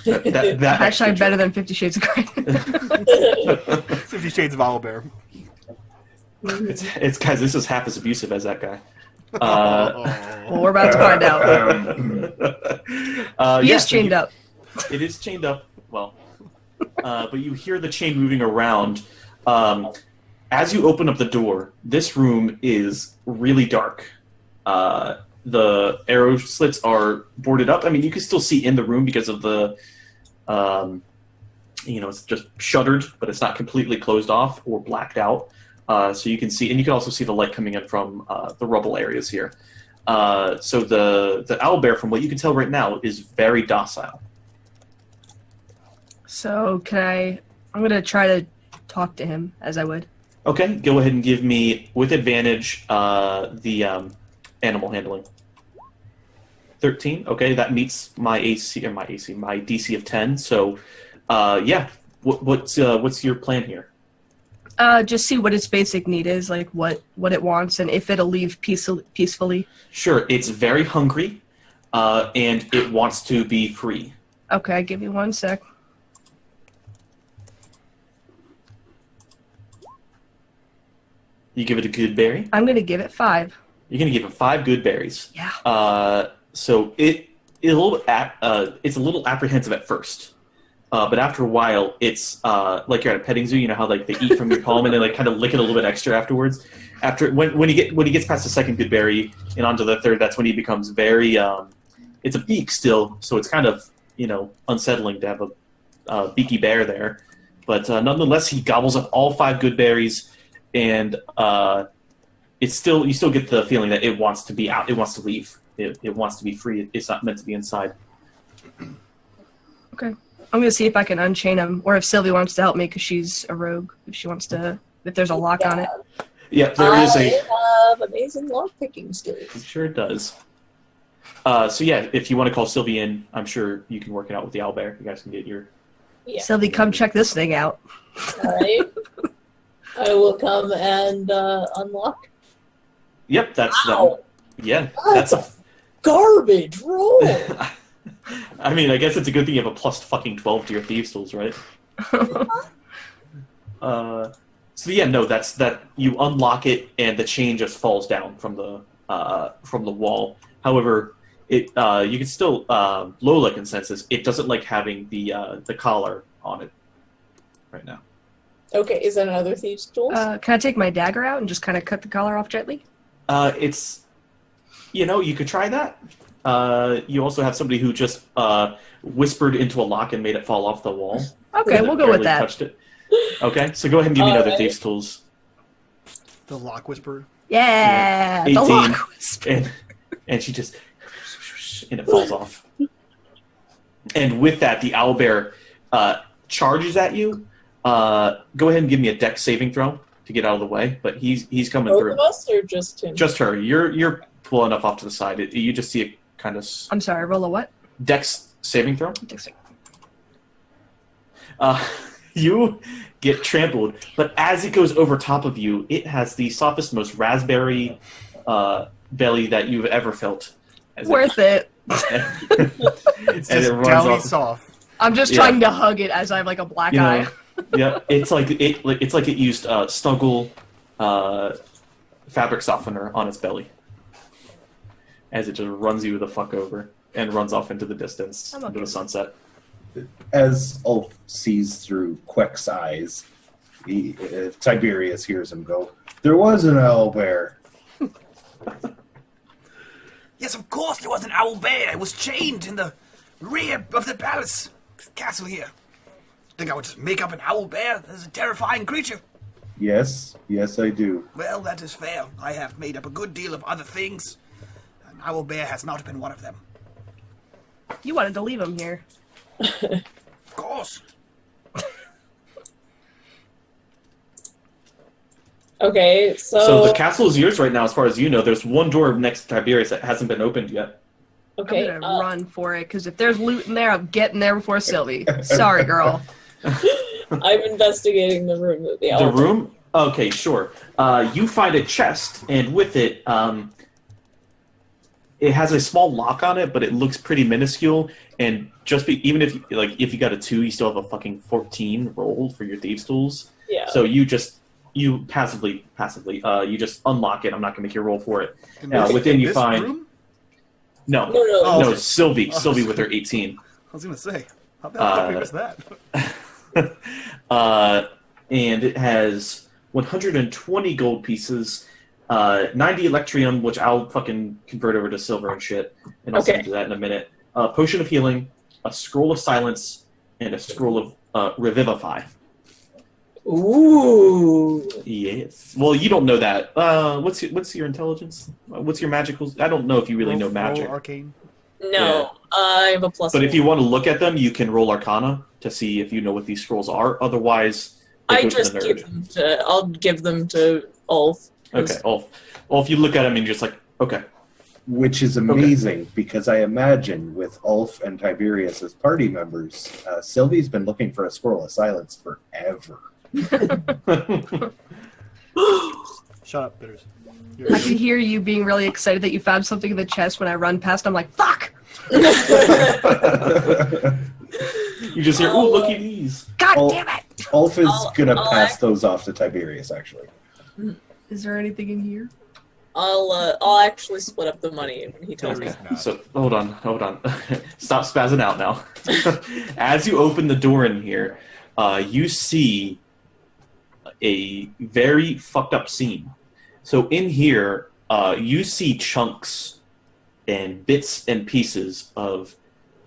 Speaker 2: That extra
Speaker 5: Hashtag better
Speaker 2: jerk.
Speaker 5: than 50 Shades of Grey.
Speaker 1: 50 Shades of Owlbear.
Speaker 2: It's guys. This is half as abusive as that guy.
Speaker 5: Well, we're about to find out. He is
Speaker 2: so
Speaker 5: chained up.
Speaker 2: It is chained up. Well, but you hear the chain moving around. As you open up the door, this room is really dark. The arrow slits are boarded up. I mean, you can still see in the room because of the, it's just shuttered, but it's not completely closed off or blacked out. So you can see, and you can also see the light coming in from the rubble areas here. So the owlbear, from what you can tell right now, is very docile.
Speaker 5: So I'm going to try to talk to him as I would.
Speaker 2: Okay, go ahead and give me, with advantage, the animal handling. 13. Okay, that meets my DC of 10. So, yeah. What's your plan here?
Speaker 5: Just see what its basic need is, like what it wants, and if it'll leave peacefully.
Speaker 2: Sure, it's very hungry, and it wants to be free.
Speaker 5: Okay, give me 1 sec.
Speaker 2: You give it a good berry?
Speaker 5: I'm gonna give it 5.
Speaker 2: You're gonna give it 5 good berries.
Speaker 5: Yeah.
Speaker 2: So it's a little apprehensive at first, but after a while, it's like you're at a petting zoo. You know how like they eat from your palm and they like kind of lick it a little bit extra afterwards. When he gets past the second good berry and onto the third, that's when he becomes very. It's a beak still, so it's kind of unsettling to have a beaky bear there, but nonetheless, he gobbles up all 5 good berries, and you still get the feeling that it wants to be out. It wants to leave. It wants to be free. It's not meant to be inside.
Speaker 5: Okay. I'm going to see if I can unchain him, or if Sylvie wants to help me because she's a rogue. If there's a lock on it.
Speaker 2: Yeah, there is
Speaker 4: I have amazing lock-picking skills.
Speaker 2: It sure does. So yeah, if you want to call Sylvie in, I'm sure you can work it out with the owlbear. You guys can get your...
Speaker 4: Yeah.
Speaker 5: Sylvie, come check this thing out.
Speaker 4: All right. I will come and unlock.
Speaker 2: Yep, that's
Speaker 4: Wow.
Speaker 2: Yeah,
Speaker 4: That's a garbage roll.
Speaker 2: I mean, I guess it's a good thing you have a plus fucking 12 to your thieves tools, right? So yeah, no, that's that. You unlock it, and the chain just falls down from the wall. However, you can still Lola consensus. It doesn't like having the collar on it right now.
Speaker 4: Okay, is that another thieves' tool?
Speaker 5: Can I take my dagger out and just kind of cut the collar off gently?
Speaker 2: It's you could try that. You also have somebody who just whispered into a lock and made it fall off the wall.
Speaker 5: Okay, we'll go with
Speaker 2: Barely
Speaker 5: that.
Speaker 2: touched it. Okay, so go ahead and give me another
Speaker 4: Alright.
Speaker 2: thieves' tools.
Speaker 1: The lock whisperer.
Speaker 5: Yeah, the
Speaker 2: 18,
Speaker 5: lock whisper.
Speaker 2: and she just and it falls off. And with that, the owlbear charges at you. Go ahead and give me a dex saving throw to get out of the way. But he's coming
Speaker 4: Both
Speaker 2: through.
Speaker 4: of us or just him?
Speaker 2: Just her. You're well enough off to the side. You just see it kind of
Speaker 5: I'm sorry, roll a what?
Speaker 2: dex saving throw.
Speaker 5: Dex-
Speaker 2: You get trampled, but as it goes over top of you, it has the softest, most raspberry belly that you've ever felt.
Speaker 5: Worth it.
Speaker 1: It's
Speaker 2: And
Speaker 1: just
Speaker 2: it runs
Speaker 1: deli
Speaker 2: off.
Speaker 1: soft.
Speaker 5: I'm just
Speaker 2: Yeah.
Speaker 5: trying to hug it as I have like a black eye.
Speaker 2: Yeah, it's like it used Snuggle fabric softener on its belly, as it just runs you the fuck over and runs off into the distance,
Speaker 5: I'm okay
Speaker 2: into the
Speaker 5: with
Speaker 2: sunset.
Speaker 3: As Ulf sees through Queck's eyes, Tiberius hears him go, "There was an owlbear."
Speaker 7: Yes, of course there was an owl bear. It was chained in the rear of the palace castle here. Think I would just make up an owl bear? That's a terrifying creature.
Speaker 3: Yes, I do.
Speaker 7: Well, that is fair. I have made up a good deal of other things. An owl bear has not been one of them.
Speaker 5: You wanted to leave him here.
Speaker 7: Of course.
Speaker 4: Okay,
Speaker 2: So the castle is yours right now, as far as you know. There's one door next to Tiberius that hasn't been opened yet.
Speaker 4: okay,
Speaker 5: I'm gonna run for it because if there's loot in there, I'm getting there before Sylvie. Sorry, girl.
Speaker 4: I'm investigating the room that the
Speaker 2: The
Speaker 4: owl.
Speaker 2: room? Okay, sure. You find a chest, and with it, it has a small lock on it, but it looks pretty minuscule. And even if you got a 2, you still have a fucking 14 rolled for your thieves' tools.
Speaker 4: Yeah.
Speaker 2: So you passively, you just unlock it. I'm not gonna make you roll for it. Within you
Speaker 1: This
Speaker 2: find
Speaker 1: room?
Speaker 4: No.
Speaker 2: no
Speaker 1: okay.
Speaker 2: Sylvie
Speaker 1: Oh,
Speaker 2: Sylvie with her 18.
Speaker 1: I was gonna say, how the fuck did we miss that?
Speaker 2: And it has 120 gold pieces, 90 electrium, which I'll fucking convert over to silver and shit, and I'll
Speaker 4: Okay.
Speaker 2: send you that in a minute. A potion of healing, a scroll of silence, and a scroll of revivify.
Speaker 4: Ooh.
Speaker 2: Yes. Well, you don't know that. What's your intelligence? What's your magical? I don't know if you really know magic.
Speaker 1: Roll arcane.
Speaker 4: No,
Speaker 2: Yeah.
Speaker 4: I have a plus.
Speaker 2: But if
Speaker 4: one.
Speaker 2: you want to look at them, you can roll Arcana to see if you know what these scrolls are. Otherwise, They
Speaker 4: I
Speaker 2: go to
Speaker 4: just
Speaker 2: the
Speaker 4: give
Speaker 2: nerd.
Speaker 4: them to. I'll give them to Ulf.
Speaker 2: Okay, Ulf. Ulf, you look at him and you're just like, okay.
Speaker 3: Which is amazing because I imagine with Ulf and Tiberius as party members, Sylvie's been looking for a scroll of silence forever.
Speaker 1: Shut up, Bitters.
Speaker 5: I can hear you being really excited that you found something in the chest. When I run past, I'm like, fuck!
Speaker 2: You just hear, ooh, looky these.
Speaker 5: God
Speaker 3: Ulf-
Speaker 5: damn it!
Speaker 3: Ulf is gonna
Speaker 4: I'll
Speaker 3: pass those off to Tiberius, actually.
Speaker 5: Is there anything in here?
Speaker 4: I'll actually split up the money when he tells me.
Speaker 2: So, hold on. Stop spazzing out now. As you open the door in here, you see a very fucked up scene. So in here, you see chunks and bits and pieces of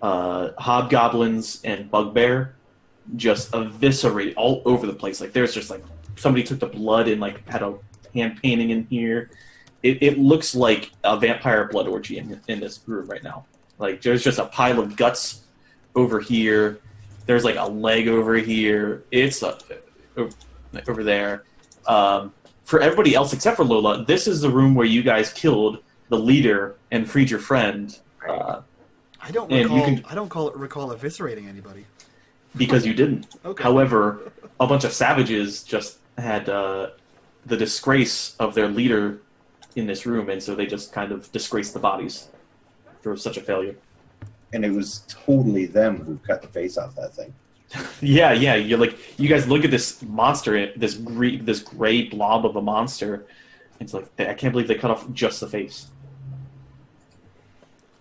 Speaker 2: hobgoblins and bugbear just eviscerate all over the place. Like there's just like somebody took the blood and like had a hand painting in here. It looks like a vampire blood orgy in this room right now. Like there's just a pile of guts over here. There's like a leg over here. It's over there. For everybody else except for Lola, this is the room where you guys killed the leader and freed your friend.
Speaker 1: I don't
Speaker 2: And
Speaker 1: recall.
Speaker 2: you can-
Speaker 1: I don't recall eviscerating anybody.
Speaker 2: Because you didn't.
Speaker 1: Okay.
Speaker 2: However, a bunch of savages just had the disgrace of their leader in this room, and so they just kind of disgraced the bodies for such a failure.
Speaker 3: And it was totally them who cut the face off that thing.
Speaker 2: Yeah. You're like, you guys look at this monster, this gray blob of a monster. It's like, I can't believe they cut off just the face.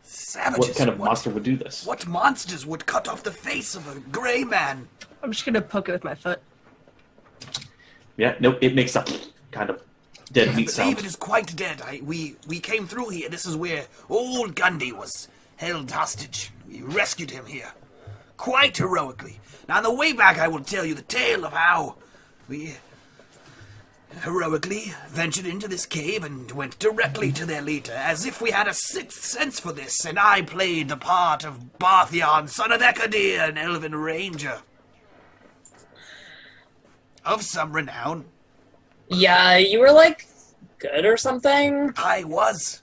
Speaker 7: Savages.
Speaker 2: What kind of monster would do this?
Speaker 7: What monsters would cut off the face of a grey man?
Speaker 5: I'm just gonna poke it with my foot.
Speaker 2: Yeah, nope, it makes a kind of dead
Speaker 7: I
Speaker 2: meat
Speaker 7: believe
Speaker 2: sound.
Speaker 7: it is quite dead. We came through here. This is where old Gundy was held hostage. We rescued him here. Quite heroically. Now, on the way back, I will tell you the tale of how we heroically ventured into this cave and went directly to their leader, as if we had a sixth sense for this, and I played the part of Barthion, son of Ekadir, an elven ranger. Of some renown.
Speaker 4: Yeah, you were like good or something.
Speaker 7: I was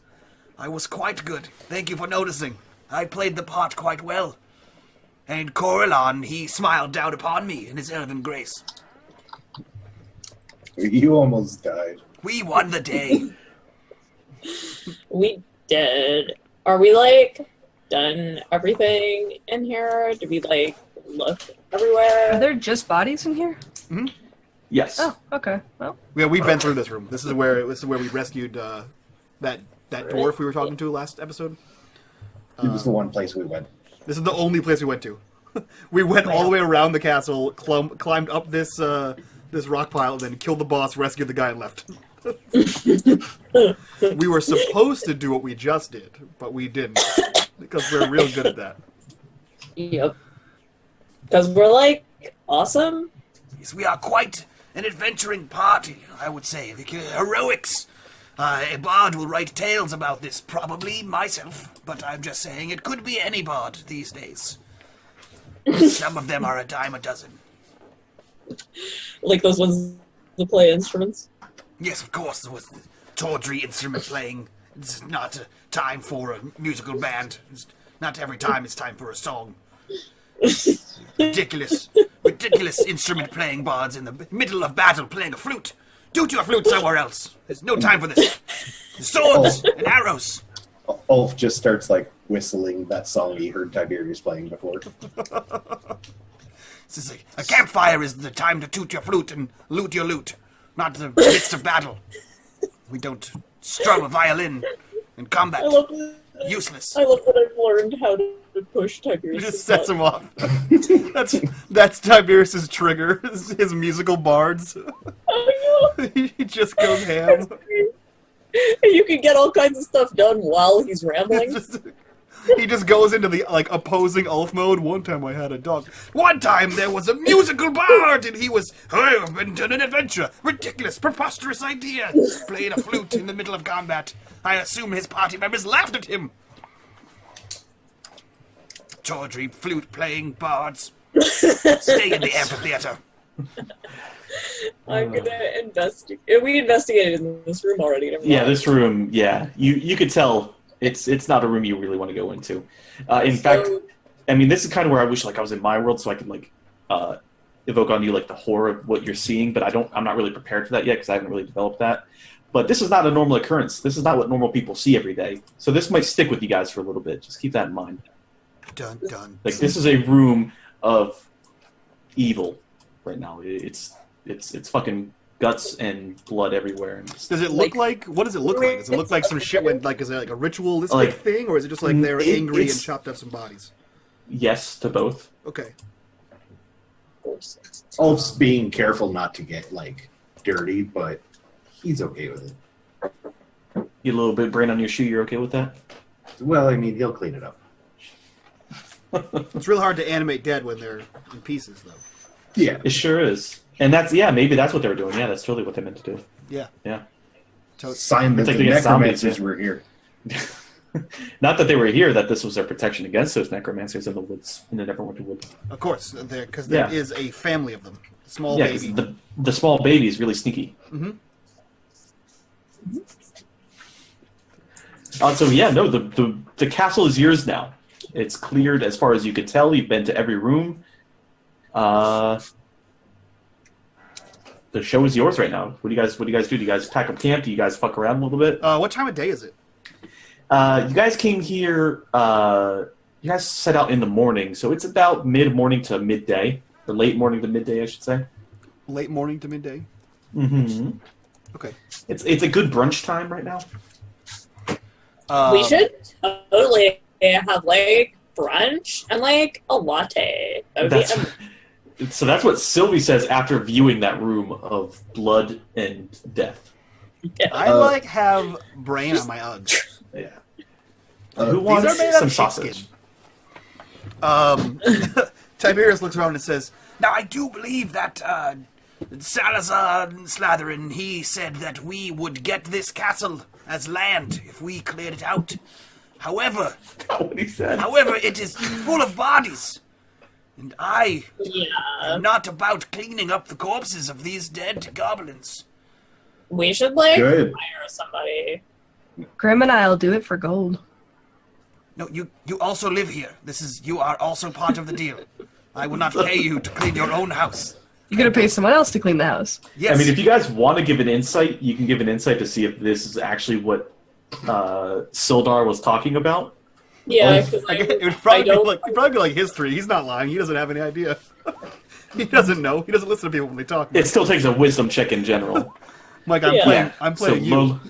Speaker 7: quite good. Thank you for noticing. I played the part quite well. And Corellon, he smiled down upon me in his elven grace.
Speaker 3: You almost died.
Speaker 7: We won the day.
Speaker 4: We did. Are we like done everything in here? Did we like look
Speaker 5: Are
Speaker 4: everywhere?
Speaker 5: there just bodies in here?
Speaker 2: Yes.
Speaker 5: Oh, okay. Well,
Speaker 1: Yeah, we've been through this room. This is where we rescued that dwarf we were talking to last episode.
Speaker 3: It was the one place we went.
Speaker 1: This is the only place we went to. We went all the way around the castle, climbed up this rock pile, then killed the boss, rescued the guy, and left. We were supposed to do what we just did, but we didn't because we're real good at that.
Speaker 4: Yep. Because we're like awesome.
Speaker 7: Yes, we are quite an adventuring party, I would say. The heroics. A bard will write tales about this, probably myself, but I'm just saying it could be any bard these days. Some of them are a dime a dozen.
Speaker 4: Like those ones that play instruments.
Speaker 7: Yes, of course, there was the tawdry instrument playing. It's not a time for a musical band. It's not every time it's time for a song. Ridiculous instrument playing bards in the middle of battle playing a flute. Do your flute somewhere else. There's no time for this. Swords and arrows.
Speaker 3: Ulf just starts like whistling that song he heard Tiberius playing before.
Speaker 7: This is a campfire is the time to toot your flute and loot your loot, not the midst of battle. We don't strum a violin in combat.
Speaker 4: I love that.
Speaker 7: Useless.
Speaker 4: I love that I've learned how to push
Speaker 1: It
Speaker 4: Tiberius.
Speaker 1: just sets him off. That's Tiberius's trigger. His musical bards.
Speaker 4: I know.
Speaker 1: He just goes ham.
Speaker 4: You can get all kinds of stuff done while he's rambling.
Speaker 1: He just goes into the opposing Ulf mode. One time I had a dog. One time there was a musical bard, and he was, I've been on an adventure. Ridiculous, preposterous idea. Playing a flute in the middle of combat. I assume his party members laughed at him. Tawdry flute playing bards. Stay in the amphitheater.
Speaker 4: I'm gonna investigate. We investigated in this room already. Never
Speaker 2: Yeah,
Speaker 4: mind.
Speaker 2: this room. Yeah, you could tell it's not a room you really want to go into. In fact, I mean, this is kind of where I wish like I was in my world, so I could like evoke on you like the horror of what you're seeing. But I'm not really prepared for that yet because I haven't really developed that. But this is not a normal occurrence. This is not what normal people see every day. So this might stick with you guys for a little bit. Just keep that in mind.
Speaker 1: Dun dun.
Speaker 2: Like this is a room of evil right now. It's fucking guts and blood everywhere. And
Speaker 1: Does it look like? What does it look like? Does it look like some shit went like? Is it like a ritualistic thing, or is it just like they're angry and chopped up some bodies?
Speaker 2: Yes to both.
Speaker 1: Okay.
Speaker 3: Ulf's being careful not to get like dirty, but he's okay with it.
Speaker 2: You a little bit brain on your shoe. You're okay with that?
Speaker 3: Well, I mean, he'll clean it up.
Speaker 1: It's real hard to animate dead when they're in pieces, though.
Speaker 3: Yeah.
Speaker 2: It sure is. And maybe that's what they were doing. Yeah, that's totally what they meant to do.
Speaker 1: Yeah.
Speaker 2: Yeah.
Speaker 3: Sign that
Speaker 2: It's like
Speaker 3: the
Speaker 2: they get zombies,
Speaker 3: necromancers
Speaker 2: yeah.
Speaker 3: were here.
Speaker 2: Not that they were here, that this was their protection against those necromancers in the woods, in the Neverwinter Wood.
Speaker 1: Of course, because there is a family of them. Small
Speaker 2: Yeah, 'cause
Speaker 1: baby.
Speaker 2: the small baby is really sneaky.
Speaker 1: Mm-hmm.
Speaker 2: So yeah, no, the castle is yours now. It's cleared as far as you could tell. You've been to every room. The show is yours right now. What do you guys do? Do you guys pack up camp? Do you guys fuck around a little bit?
Speaker 1: What time of day is it?
Speaker 2: You guys came here. You guys set out in the morning, so it's about mid-morning to midday, or late morning to midday, I should say.
Speaker 1: Late morning to midday.
Speaker 2: Mm-hmm.
Speaker 1: Okay.
Speaker 2: It's a good brunch time right now.
Speaker 4: We should totally have like brunch and like a latte. That would be
Speaker 2: So that's what Sylvie says after viewing that room of blood and death.
Speaker 1: I have brain on my Uggs.
Speaker 2: Yeah.
Speaker 3: Who
Speaker 1: These are made out
Speaker 2: some
Speaker 1: of
Speaker 2: sausage?
Speaker 1: sheepskin. Tiberius looks around and says,
Speaker 7: Now, I do believe that Salazar Slatherin, he said that we would get this castle as land if we cleared it out. However,
Speaker 2: What he said.
Speaker 7: it is full of bodies. And I am not about cleaning up the corpses of these dead goblins.
Speaker 4: We should like
Speaker 3: Good.
Speaker 4: hire somebody.
Speaker 5: Grim and I'll do it for gold.
Speaker 7: No, you also live here. You are also part of the deal. I will not pay you to clean your own house.
Speaker 5: You're gonna pay someone else to clean the house.
Speaker 7: Yes.
Speaker 2: I mean, if you guys want to give an insight, you can give an insight to see if this is actually what Sildar was talking about.
Speaker 4: Yeah,
Speaker 1: it
Speaker 4: because
Speaker 1: would probably be like history. He's not lying. He doesn't have any idea. He doesn't know. He doesn't listen to people when they talk.
Speaker 2: It still takes a wisdom check in general.
Speaker 1: Like I'm playing you.
Speaker 2: Lola,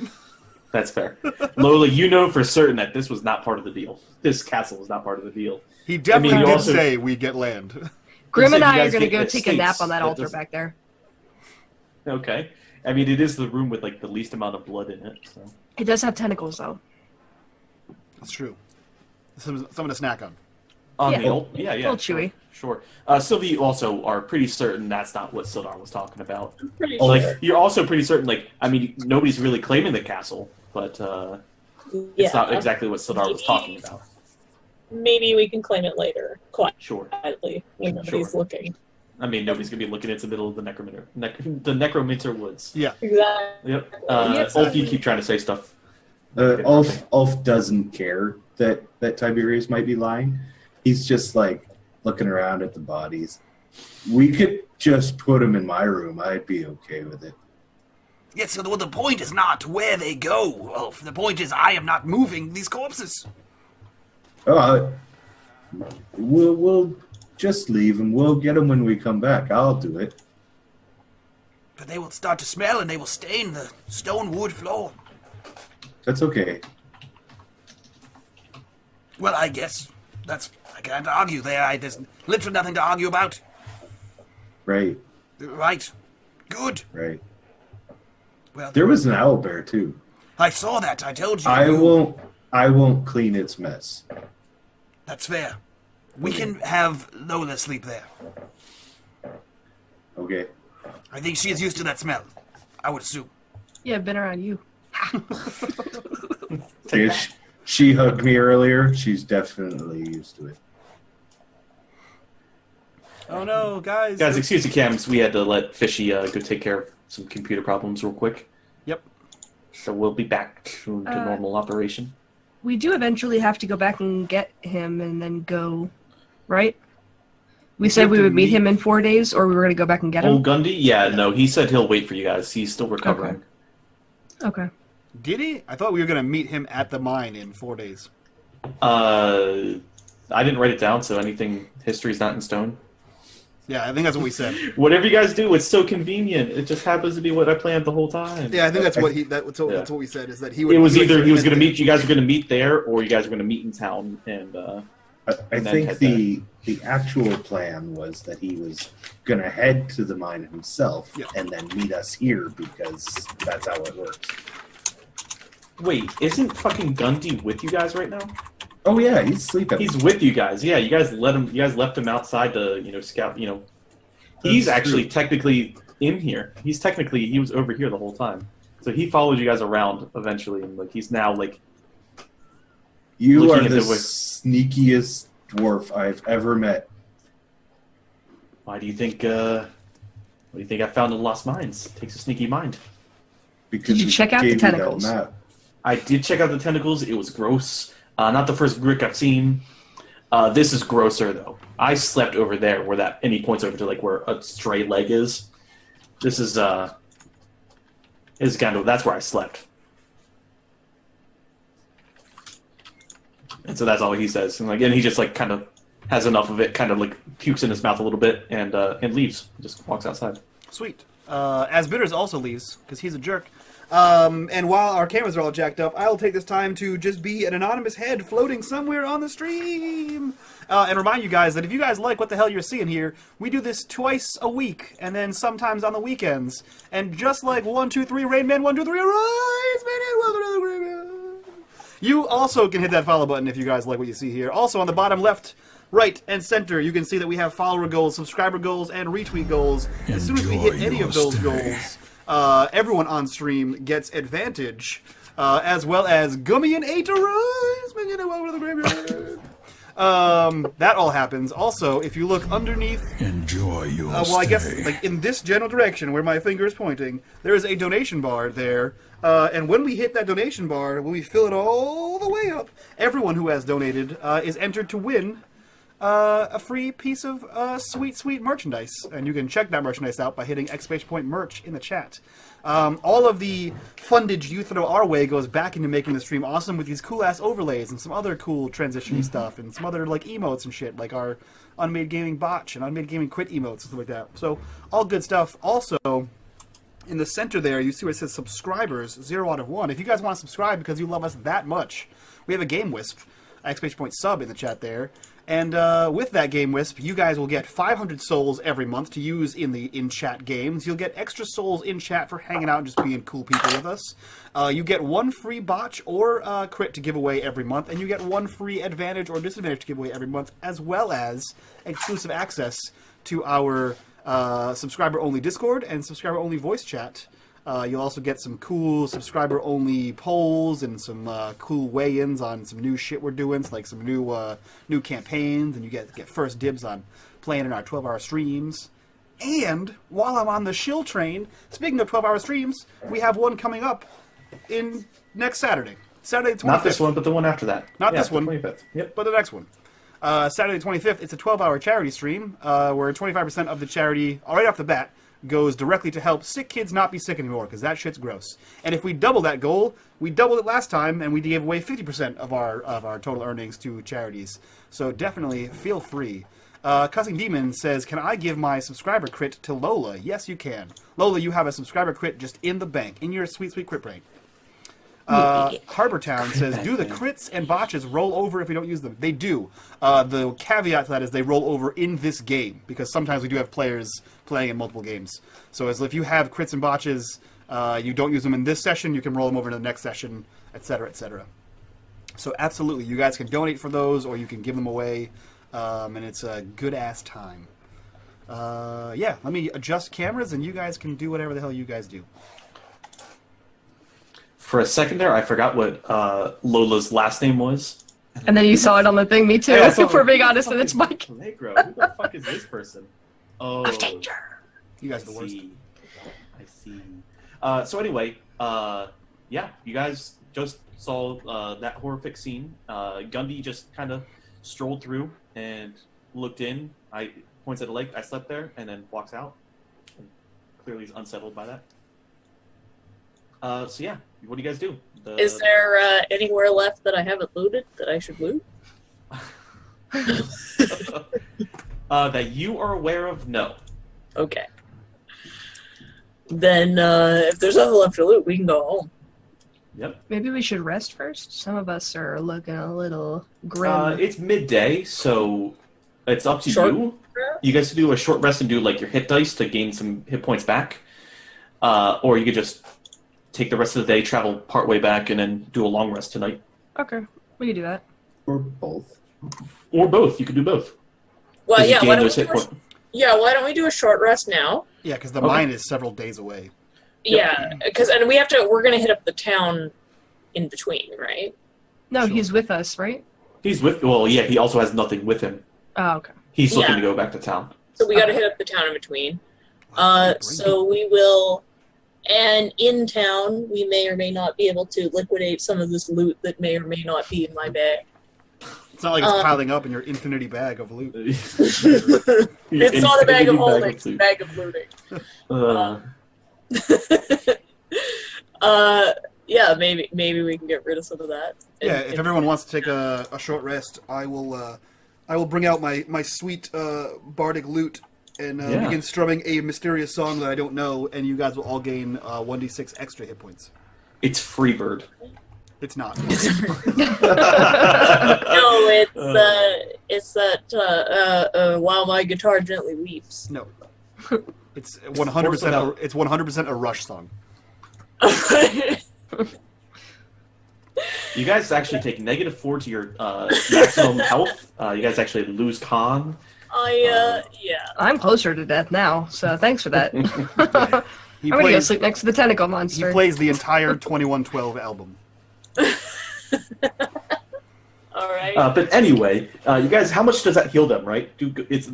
Speaker 2: that's fair. Lola, you know for certain that this was not part of the deal. This castle was not part of the deal.
Speaker 1: He definitely
Speaker 2: you
Speaker 1: did
Speaker 2: also-
Speaker 1: say we get land.
Speaker 5: Grim
Speaker 2: said
Speaker 5: and
Speaker 2: you
Speaker 5: I are
Speaker 2: guys
Speaker 5: gonna
Speaker 2: get
Speaker 5: go
Speaker 2: the
Speaker 5: take a nap
Speaker 2: states.
Speaker 5: on that
Speaker 2: That
Speaker 5: altar
Speaker 2: doesn't-
Speaker 5: back there.
Speaker 2: Okay. I mean, it is the room with like the least amount of blood in it. So.
Speaker 5: It does have tentacles though.
Speaker 1: That's true. Something to snack on.
Speaker 2: On
Speaker 5: Yeah.
Speaker 2: the old, yeah,
Speaker 5: A little chewy.
Speaker 2: Sure. Sylvie, you also are pretty certain that's not what Sildar was talking about.
Speaker 4: I'm pretty
Speaker 2: Like,
Speaker 4: sure.
Speaker 2: you're also pretty certain, like, I mean, nobody's really claiming the castle, but it's not exactly what Sildar was talking about.
Speaker 4: Maybe we can claim it later,
Speaker 2: Sure.
Speaker 4: quietly, when nobody's
Speaker 2: Sure.
Speaker 4: looking.
Speaker 2: I mean, nobody's going to be looking into the middle of the Necromancer Woods.
Speaker 1: Yeah.
Speaker 4: Exactly.
Speaker 2: Yep.
Speaker 4: Yes.
Speaker 2: Ulf, you keep trying to say stuff.
Speaker 3: Ulf doesn't care that Tiberius might be lying. He's just like looking around at the bodies. We could just put him in my room. I'd be okay with it.
Speaker 7: Yes, so the point is not where they go, Ulf. The point is I am not moving these corpses.
Speaker 3: We'll just leave him. We'll get him when we come back. I'll do it.
Speaker 7: But they will start to smell and they will stain the stone wood floor.
Speaker 3: That's okay.
Speaker 7: Well, I guess I can't argue there. There's literally nothing to argue about.
Speaker 3: Right.
Speaker 7: Right. Good.
Speaker 3: Right.
Speaker 7: Well,
Speaker 3: There was an owlbear too.
Speaker 7: I saw that. I told you.
Speaker 3: I won't clean its mess.
Speaker 7: That's fair. We can have Lola sleep there.
Speaker 3: Okay.
Speaker 7: I think she is used to that smell. I would assume.
Speaker 5: Yeah, I've been around you.
Speaker 3: Yeah, she hugged me earlier. She's definitely used to it.
Speaker 1: Oh no, guys.
Speaker 2: Guys, excuse the cams. We had to let Fishy go take care of some computer problems real quick.
Speaker 1: Yep.
Speaker 2: So we'll be back to normal operation.
Speaker 5: We do eventually have to go back and get him and then go, right? We said we would meet him in 4 days, or we were going to go back and get him?
Speaker 2: Old Gundy? Yeah, no, he said he'll wait for you guys. He's still recovering.
Speaker 5: Okay.
Speaker 1: Did he? I thought we were going to meet him at the mine in 4 days.
Speaker 2: I didn't write it down, so history's not in stone.
Speaker 1: Yeah, I think that's what we said.
Speaker 2: Whatever you guys do, it's so convenient. It just happens to be what I planned the whole time.
Speaker 1: Yeah, I think that's what what we said, is that he would...
Speaker 2: It was either he was going to meet, you guys were going to meet there, or you guys were going to meet in town, and...
Speaker 3: I think the actual plan was that he was going to head to the mine himself and then meet us here, because that's how it works.
Speaker 2: Wait, isn't fucking Gundy with you guys right now?
Speaker 3: Oh yeah, he's sleeping.
Speaker 2: He's with you guys. Yeah, you guys left him outside to, scout, He's actually technically in here. He was over here the whole time. So he followed you guys around eventually, and he's now
Speaker 3: You are the sneakiest dwarf I've ever met.
Speaker 2: Why do you think what do you think I found in Lost Mines? It takes a sneaky mind.
Speaker 3: Because
Speaker 5: Did you check out the tentacles?
Speaker 2: I did check out the tentacles. It was gross. Not the first Grick I've seen. This is grosser, though. I slept over there and he points over to where a stray leg is. This is kind of, that's where I slept. And so that's all he says. And he just kind of has enough of it, kind of pukes in his mouth a little bit and leaves. Just walks outside.
Speaker 1: Sweet. As Bitters also leaves, because he's a jerk. And while our cameras are all jacked up, I'll take this time to just be an anonymous head floating somewhere on the stream. And remind you guys that if you guys like what the hell you're seeing here, we do this twice a week, and then sometimes on the weekends. And just like 1, 2, 3, Rain Man, 1, 2, 3, Rise Man, and welcome to the Graveyard. You also can hit that follow button if you guys like what you see here. Also, on the bottom left, right, and center, you can see that we have follower goals, subscriber goals, and retweet goals. As soon as we hit any of those goals, everyone on stream gets advantage, as well as Gummy and 8 to Rise. Welcome to the Graveyard. That all happens. Also, if you look underneath...
Speaker 6: Enjoy your
Speaker 1: well, I guess, in this general direction, where my finger is pointing, there is a donation bar there. And when we hit that donation bar, when we fill it all the way up, everyone who has donated is entered to win a free piece of sweet, sweet merchandise. And you can check that merchandise out by hitting !merch in the chat. All of the fundage you throw our way goes back into making the stream awesome with these cool-ass overlays and some other cool transition stuff and some other emotes and shit, like our unMadeGaming botch and unMadeGaming quit emotes and stuff like that. So, all good stuff. Also, in the center there, you see where it says subscribers, 0 out of 1. If you guys want to subscribe because you love us that much, we have a Game Wisp, !sub in the chat there. And with that Game Wisp, you guys will get 500 souls every month to use in the in-chat games. You'll get extra souls in chat for hanging out and just being cool people with us. You get 1 free botch or crit to give away every month, and you get 1 free advantage or disadvantage to give away every month, as well as exclusive access to our subscriber-only Discord and subscriber-only voice chat. You'll also get some cool subscriber-only polls and some cool weigh-ins on some new shit we're doing, so some new campaigns, and you get first dibs on playing in our 12-hour streams. And while I'm on the shill train, speaking of 12-hour streams, we have one coming up in next Saturday. Saturday the 25th.
Speaker 2: Not this one, but the one after that.
Speaker 1: Not this one,
Speaker 2: 25th. Yep.
Speaker 1: But the next one. Saturday the 25th, it's a 12-hour charity stream where 25% of the charity, right off the bat, goes directly to help sick kids not be sick anymore, because that shit's gross. And if we double that goal, we doubled it last time, and we gave away 50% of our total earnings to charities. So definitely feel free. Cussing Demon says, can I give my subscriber crit to Lola? Yes, you can. Lola, you have a subscriber crit just in the bank, in your sweet, sweet crit bank. Harbortown says, do the crits and botches roll over if we don't use them? They do. The caveat to that is they roll over in this game, because sometimes we do have players playing in multiple games. So as if you have crits and botches, you don't use them in this session, you can roll them over into the next session, etc., etc. So absolutely, you guys can donate for those, or you can give them away, and it's a good-ass time. Yeah, let me adjust cameras, and you guys can do whatever the hell you guys do.
Speaker 2: For a second there, I forgot what Lola's last name was.
Speaker 5: And then you saw it on the thing, me too.
Speaker 2: Yeah, I saw
Speaker 5: if we're
Speaker 2: it.
Speaker 5: being honest, and it's Mike.
Speaker 2: Allegro. Who the fuck is this person? Oh,
Speaker 5: Of danger.
Speaker 1: You guys are the
Speaker 2: I
Speaker 1: worst.
Speaker 2: see. I see. So anyway, yeah, you guys just saw that horrific scene. Gundy just kind of strolled through and looked in. I points at the lake. I slept there, and then walks out. And clearly, he's unsettled by that. So yeah, what do you guys do?
Speaker 4: Is there anywhere left that I haven't looted that I should loot?
Speaker 2: That you are aware of? No.
Speaker 4: Okay. Then if there's nothing left to loot, we can go home.
Speaker 2: Yep.
Speaker 5: Maybe we should rest first. Some of us are looking a little grim.
Speaker 2: It's midday, so it's up to
Speaker 4: Short
Speaker 2: you. You guys can do a short rest and do like your hit dice to gain some hit points back, or you could just take the rest of the day, travel part way back, and then do a long rest tonight.
Speaker 5: Okay, we can do that.
Speaker 3: Or both.
Speaker 2: Or both. You could do both.
Speaker 4: Well,
Speaker 2: 'Cause you
Speaker 4: yeah.
Speaker 2: gain
Speaker 4: Why don't,
Speaker 2: those hit points.
Speaker 4: why don't we do a short rest now?
Speaker 1: Yeah, because the
Speaker 2: Okay.
Speaker 1: mine is several days away.
Speaker 4: Yeah, because and we're gonna hit up the town in between, right?
Speaker 5: No,
Speaker 1: Sure.
Speaker 5: he's with us, right?
Speaker 2: He's with. Well, yeah. He also has nothing with him.
Speaker 5: Oh, okay.
Speaker 2: He's looking
Speaker 4: Yeah.
Speaker 2: to go back to town.
Speaker 4: So we got to
Speaker 5: Okay.
Speaker 4: hit up the town in between.
Speaker 1: Wow,
Speaker 4: So we will, and in town we may or may not be able to liquidate some of this loot that may or may not be in my bag.
Speaker 1: It's not like it's piling up in your infinity bag of loot.
Speaker 4: It's not a bag of holding, it's a
Speaker 2: loot.
Speaker 4: bag of looting. Yeah, maybe we can get rid of some of that.
Speaker 1: Yeah, if everyone wants to take a short rest, I will bring out my sweet bardic lute and
Speaker 2: Yeah.
Speaker 1: begin strumming a mysterious song that I don't know, and you guys will all gain 1d6 extra hit points.
Speaker 2: It's Freebird.
Speaker 1: It's not.
Speaker 4: No, it's that while my guitar gently weeps.
Speaker 1: No. It's 100%.
Speaker 2: about-
Speaker 1: It's 100% a Rush song.
Speaker 2: You guys actually take -4 to your maximum health. You guys actually lose con.
Speaker 4: Yeah.
Speaker 5: I'm closer to death now, so thanks for that.
Speaker 1: He
Speaker 5: I'm gonna go
Speaker 1: plays.
Speaker 5: sleep next to the tentacle
Speaker 1: He
Speaker 5: monster.
Speaker 1: plays the entire 2112 album.
Speaker 4: All right.
Speaker 2: But anyway, you guys, how much does that heal them? Right?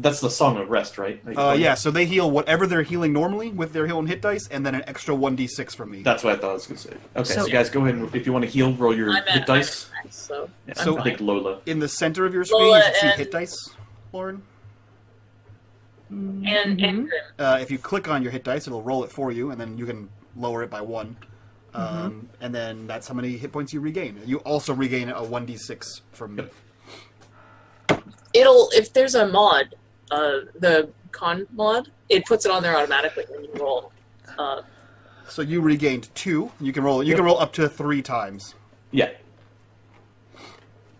Speaker 2: That's the Song of Rest, right?
Speaker 1: Yeah, so they heal whatever they're healing normally with their heal and hit dice, and then an extra 1d6 from me.
Speaker 2: That's what I thought I was gonna say. Okay, so,
Speaker 5: So-
Speaker 2: you guys go ahead and if you want to heal, roll your
Speaker 4: I'm
Speaker 2: hit
Speaker 4: at
Speaker 2: dice.
Speaker 4: max, so
Speaker 2: Yeah,
Speaker 1: So-
Speaker 2: I think Lola.
Speaker 1: In the center of your screen,
Speaker 4: Lola
Speaker 1: you should see
Speaker 4: and-
Speaker 1: hit dice, Lauren.
Speaker 4: and Grim.
Speaker 1: If you click on your hit dice, it'll roll it for you, and then you can lower it by 1. And then that's how many hit points you regain. You also regain a 1d6 from me.
Speaker 4: It'll if there's a mod, the con mod, it puts it on there automatically when you roll.
Speaker 1: So you regained 2. You can roll. You can roll up to 3 times.
Speaker 2: Yeah.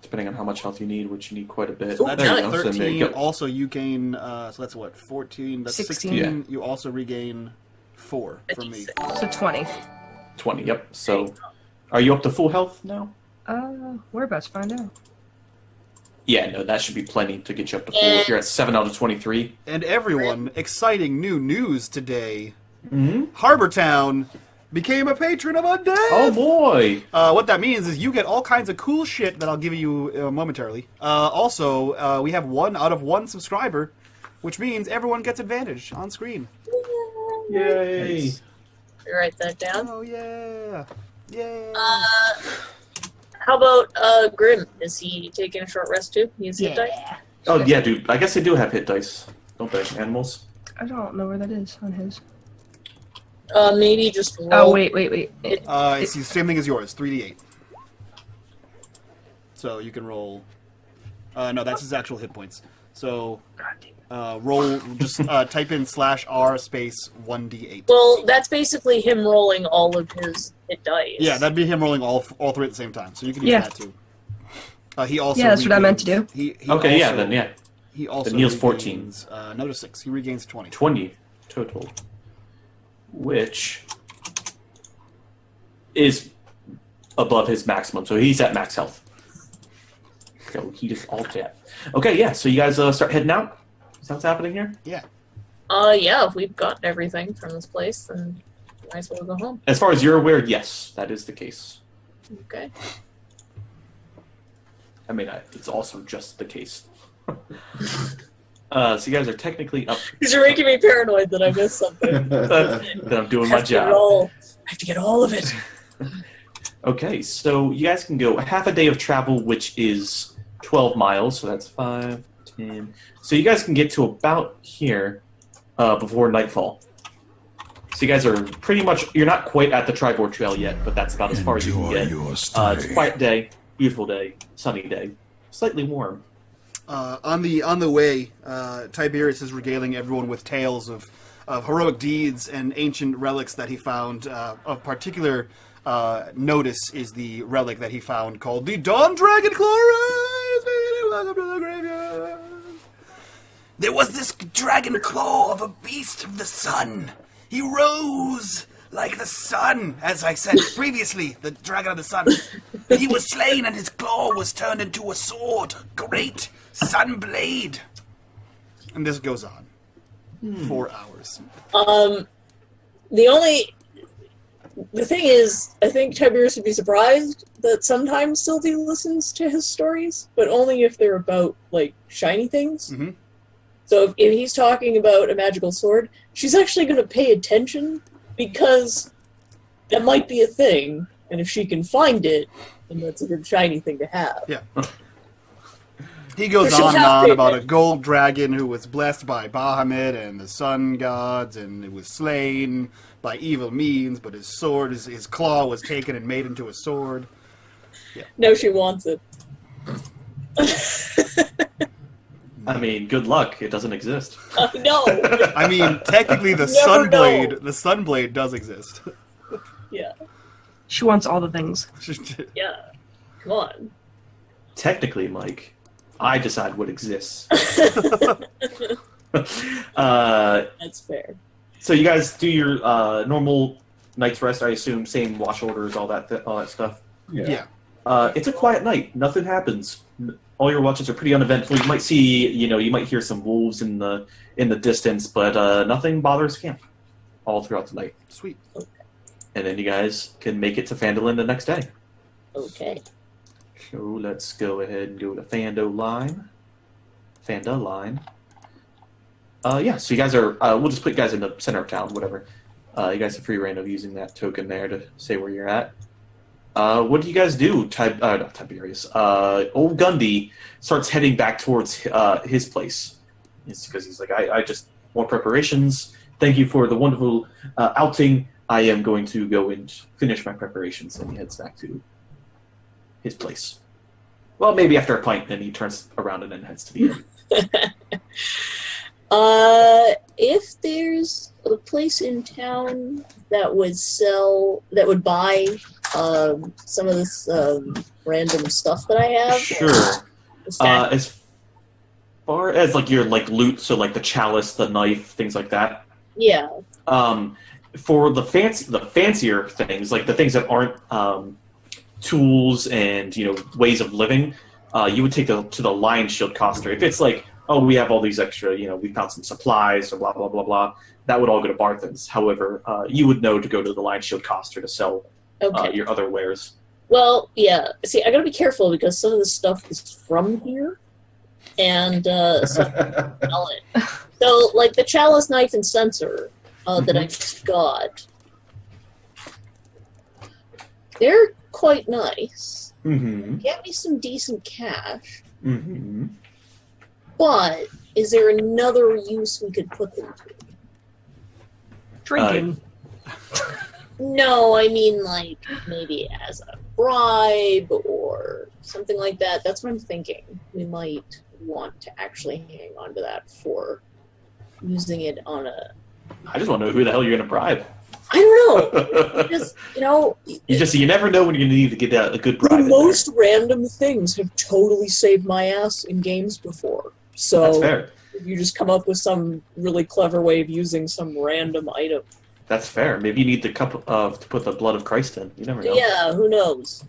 Speaker 2: Depending on how much health you need, which you need quite a bit.
Speaker 1: So that's
Speaker 2: There you go. So there
Speaker 1: 13.
Speaker 2: you go.
Speaker 1: Also, you gain. So that's what 14. That's 16.
Speaker 5: 16.
Speaker 1: You also regain 4 from me.
Speaker 5: So 20.
Speaker 2: 20. Yep. So, are you up to full health now?
Speaker 5: We're about to find out.
Speaker 2: Yeah, no, that should be plenty to get you up to full. If you're at 7 out of 23.
Speaker 1: And everyone, exciting new news today.
Speaker 2: Mm-hmm.
Speaker 1: Harbortown became a patron of Undead.
Speaker 2: Oh boy!
Speaker 1: What that means is you get all kinds of cool shit that I'll give you momentarily. Also, we have 1 out of 1 subscriber, which means everyone gets advantage on screen.
Speaker 2: Yay!
Speaker 3: Nice.
Speaker 4: Write that down.
Speaker 1: Oh yeah, yeah.
Speaker 4: How about Grim? Is he taking a short rest too? He's hit dice?
Speaker 2: Oh yeah, dude. I guess they do have hit dice, don't they? Animals.
Speaker 5: I don't know where that is on his.
Speaker 4: Maybe just roll.
Speaker 5: Oh, wait.
Speaker 1: It's the same thing as yours, 3d8. So you can roll. No, that's his actual hit points. So roll. Just type in /r space 1d8.
Speaker 4: Well, that's basically him rolling all of his hit dice.
Speaker 1: Yeah, that'd be him rolling all 3 at the same time. So you can use
Speaker 5: Yeah.
Speaker 1: that too. He also.
Speaker 5: Yeah, that's what I meant to do.
Speaker 1: He
Speaker 2: Okay,
Speaker 1: also,
Speaker 2: yeah, then yeah,
Speaker 1: He also.
Speaker 2: Then he has 14.
Speaker 1: regains, another 6. He regains 20.
Speaker 2: 20 total, which is above his maximum. So he's at max health. So he just all that. Okay, yeah. So you guys start heading out. Is that what's happening here?
Speaker 1: Yeah.
Speaker 4: Yeah, if we've gotten everything from this place, then we might as well go home.
Speaker 2: As far as you're aware, yes, that is the case.
Speaker 4: Okay.
Speaker 2: I mean, it's also just the case. So you guys are technically up.
Speaker 4: Because you're making me paranoid that I missed something.
Speaker 2: That I'm doing my job.
Speaker 4: I have to get all of it.
Speaker 2: Okay, so you guys can go half a day of travel, which is 12 miles, so that's 5, 10. So you guys can get to about here before nightfall. So you guys are pretty much, you're not quite at the Tribord Trail yet, but that's about as far as you can get. It's a quiet day, beautiful day, sunny day, slightly warm.
Speaker 1: On the way, Tiberius is regaling everyone with tales of heroic deeds and ancient relics that he found. Of particular notice is the relic that he found called the Dawn Dragon Claw. Welcome to the graveyard.
Speaker 7: There was this dragon claw of a beast of the sun. He rose like the sun, as I said previously, the dragon of the sun. He was slain and his claw was turned into a sword, a great sun blade.
Speaker 1: And this goes on 4 hours.
Speaker 4: The thing is, I think Tiberius would be surprised that sometimes Sylvie listens to his stories, but only if they're about, like, shiny things.
Speaker 1: Mm-hmm.
Speaker 4: So if he's talking about a magical sword, she's actually going to pay attention, because that might be a thing, and if she can find it, then that's a good shiny thing to have.
Speaker 1: Yeah. He goes on and on about a gold dragon who was blessed by Bahamut and the sun gods, and it was slain by evil means, but his sword, his claw was taken and made into a sword. Yeah.
Speaker 4: No, she wants it.
Speaker 2: I mean, good luck. It doesn't exist.
Speaker 4: No.
Speaker 1: I mean, technically the Sunblade does exist.
Speaker 4: Yeah.
Speaker 5: She wants all the things.
Speaker 4: Yeah. Come on.
Speaker 2: Technically, Mike, I decide what exists.
Speaker 4: That's fair.
Speaker 2: So you guys do your normal night's rest, I assume, same watch orders, all that stuff.
Speaker 1: Yeah.
Speaker 2: It's a quiet night. Nothing happens. All your watches are pretty uneventful. You might see, you might hear some wolves in the distance, but nothing bothers camp all throughout the night.
Speaker 1: Sweet.
Speaker 4: Okay.
Speaker 2: And then you guys can make it to Phandelver the next day.
Speaker 4: Okay.
Speaker 2: So let's go ahead and go to Phandelver. Yeah, so you guys are, we'll just put you guys in the center of town, whatever. You guys have free reign of using that token there to say where you're at. What do you guys do? Not Tiberius. Old Gundy starts heading back towards his place. It's because he's like, I just want preparations. Thank you for the wonderful outing. I am going to go and finish my preparations, and he heads back to his place. Well, maybe after a pint, then he turns around and then heads to the inn.
Speaker 4: If there's a place in town that would buy some of this random stuff that I have.
Speaker 2: Sure. As far as like your loot, so like the chalice, the knife, things like that.
Speaker 4: Yeah.
Speaker 2: For the fancier things, like the things that aren't tools and ways of living, you would take to the Lion Shield coster. If it's like, oh, we have all these extra, we found some supplies or blah blah blah blah, that would all go to Barthen's. However, you would know to go to the Lion Shield coster to sell your other wares.
Speaker 4: Well, yeah. See, I gotta be careful because some of this stuff is from here, and some sell it. So, like the chalice, knife, and censer that I just got, they're quite nice.
Speaker 2: Mm-hmm.
Speaker 4: Get me some decent cash.
Speaker 2: Mm-hmm.
Speaker 4: But is there another use we could put them to?
Speaker 5: Drinking.
Speaker 4: No, I mean like maybe as a bribe or something like that. That's what I'm thinking. We might want to actually hang on to that for using it on a...
Speaker 2: I just want to know who the hell you're going to bribe.
Speaker 4: I don't know. Just,
Speaker 2: you never know when you're going to need to get a good bribe.
Speaker 4: The most random things have totally saved my ass in games before. So
Speaker 2: that's fair.
Speaker 4: You just come up with some really clever way of using some random item.
Speaker 2: That's fair. Maybe you need the cup to put the blood of Christ in. You never know.
Speaker 4: Yeah, who knows?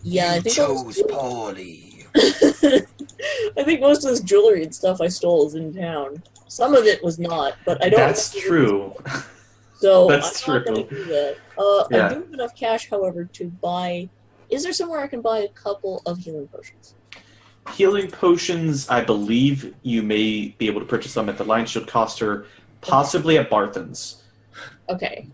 Speaker 4: Yeah, I think
Speaker 7: chose poorly.
Speaker 4: I think most of this jewelry and stuff I stole is in town. Some of it was not, but I don't.
Speaker 2: That's true.
Speaker 4: So
Speaker 2: That's
Speaker 4: I'm not
Speaker 2: true.
Speaker 4: going to do that.
Speaker 2: Yeah.
Speaker 4: I do have enough cash, however, to buy is there somewhere I can buy a couple of healing potions?
Speaker 2: Healing potions, I believe you may be able to purchase them at the Lion Shield Coster, possibly at Barthen's.
Speaker 4: Okay.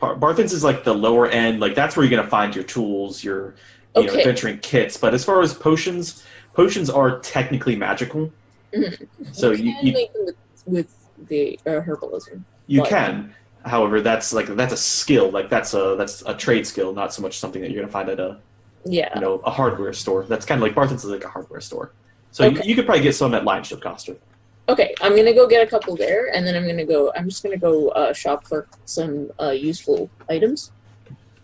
Speaker 2: Barthen's is like the lower end, like that's where you're going to find your tools, your adventuring kits. But as far as potions are technically magical.
Speaker 4: Mm-hmm.
Speaker 2: So
Speaker 4: you can make them with the herbalism.
Speaker 2: You can. However, that's a skill. Like that's a trade skill, not so much something that you're going to find at a hardware store. That's kind of like Barthen's is like a hardware store. So you could probably get some at Lion Shield Coster.
Speaker 4: Okay, I'm gonna go get a couple there, and then I'm just gonna go shop for some useful items.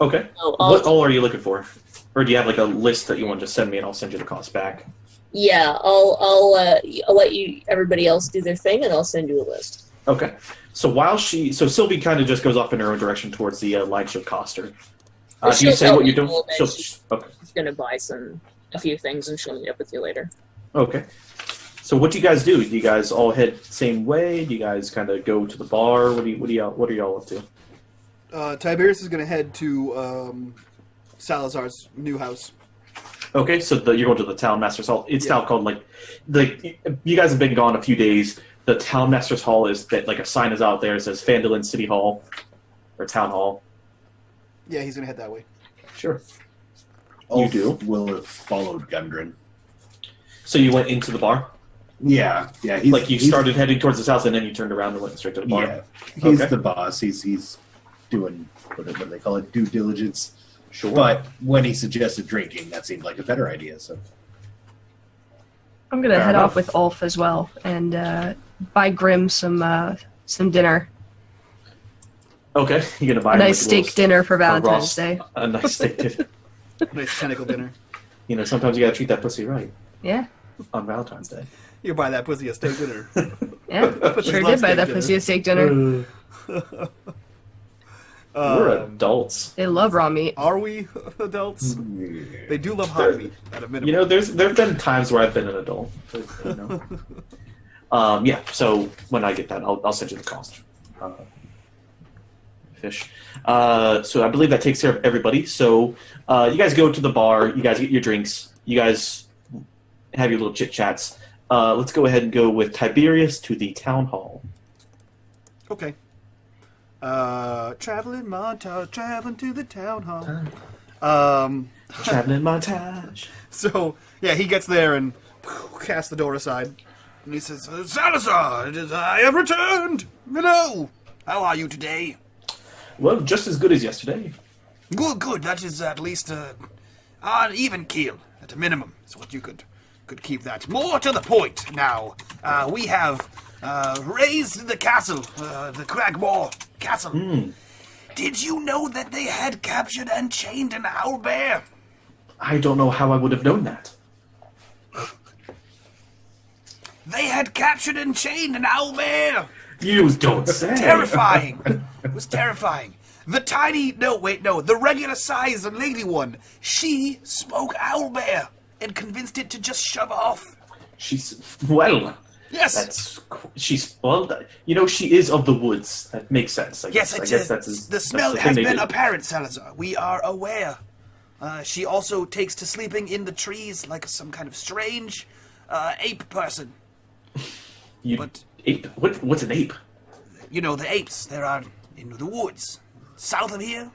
Speaker 2: Okay. What all are you looking for? Or do you have like a list that you want to send me, and I'll send you the cost back?
Speaker 4: Yeah, I'll let everybody else do their thing, and I'll send you a list.
Speaker 2: Okay. So Sylvie kind of just goes off in her own direction towards the Lion Shield Coster. Do you say what you're doing?
Speaker 4: She's gonna buy a few things, and she'll meet up with you later.
Speaker 2: Okay. So what do you guys do? Do you guys all head same way? Do you guys kind of go to the bar? What are y'all up to?
Speaker 1: Tiberius is going to head to Salazar's new house.
Speaker 2: Okay, so you're going to the Town Master's Hall. It's now called like you guys have been gone a few days. The Town Master's Hall is that like a sign is out there. It says Phandelver City Hall or Town Hall.
Speaker 1: Yeah, he's going to head that way.
Speaker 2: Sure.
Speaker 3: Ulf
Speaker 2: You do?
Speaker 3: will have followed Gundren.
Speaker 2: So you went into the bar?
Speaker 3: Yeah.
Speaker 2: You started heading towards his house and then you turned around and went straight to the bar?
Speaker 3: Yeah, he's the boss. He's doing what do they call it, due diligence.
Speaker 2: Sure.
Speaker 3: But when he suggested drinking, that seemed like a better idea. So
Speaker 5: I'm gonna head off with Ulf as well and buy Grim some dinner.
Speaker 2: Okay, you're gonna buy
Speaker 5: a nice steak dinner for Valentine's Day.
Speaker 2: A nice steak dinner.
Speaker 1: Nice tentacle dinner.
Speaker 2: Sometimes you gotta treat that pussy right.
Speaker 5: Yeah.
Speaker 2: On Valentine's Day.
Speaker 1: You buy that pussy a steak dinner.
Speaker 5: Yeah, sure did buy that pussy a steak dinner.
Speaker 2: We're adults.
Speaker 5: They love raw meat.
Speaker 1: Are we adults? They do love hot meat at a minimum.
Speaker 2: There have been times where I've been an adult. Yeah, so when I get that, I'll send you the cost. Fish. So I believe that takes care of everybody. So you guys go to the bar. You guys get your drinks. You guys have your little chit-chats. Let's go ahead and go with Tiberius to the town hall.
Speaker 1: Okay. Traveling montage, traveling to the town hall.
Speaker 2: Traveling montage.
Speaker 1: So, yeah, he gets there and casts the door aside. And he says, Salazar, it is I have returned. Hello. How are you today?
Speaker 2: Well, just as good as yesterday.
Speaker 1: Good. That is at least an even keel, at a minimum. So what you could keep that. More to the point now. We have razed the castle, the Cragmore Castle. Did you know that they had captured and chained an owlbear?
Speaker 2: I don't know how I would have known that.
Speaker 1: They had captured and chained an owlbear.
Speaker 2: You don't say.
Speaker 1: Terrifying. It was terrifying. The regular size lady one, she spoke owlbear and convinced it to just shove off.
Speaker 2: Yes. She is of the woods. That makes sense. I guess
Speaker 1: the smell has been apparent, Salazar. We are aware. She also takes to sleeping in the trees like some kind of strange ape person.
Speaker 2: Ape? What's an ape?
Speaker 1: You know, the apes. There are in the woods. South of here.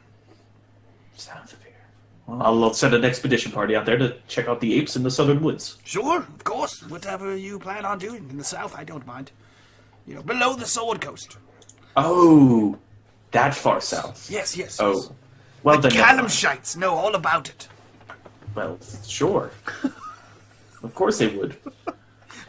Speaker 2: Well, I'll send an expedition party out there to check out the apes in the southern woods.
Speaker 1: Sure, of course. Whatever you plan on doing in the south, I don't mind. Below the Sword Coast.
Speaker 2: Oh, that far south.
Speaker 1: Yes.
Speaker 2: Oh, well
Speaker 1: the
Speaker 2: then.
Speaker 1: Calamshites know all about it.
Speaker 2: Well, sure. Of course they would.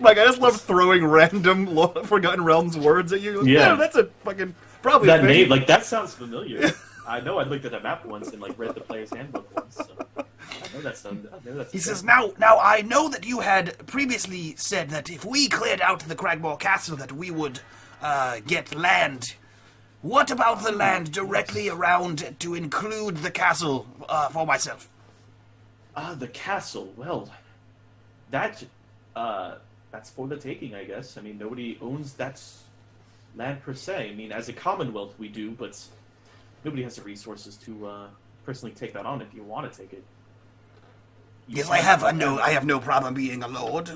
Speaker 1: Mike, I just love throwing random Forgotten Realms words at you. Yeah, that's a fucking probably
Speaker 2: that name. Like that sounds familiar. I know I looked at a map once and read the player's handbook once. So I know that's.
Speaker 1: He says, now I know that you had previously said that if we cleared out the Cragmore Castle that we would get land. What about the land directly around to include the castle for myself?
Speaker 2: The castle. Well, that's for the taking, I guess. I mean, nobody owns that land per se. I mean, as a Commonwealth we do, but nobody has the resources to personally take that on if you want to take it.
Speaker 7: Yes, I have no problem being a lord.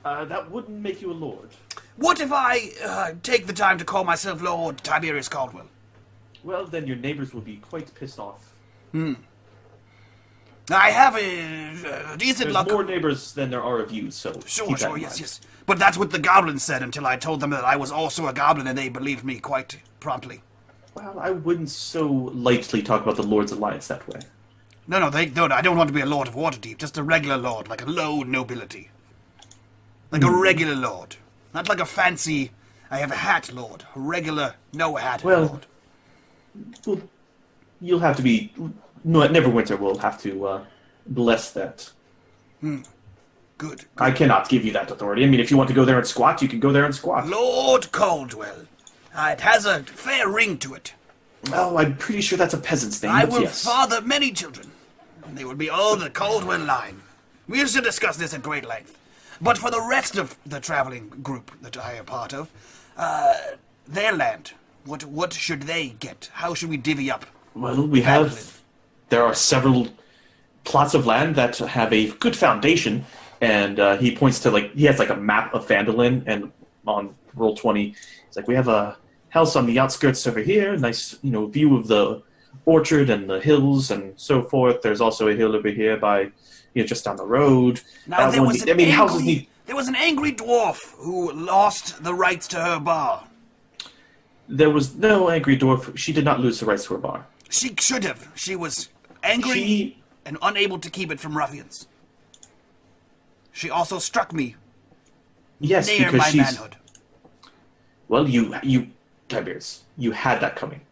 Speaker 2: That wouldn't make you a lord.
Speaker 7: What if I take the time to call myself Lord Tiberius Caldwell?
Speaker 2: Well, then your neighbors will be quite pissed off.
Speaker 7: I have a decent
Speaker 2: There's
Speaker 7: luck.
Speaker 2: more neighbors than there are of you, so
Speaker 7: Sure,
Speaker 2: keep that in
Speaker 7: yes,
Speaker 2: mind.
Speaker 7: yes. But that's what the goblins said until I told them that I was also a goblin, and they believed me quite promptly.
Speaker 2: Well, I wouldn't so lightly talk about the Lord's Alliance that way.
Speaker 7: No, I don't want to be a lord of Waterdeep. Just a regular lord, like a low nobility. Like a regular lord. Not like a fancy, I have a hat lord. A regular, no hat lord.
Speaker 2: Well, you'll have to be... No, Neverwinter will have to bless that.
Speaker 7: Good.
Speaker 2: I cannot give you that authority. I mean, if you want to go there and squat, you can go there and squat.
Speaker 7: Lord Caldwell. It has a fair ring to it.
Speaker 2: Oh, I'm pretty sure that's a peasant's name,
Speaker 7: I
Speaker 2: but
Speaker 7: will
Speaker 2: yes.
Speaker 7: father many children. They will be all the Caldwell line. We should discuss this at great length. But for the rest of the traveling group that I am part of, their land, what should they get? How should we divvy up?
Speaker 2: Well, we
Speaker 7: Phandelver?
Speaker 2: have... There are several plots of land that have a good foundation, and he points to, he has, a map of Phandelver, and on Roll20, it's like, we have a house on the outskirts over here, nice, view of the orchard and the hills and so forth. There's also a hill over here by, just down the road.
Speaker 7: Now, there was
Speaker 2: houses need...
Speaker 7: There was an angry dwarf who lost the rights to her bar.
Speaker 2: There was no angry dwarf. She did not lose the rights to her bar.
Speaker 7: She should have. She was angry and unable to keep it from ruffians. She also struck me
Speaker 2: Yes,
Speaker 7: near
Speaker 2: because
Speaker 7: my
Speaker 2: she's...
Speaker 7: manhood.
Speaker 2: Well, you, Tiberius, you had that coming.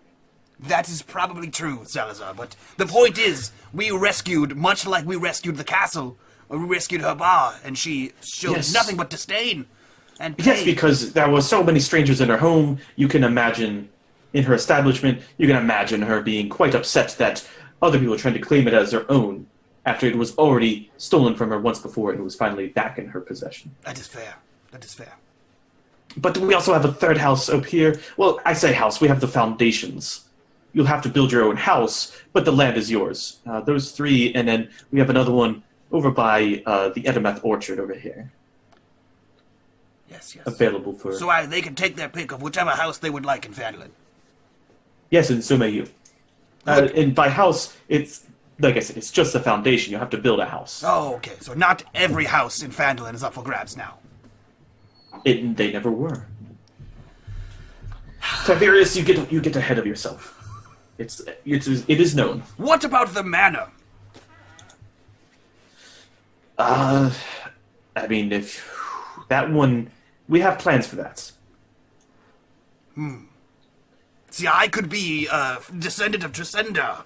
Speaker 7: That is probably true, Salazar, but the point is, we rescued, much like we rescued the castle, or we rescued her bar, and she showed
Speaker 2: Yes.
Speaker 7: nothing but disdain and pain.
Speaker 2: Yes, because there were so many strangers in her home, you can imagine, in her establishment, you can imagine her being quite upset that other people were trying to claim it as their own, after it was already stolen from her once before and it was finally back in her possession.
Speaker 7: That is fair. That is fair.
Speaker 2: But we also have a third house up here. Well, I say house, we have the foundations. You'll have to build your own house, but the land is yours. Those three, and then we have another one over by the Edameth Orchard over here.
Speaker 7: Yes.
Speaker 2: Available for...
Speaker 7: So they can take their pick of whichever house they would like in Phandelver.
Speaker 2: Yes, and so may you. And by house, it's, like I said, it's just the foundation. You have to build a house.
Speaker 7: Oh, okay. So not every house in Phandelver is up for grabs now.
Speaker 2: They never were. Tiberius, you get ahead of yourself. It is known.
Speaker 7: What about the manor?
Speaker 2: I mean, if that one, we have plans for that.
Speaker 7: See, I could be a descendant of Tresenda.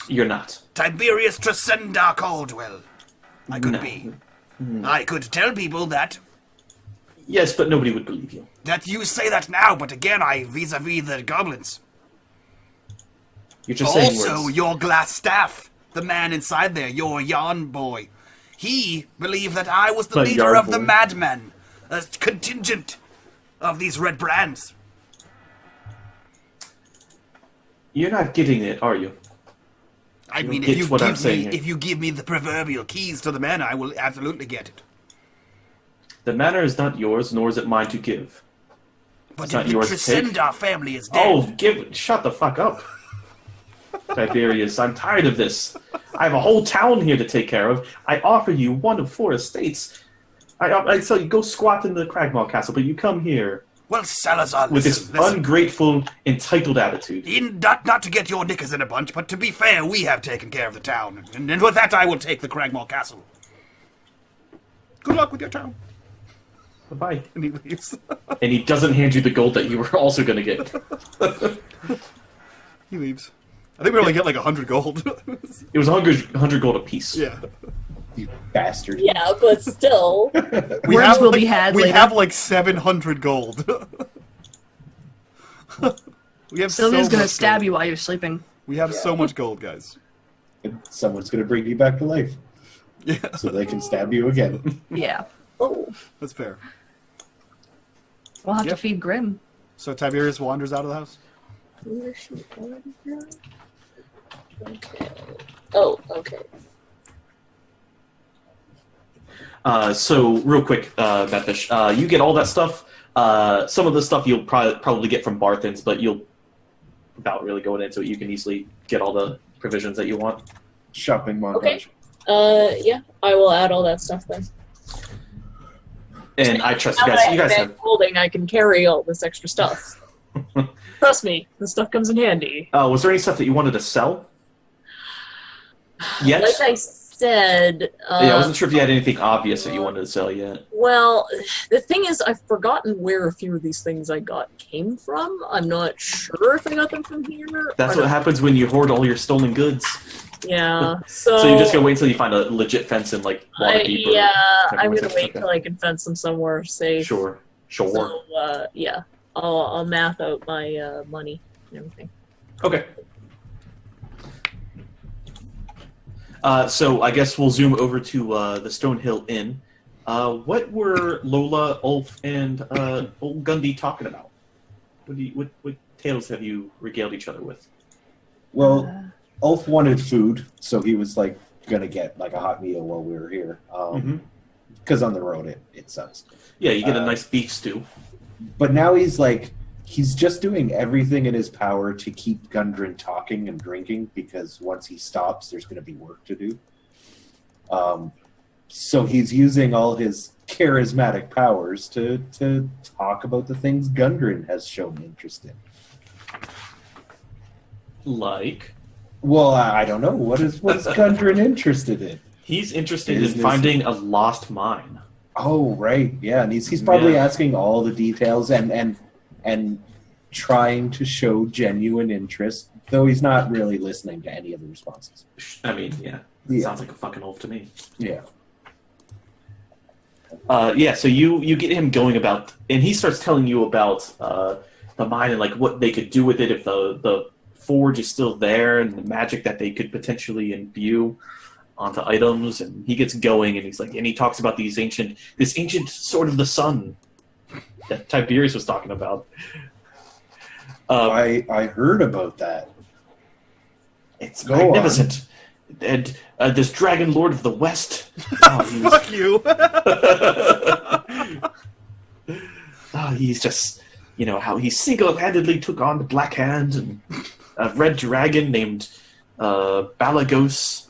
Speaker 2: You're not.
Speaker 7: Tiberius Tresenda Caldwell. I could be. I could tell people that
Speaker 2: Yes, but nobody would believe you.
Speaker 7: you say that now, but again, I vis-a-vis the goblins.
Speaker 2: You're just saying
Speaker 7: Also,
Speaker 2: words.
Speaker 7: your glass staff, the man inside there, your yarn boy, he believed that I was the
Speaker 2: The
Speaker 7: leader
Speaker 2: yarn
Speaker 7: of the
Speaker 2: boy?
Speaker 7: madmen, a contingent of these red brands.
Speaker 2: You're not getting it, are you?
Speaker 7: I
Speaker 2: You
Speaker 7: mean,
Speaker 2: get what I'm saying here.
Speaker 7: if you give me the proverbial keys to the manor, I will absolutely get it.
Speaker 2: The manor is not yours, nor is it mine to give.
Speaker 7: But
Speaker 2: It's not
Speaker 7: if the
Speaker 2: yours to take.
Speaker 7: Tresenda family is dead,
Speaker 2: Oh, shut the fuck up. Tiberius, I'm tired of this. I have a whole town here to take care of. I offer you one of 4 estates. I tell you, go squat in the Cragmaw Castle, but you come here
Speaker 7: well, Salazar,
Speaker 2: with
Speaker 7: listen,
Speaker 2: this
Speaker 7: listen.
Speaker 2: ungrateful, entitled attitude.
Speaker 7: Not to get your knickers in a bunch, but to be fair, we have taken care of the town, and with that I will take the Cragmaw Castle. Good luck with your town.
Speaker 2: Bye-bye.
Speaker 7: And he leaves.
Speaker 2: And he doesn't hand you the gold that you were also going to get.
Speaker 1: He leaves. I think we only get like 100 gold.
Speaker 2: It was 100 gold apiece.
Speaker 1: Yeah.
Speaker 3: You bastard.
Speaker 4: Yeah, but still.
Speaker 5: Words will be had
Speaker 1: we
Speaker 5: later.
Speaker 1: have like 700 gold. We have
Speaker 5: Sylvia's
Speaker 1: so
Speaker 5: gonna
Speaker 1: much
Speaker 5: stab
Speaker 1: gold.
Speaker 5: you while you're sleeping.
Speaker 1: We have so much gold, guys.
Speaker 3: And someone's going to bring you back to life
Speaker 1: Yeah,
Speaker 3: so they can stab you again.
Speaker 5: Yeah.
Speaker 4: Oh.
Speaker 1: that's fair.
Speaker 5: We'll have
Speaker 1: Yep.
Speaker 5: to feed Grim.
Speaker 1: So Tiberius wanders out of the house.
Speaker 4: Where is she already now? Okay. Oh, okay.
Speaker 2: So real quick, Batfish, you get all that stuff. Some of the stuff you'll probably get from Barthens, but without really going into it, you can easily get all the provisions that you want.
Speaker 3: Shopping montage.
Speaker 4: Okay. Yeah, I will add all that stuff then.
Speaker 2: And I trust
Speaker 4: Now
Speaker 2: you
Speaker 4: that
Speaker 2: guys. You guys
Speaker 4: I
Speaker 2: have.
Speaker 4: holding, I can carry all this extra stuff. Trust me, this stuff comes in handy.
Speaker 2: Was there any stuff that you wanted to sell? Yes.
Speaker 4: Like I said,
Speaker 2: Yeah, I wasn't sure if you had anything obvious that you wanted to sell yet.
Speaker 4: well, the thing is, I've forgotten where a few of these things I got came from. I'm not sure if I got them from here.
Speaker 2: That's
Speaker 4: or
Speaker 2: what happens when you hoard all your stolen goods.
Speaker 4: Yeah, so...
Speaker 2: So you're just gonna wait until you find a legit fence in like Waterdeep.
Speaker 4: Yeah,
Speaker 2: or
Speaker 4: I'm gonna wait
Speaker 2: okay.
Speaker 4: till I can fence them somewhere safe.
Speaker 2: Sure.
Speaker 4: So, yeah, I'll math out my money and everything.
Speaker 2: Okay. So I guess we'll zoom over to the Stonehill Inn. What were Lola, Ulf, and old Gundy talking about? What tales have you regaled each other with?
Speaker 3: Well, Ulf wanted food, so he was like gonna get like a hot meal while we were here. Because on the road it sucks.
Speaker 2: Yeah, you get a nice beef stew.
Speaker 3: But now he's just doing everything in his power to keep Gundren talking and drinking, because once he stops, there's going to be work to do. So he's using all his charismatic powers to talk about the things Gundren has shown interest in.
Speaker 2: Like?
Speaker 3: Well, I don't know. What is Gundren interested in?
Speaker 2: He's interested
Speaker 3: Business.
Speaker 2: in finding a lost mine.
Speaker 3: Oh, right. Yeah, and he's probably asking all the details and trying to show genuine interest, though he's not really listening to any of the responses.
Speaker 2: I mean, yeah. Sounds like a fucking Ulf to me.
Speaker 3: Yeah.
Speaker 2: So you get him going about, and he starts telling you about the mine and like what they could do with it if the forge is still there, and the magic that they could potentially imbue onto items. And he gets going, and he's like, and he talks about this ancient sword of the sun that Tiberius was talking about.
Speaker 3: I heard about that.
Speaker 2: It's
Speaker 3: Go
Speaker 2: magnificent. And this dragon lord of the west.
Speaker 1: Fuck you.
Speaker 2: He's just, how he single-handedly took on the Black Hand and a red dragon named Balagos.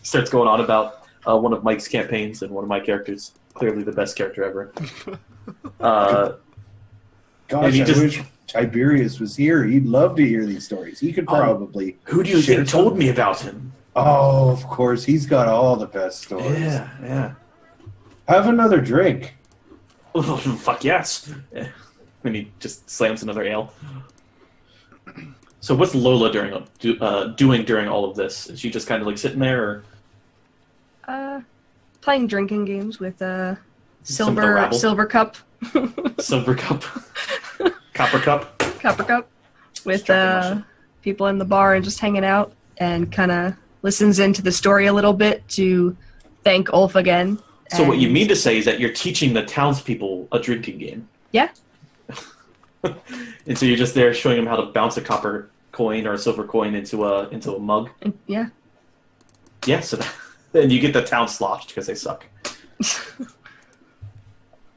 Speaker 2: Starts going on about one of Mike's campaigns and one of my characters. Clearly the best character ever.
Speaker 3: Gosh, I wish Tiberius was here. He'd love to hear these stories. He could probably...
Speaker 2: Who do you
Speaker 3: share
Speaker 2: think told me about him?
Speaker 3: Oh, of course. He's got all the best stories.
Speaker 2: Yeah.
Speaker 3: Have another drink.
Speaker 2: Oh, fuck yes. And he just slams another ale. So what's Lola doing during all of this? Is she just kind of like sitting there, or
Speaker 5: Playing drinking games with
Speaker 2: Some of the rabble?
Speaker 5: silver cup,
Speaker 2: silver cup, copper cup?
Speaker 5: copper cup, with people in the bar and just hanging out, and kind of listens into the story a little bit to thank Ulf again.
Speaker 2: So what you mean to say is that you're teaching the townspeople a drinking game?
Speaker 5: Yeah.
Speaker 2: And so you're just there showing them how to bounce a copper coin or a silver coin into a mug?
Speaker 5: Yeah.
Speaker 2: Yeah, so then you get the town sloshed because they suck.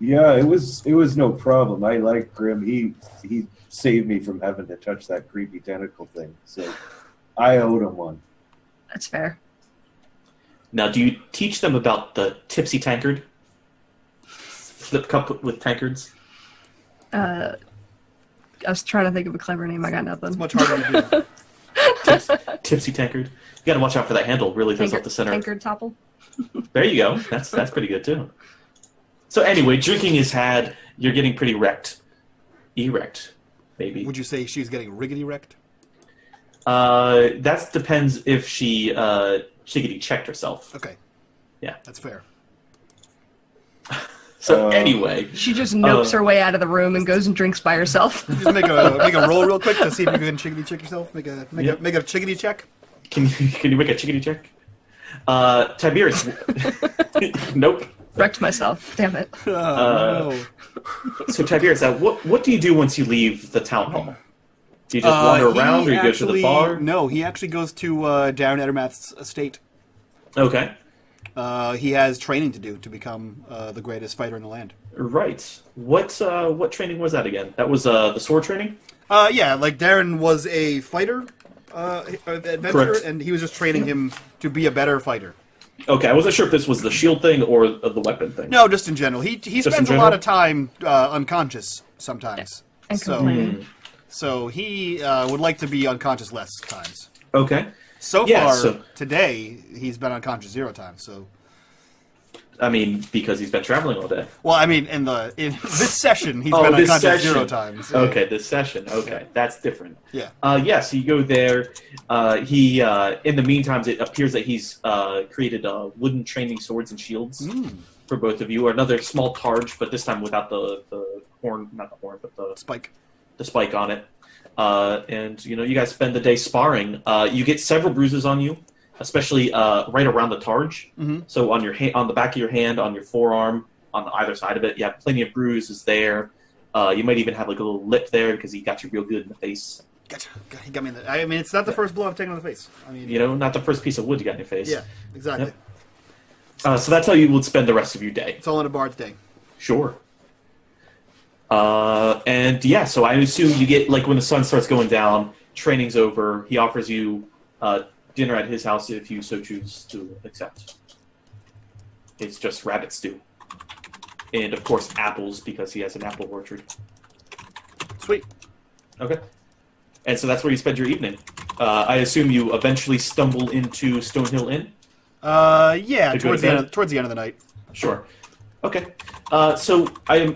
Speaker 3: Yeah, it was no problem. I like Grim. He saved me from having to touch that creepy tentacle thing. So I owed him one.
Speaker 5: That's fair.
Speaker 2: Now, do you teach them about the tipsy tankard? Flip cup with tankards?
Speaker 5: I was trying to think of a clever name. I got nothing.
Speaker 1: It's much harder to do.
Speaker 2: Tipsy tankard. You got to watch out for that handle. Really throws off the center.
Speaker 5: Tankard topple.
Speaker 2: There you go. That's pretty good too. So anyway, drinking is had. You're getting pretty wrecked. Erect, maybe.
Speaker 1: Would you say she's getting riggedy wrecked?
Speaker 2: That depends if she shiggity checked herself.
Speaker 1: Okay.
Speaker 2: Yeah.
Speaker 1: That's fair.
Speaker 2: So anyway,
Speaker 5: She just nopes her way out of the room and goes and drinks by herself.
Speaker 1: Just make a roll real quick to see if you can chickadee check yourself. Make a chickadee check.
Speaker 2: can you make a chickadee check? Tiberius. Nope.
Speaker 5: Wrecked myself. Damn it.
Speaker 1: No.
Speaker 2: So Tiberius, what do you do once you leave the town hall? Do you just wander around, or you go to the bar?
Speaker 1: No, he actually goes to down Ettermath's estate.
Speaker 2: Okay.
Speaker 1: he has training to do to become the greatest fighter in the land.
Speaker 2: Right. What training was that again? That was the sword training?
Speaker 1: Yeah, like Darren was a fighter adventurer,
Speaker 2: Correct.
Speaker 1: and he was just training him to be a better fighter.
Speaker 2: Okay, I wasn't sure if this was the shield thing or the weapon thing.
Speaker 1: No, just in general. He
Speaker 2: in
Speaker 1: spends a
Speaker 2: general?
Speaker 1: lot of time unconscious sometimes.
Speaker 5: And
Speaker 1: So,
Speaker 5: complaining.
Speaker 1: so he would like to be unconscious less times.
Speaker 2: Okay.
Speaker 1: So
Speaker 2: Yeah,
Speaker 1: far,
Speaker 2: so-
Speaker 1: today, he's been unconscious 0 times, so...
Speaker 2: I mean, because he's been traveling all day.
Speaker 1: Well, I mean, in this session, he's
Speaker 2: Oh,
Speaker 1: been
Speaker 2: this
Speaker 1: unconscious
Speaker 2: session.
Speaker 1: 0 times.
Speaker 2: Okay, this session. Okay, that's different.
Speaker 1: Yeah.
Speaker 2: Yes, you go there. He, in the meantime, it appears that he's created wooden training swords and shields for both of you, or another small targe, but this time without the horn, not the horn, but the spike on it. And you guys spend the day sparring. You get several bruises on you, especially right around the targe.
Speaker 1: Mm-hmm.
Speaker 2: So on your on the back of your hand, on your forearm, on either side of it, you have plenty of bruises there. You might even have like a little lip there because he got you real good in the face.
Speaker 1: Gotcha. He got me in the... I mean, it's not the first blow I've taken on the face. I mean...
Speaker 2: Not the first piece of wood you got in your face.
Speaker 1: Yeah, exactly.
Speaker 2: Yep. So that's how you would spend the rest of your day.
Speaker 1: It's all in a bard's day.
Speaker 2: Sure. And yeah, so I assume you get, like, when the sun starts going down, training's over, he offers you dinner at his house if you so choose to accept. It's just rabbit stew. And, of course, apples, because he has an apple orchard.
Speaker 1: Sweet.
Speaker 2: Okay. And so that's where you spend your evening. I assume you eventually stumble into Stonehill Inn?
Speaker 1: Yeah,
Speaker 2: To go
Speaker 1: towards
Speaker 2: to
Speaker 1: the,
Speaker 2: bed?
Speaker 1: towards the end of the night.
Speaker 2: Sure. Okay. So I am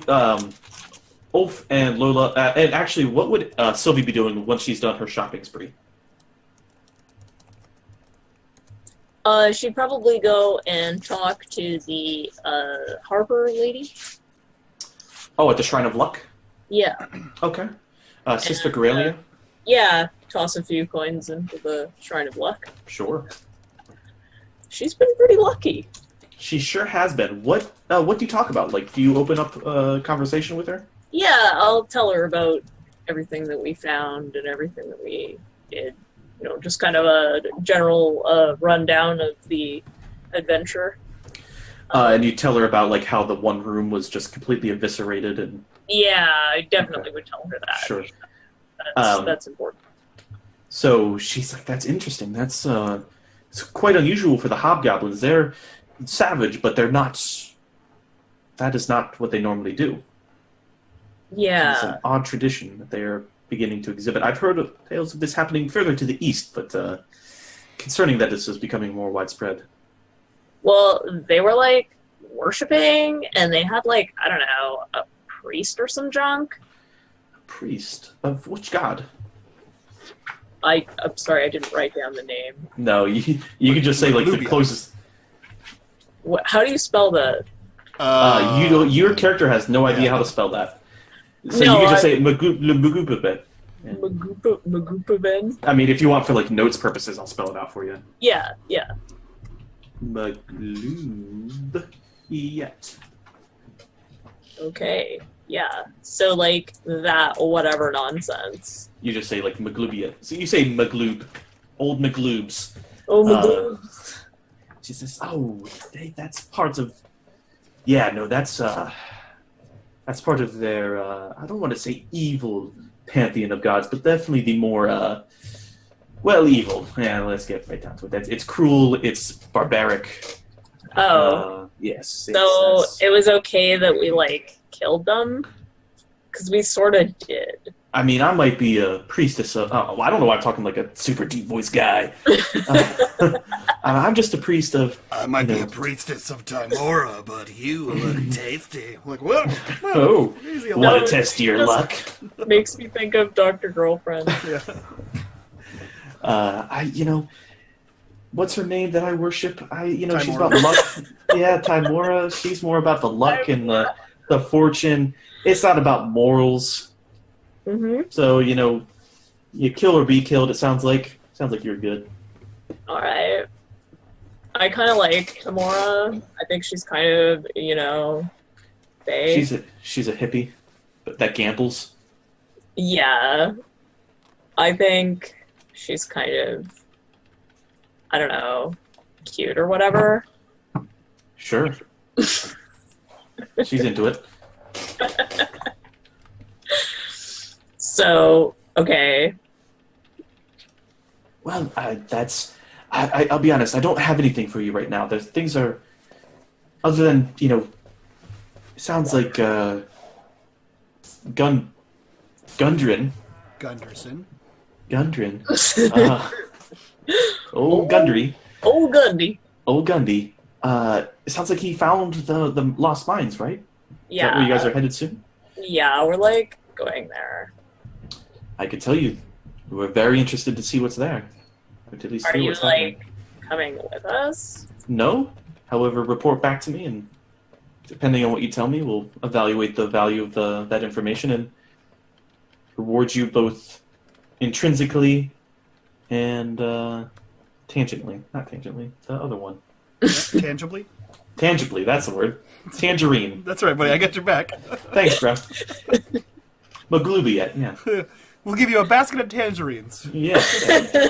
Speaker 2: Ulf and Lola, and actually, what would Sylvie be doing once she's done her shopping spree?
Speaker 4: She'd probably go and talk to the harbor lady.
Speaker 2: Oh, at the Shrine of Luck?
Speaker 4: Yeah.
Speaker 2: Okay. Sister
Speaker 4: And,
Speaker 2: Gorelia?
Speaker 4: Yeah, toss a few coins into the Shrine of Luck.
Speaker 2: Sure.
Speaker 4: She's been pretty lucky.
Speaker 2: She sure has been. What do you talk about? Like, do you open up a conversation with her?
Speaker 4: Yeah, I'll tell her about everything that we found and everything that we did. Just kind of a general rundown of the adventure.
Speaker 2: And you tell her about, like, how the one room was just completely eviscerated and...
Speaker 4: Yeah, I definitely would tell her that.
Speaker 2: Sure.
Speaker 4: That's important.
Speaker 2: So she's like, that's interesting. That's it's quite unusual for the hobgoblins. They're savage, but they're not... That is not what they normally do. It's
Speaker 4: Yeah.
Speaker 2: an odd tradition that they're beginning to exhibit. I've heard of tales of this happening further to the east, but concerning that this is becoming more widespread.
Speaker 4: Well, they were like worshipping, and they had like, I don't know, a priest or some junk.
Speaker 2: Priest? Of which god?
Speaker 4: I'm sorry, I didn't write down the name.
Speaker 2: No, you can just say, like, the
Speaker 1: Lubia.
Speaker 2: closest...
Speaker 4: How do you spell that?
Speaker 2: Your character has no idea how to spell that. So
Speaker 4: No,
Speaker 2: you can just
Speaker 4: I-
Speaker 2: say Magububet.
Speaker 4: Magupaben?
Speaker 2: I mean, if you want for, like, notes purposes, I'll spell it out for you.
Speaker 4: Yeah, yeah.
Speaker 2: Maglubiet.
Speaker 4: Okay. Yeah. So like that whatever nonsense.
Speaker 2: You just say, like, Maglubiet. So you say Magloob. Old Magloobs.
Speaker 4: Oh my god.
Speaker 2: She says, that's part of... Yeah, no, that's part of their, I don't want to say evil pantheon of gods, but definitely the more, evil. Yeah, let's get right down to it. It's cruel, it's barbaric. Yes.
Speaker 4: So it was okay that we like killed them? Because we sort of did.
Speaker 2: I mean, I might be a priestess of... I don't know why I'm talking like a super deep voice guy. I'm just a priest of...
Speaker 7: I might be a priestess of Timora, but you look tasty.
Speaker 1: Like, what?
Speaker 2: Oh,
Speaker 1: Easy,
Speaker 2: want
Speaker 4: No,
Speaker 2: to test your
Speaker 4: just-
Speaker 2: luck?
Speaker 4: Makes me think of Dr. Girlfriend.
Speaker 1: Yeah.
Speaker 2: What's her name that I worship? She's
Speaker 1: Timora.
Speaker 2: about luck. Yeah, Timora. She's more about the luck and the fortune. It's not about morals.
Speaker 4: Mm-hmm.
Speaker 2: So, you kill or be killed, it sounds like. Sounds like you're good.
Speaker 4: Alright. I kind of like Tamora. I think she's kind of, bae.
Speaker 2: She's a hippie that gambles.
Speaker 4: Yeah. I think she's kind of, I don't know, cute or whatever.
Speaker 2: Sure. She's into it.
Speaker 4: So, okay.
Speaker 2: Well, I'll be honest. I don't have anything for you right now. There's things are, other than it sounds like Gundren.
Speaker 1: Gunderson.
Speaker 2: Gundren. Old Gundry.
Speaker 4: Old Gundy.
Speaker 2: Old Gundy. It sounds like he found the Lost Mines, right? Is that
Speaker 4: Yeah.
Speaker 2: where you guys are headed soon?
Speaker 4: Yeah, we're like going there.
Speaker 2: I could tell you, we're very interested to see what's there. Or to at least
Speaker 4: Are
Speaker 2: hear
Speaker 4: you
Speaker 2: what's happening.
Speaker 4: coming with us?
Speaker 2: No. However, report back to me, and depending on what you tell me, we'll evaluate the value of that information and reward you both intrinsically and tangentially. Not tangentially, the other one.
Speaker 1: Tangibly?
Speaker 2: Tangibly, that's the word. Tangerine.
Speaker 1: That's right, buddy. I got your back.
Speaker 2: Thanks, bro. Maglubiet, yeah.
Speaker 1: We'll give you a basket of tangerines.
Speaker 2: Yeah.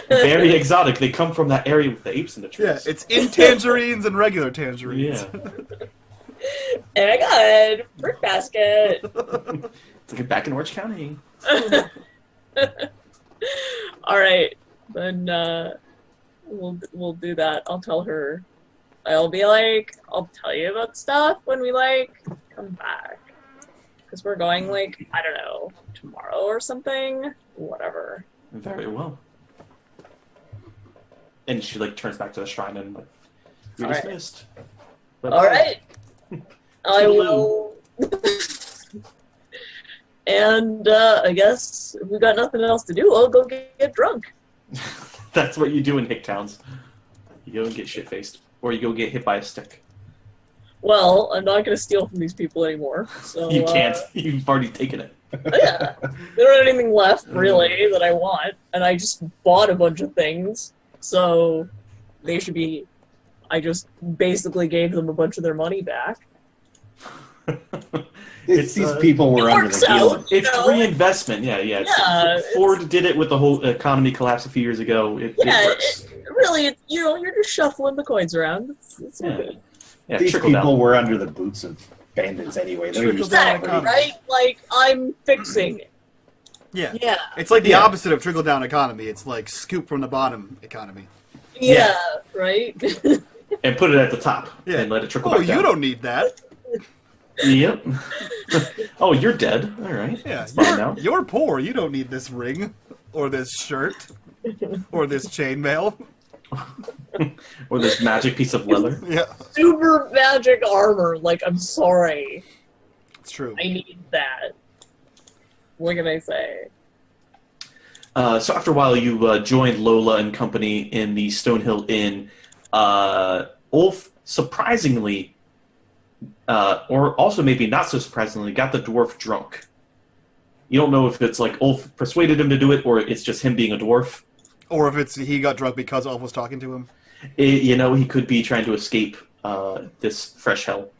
Speaker 2: Very exotic. They come from that area with the apes and the trees.
Speaker 1: Yeah, it's in tangerines and regular tangerines.
Speaker 2: Yeah.
Speaker 4: And I got a fruit basket.
Speaker 2: It's like back in Orange County.
Speaker 4: All right, then we'll do that. I'll tell her. I'll be like, I'll tell you about stuff when we come back, because we're going I don't know, tomorrow or something. Whatever.
Speaker 2: Very well. And she turns back to the shrine and you're
Speaker 4: All right.
Speaker 2: dismissed.
Speaker 4: All right. I will. And I guess if we've got nothing else to do, I'll go get drunk.
Speaker 2: That's what you do in Hicktowns. You go and get shit-faced. Or you go get hit by a stick.
Speaker 4: Well, I'm not going to steal from these people anymore. So
Speaker 2: You can't. You've already taken it.
Speaker 4: Yeah. They don't have anything left, really, that I want. And I just bought a bunch of things. So they should be... I just basically gave them a bunch of their money back.
Speaker 3: These people were
Speaker 4: It
Speaker 3: under
Speaker 4: works
Speaker 3: the heel.
Speaker 4: out.
Speaker 2: It's
Speaker 4: No.
Speaker 2: reinvestment. Yeah.
Speaker 4: Yeah,
Speaker 2: Ford did it with the whole economy collapse a few years ago. It works.
Speaker 4: Really, you're just shuffling the coins around. It's
Speaker 2: Yeah.
Speaker 4: good.
Speaker 2: Yeah,
Speaker 3: These
Speaker 2: trickle
Speaker 3: people
Speaker 2: down.
Speaker 3: were under the boots of bandits anyway. They were
Speaker 1: Trickle
Speaker 3: just
Speaker 1: down
Speaker 4: Exactly,
Speaker 1: economy.
Speaker 4: right? I'm fixing it.
Speaker 1: Yeah.
Speaker 4: Yeah.
Speaker 1: It's like the
Speaker 3: Yeah.
Speaker 1: opposite of trickle down economy. It's like scoop from the bottom economy.
Speaker 4: Yeah, right?
Speaker 2: And put it at the top.
Speaker 1: Yeah.
Speaker 2: And let it trickle
Speaker 1: Oh,
Speaker 2: back
Speaker 1: you
Speaker 2: down.
Speaker 1: don't need that.
Speaker 2: Yep. Oh, you're dead. All right.
Speaker 1: Yeah,
Speaker 2: It's fine now.
Speaker 1: you're poor. You don't need this ring, or this shirt, or this chainmail.
Speaker 2: Or this magic piece of leather.
Speaker 1: Yeah,
Speaker 4: Super magic armor. I'm sorry.
Speaker 1: it's true.
Speaker 4: I need that. What can I say?
Speaker 2: So after a while, you joined Lola and company in the Stonehill Inn. Ulf, surprisingly, or also maybe not so surprisingly, got the dwarf drunk. You don't know if it's Ulf persuaded him to do it, or it's just him being a dwarf.
Speaker 1: Or if he got drunk because Ulf was talking to him.
Speaker 2: He could be trying to escape this fresh hell.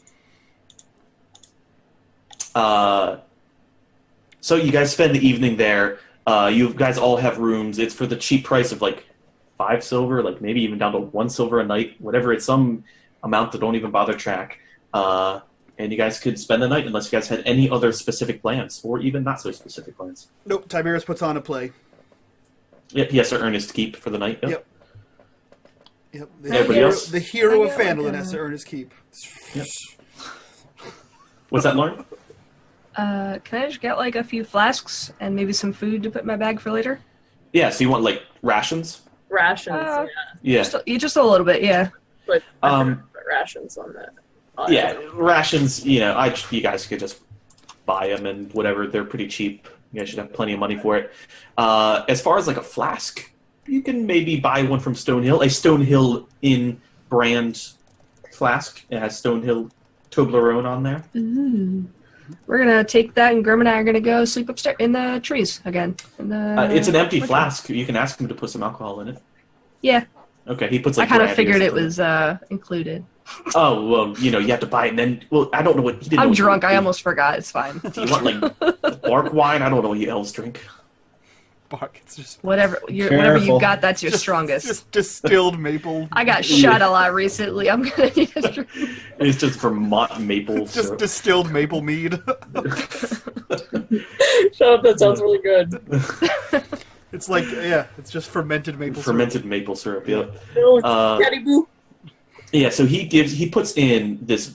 Speaker 2: So you guys spend the evening there. You guys all have rooms. It's for the cheap price of 5 silver, maybe even down to 1 silver a night, whatever. It's some amount that don't even bother track. And you guys could spend the night unless you guys had any other specific plans, or even not so specific plans.
Speaker 1: Nope, Tiberius puts on a play.
Speaker 2: Yep, he has to earn his keep for the night. Yep.
Speaker 1: Yep.
Speaker 2: Everybody else?
Speaker 1: The hero
Speaker 5: I
Speaker 1: of
Speaker 5: get
Speaker 1: Phandelver
Speaker 5: like
Speaker 1: has to earn his keep.
Speaker 2: Yep. What's that, Lauren?
Speaker 5: Can I just get a few flasks and maybe some food to put in my bag for later?
Speaker 2: Yeah, so you want rations?
Speaker 4: Rations,
Speaker 2: Yeah.
Speaker 5: Just a little bit, yeah.
Speaker 4: But
Speaker 2: Um,
Speaker 4: put rations on that.
Speaker 2: Yeah, rations, you guys could just buy them and whatever. They're pretty cheap. You guys should have plenty of money for it. As far as a flask, you can maybe buy one from Stonehill. A Stonehill Inn brand flask. It has Stonehill Toblerone on there.
Speaker 5: Ooh. We're gonna take that, and Grim and I are gonna go sleep upstairs in the trees again.
Speaker 2: It's an empty flask. You can ask him to put some alcohol in it.
Speaker 5: Yeah.
Speaker 2: Okay, he puts
Speaker 5: I kind of
Speaker 2: brandy or
Speaker 5: figured it
Speaker 2: something.
Speaker 5: was included.
Speaker 2: Oh, well, you have to buy it and then... Well, I don't know what... He didn't know
Speaker 5: I'm
Speaker 2: what
Speaker 5: drunk.
Speaker 2: you-
Speaker 5: I almost forgot. It's fine.
Speaker 2: Do you want, bark wine? I don't know what you elves drink.
Speaker 1: bark. It's just
Speaker 5: Whatever whatever you
Speaker 3: Careful.
Speaker 5: got, that's your strongest.
Speaker 1: just distilled maple.
Speaker 5: I got shot a lot recently. I'm gonna need a drink.
Speaker 2: It's just Vermont maple
Speaker 1: It's just
Speaker 2: syrup.
Speaker 1: distilled maple mead.
Speaker 4: Shut up, that sounds really good.
Speaker 1: It's like it's just fermented maple
Speaker 2: Fermented maple syrup. Yeah.
Speaker 4: No, it's Daddy Boo.
Speaker 2: Yeah. So he puts in this.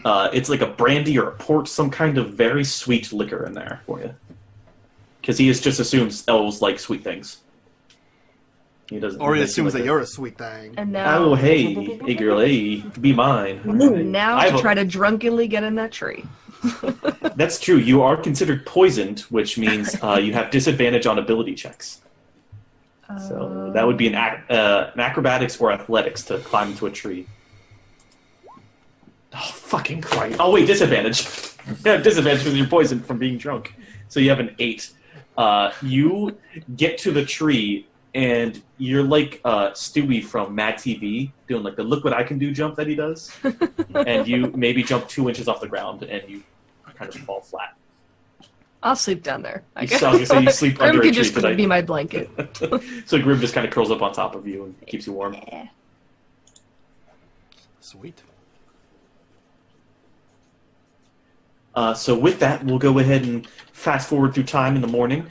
Speaker 2: It's like a brandy or a port, some kind of very sweet liquor in there for you. Because he just assumes elves like sweet things. He doesn't.
Speaker 1: Or he
Speaker 2: doesn't
Speaker 1: assumes
Speaker 2: like
Speaker 1: that you're a sweet thing.
Speaker 5: And now,
Speaker 2: Oh hey, hey girl, hey, be mine.
Speaker 5: now
Speaker 2: I
Speaker 5: to
Speaker 2: have a-
Speaker 5: try to drunkenly get in that tree.
Speaker 2: That's true. You are considered poisoned, which means you have disadvantage on ability checks. So that would be an acrobatics or athletics to climb into a tree. Oh, fucking Christ. Oh, wait, disadvantage. Yeah, disadvantage because you're poisoned from being drunk. So you have an 8. You get to the tree, and you're like Stewie from Mad TV, doing like the look what I can do jump that he does. And you maybe jump 2 inches off the ground, and you kind of fall flat.
Speaker 5: I'll sleep down there. I
Speaker 2: You
Speaker 5: guess.
Speaker 2: so you sleep
Speaker 5: Grim
Speaker 2: under a
Speaker 5: can
Speaker 2: tree
Speaker 5: just
Speaker 2: tonight.
Speaker 5: be my blanket.
Speaker 2: So Grim just kind of curls up on top of you and keeps you warm.
Speaker 1: Sweet.
Speaker 2: So with that, we'll go ahead and fast forward through time in the morning.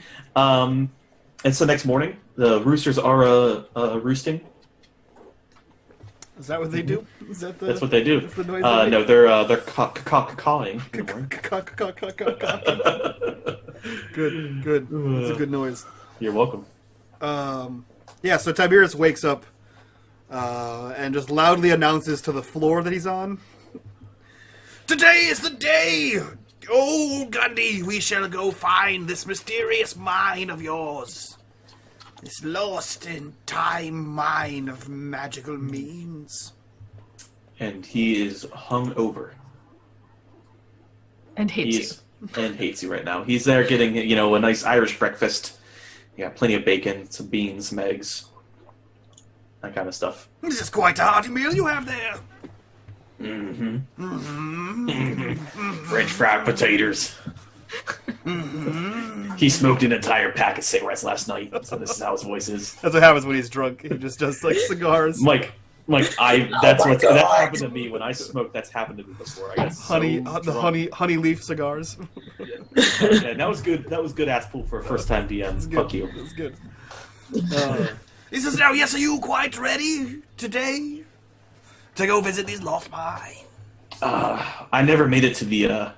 Speaker 2: It's the next morning. The roosters are roosting.
Speaker 1: Is that what they do? Is that the?
Speaker 2: That's what they do.
Speaker 1: That's the noise they make?
Speaker 2: No, they're cawing.
Speaker 1: Good. It's a good noise.
Speaker 2: You're welcome.
Speaker 1: Yeah, so Tiberius wakes up and just loudly announces to the floor that he's on.
Speaker 7: Today is the day! Oh, Gundy, we shall go find this mysterious mine of yours. This lost in time mine of magical means.
Speaker 2: And he is hung over.
Speaker 5: And hates you.
Speaker 2: And hates you right now. He's there getting, a nice Irish breakfast. You got plenty of bacon, some beans, some eggs, that kind of stuff.
Speaker 7: This is quite a hearty meal you have there.
Speaker 2: French fried potatoes. He smoked an entire pack of cigarettes last night, so this is how his voice is.
Speaker 1: That's what happens when he's drunk. He just does like cigars.
Speaker 2: That's happened to me when I smoke. That's happened to me before. I got
Speaker 1: honey leaf cigars.
Speaker 2: Yeah, that was good. That was good ass pool for a first time DM. Fuck you.
Speaker 1: That's good.
Speaker 7: He says, now, yes, are you quite ready today to go visit these lost mines?
Speaker 2: I never made it to the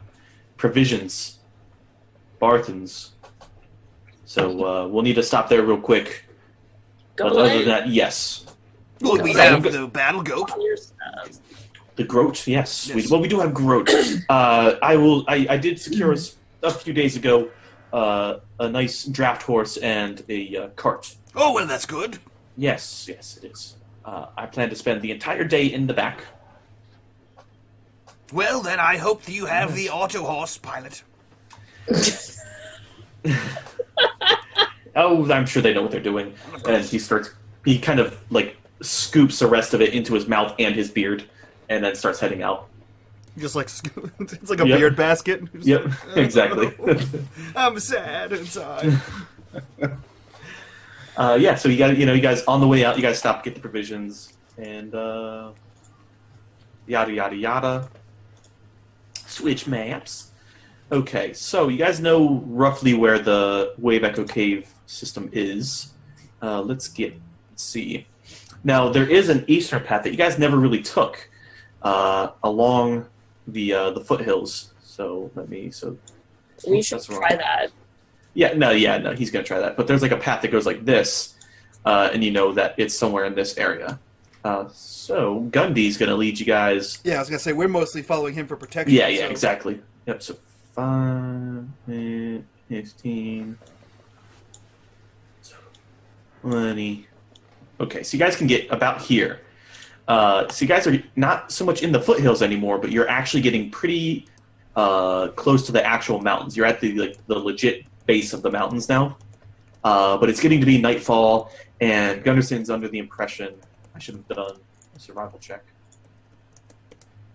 Speaker 2: provisions, Bartons. So we'll need to stop there real quick. But other than that, yes.
Speaker 7: Well, we have the battle goat.
Speaker 2: The groat, yes.
Speaker 7: Yes.
Speaker 2: We do have groat. I did secure us a few days ago a nice draft horse and a cart.
Speaker 7: Oh, well, that's good.
Speaker 2: Yes, it is. I plan to spend the entire day in the back.
Speaker 7: Well, then I hope that you have the auto horse pilot.
Speaker 2: Oh, I'm sure they know what they're doing. And he kind of like scoops the rest of it into his mouth and his beard, and then starts heading out.
Speaker 1: Just like it's like a beard basket.
Speaker 2: Yep, exactly.
Speaker 1: I'm sad inside.
Speaker 2: So you guys on the way out, you guys stop to get the provisions and yada yada yada. Switch maps. Okay, so you guys know roughly where the Wave Echo Cave system is. Let's see. Now there is an eastern path that you guys never really took along the foothills. So
Speaker 4: We should try that.
Speaker 2: No, he's gonna try that. But there's like a path that goes like this, and you know that it's somewhere in this area. So Gundy's gonna lead you guys.
Speaker 1: Yeah, I was gonna say we're mostly following him for protection.
Speaker 2: Yeah,
Speaker 1: so.
Speaker 2: exactly. Yep. So 5, 15, 20. Okay, so you guys can get about here. So you guys are not so much in the foothills anymore, but you're actually getting pretty close to the actual mountains. You're at the legit base of the mountains now. But it's getting to be nightfall, and Gunderson's under the impression I should have done a survival check.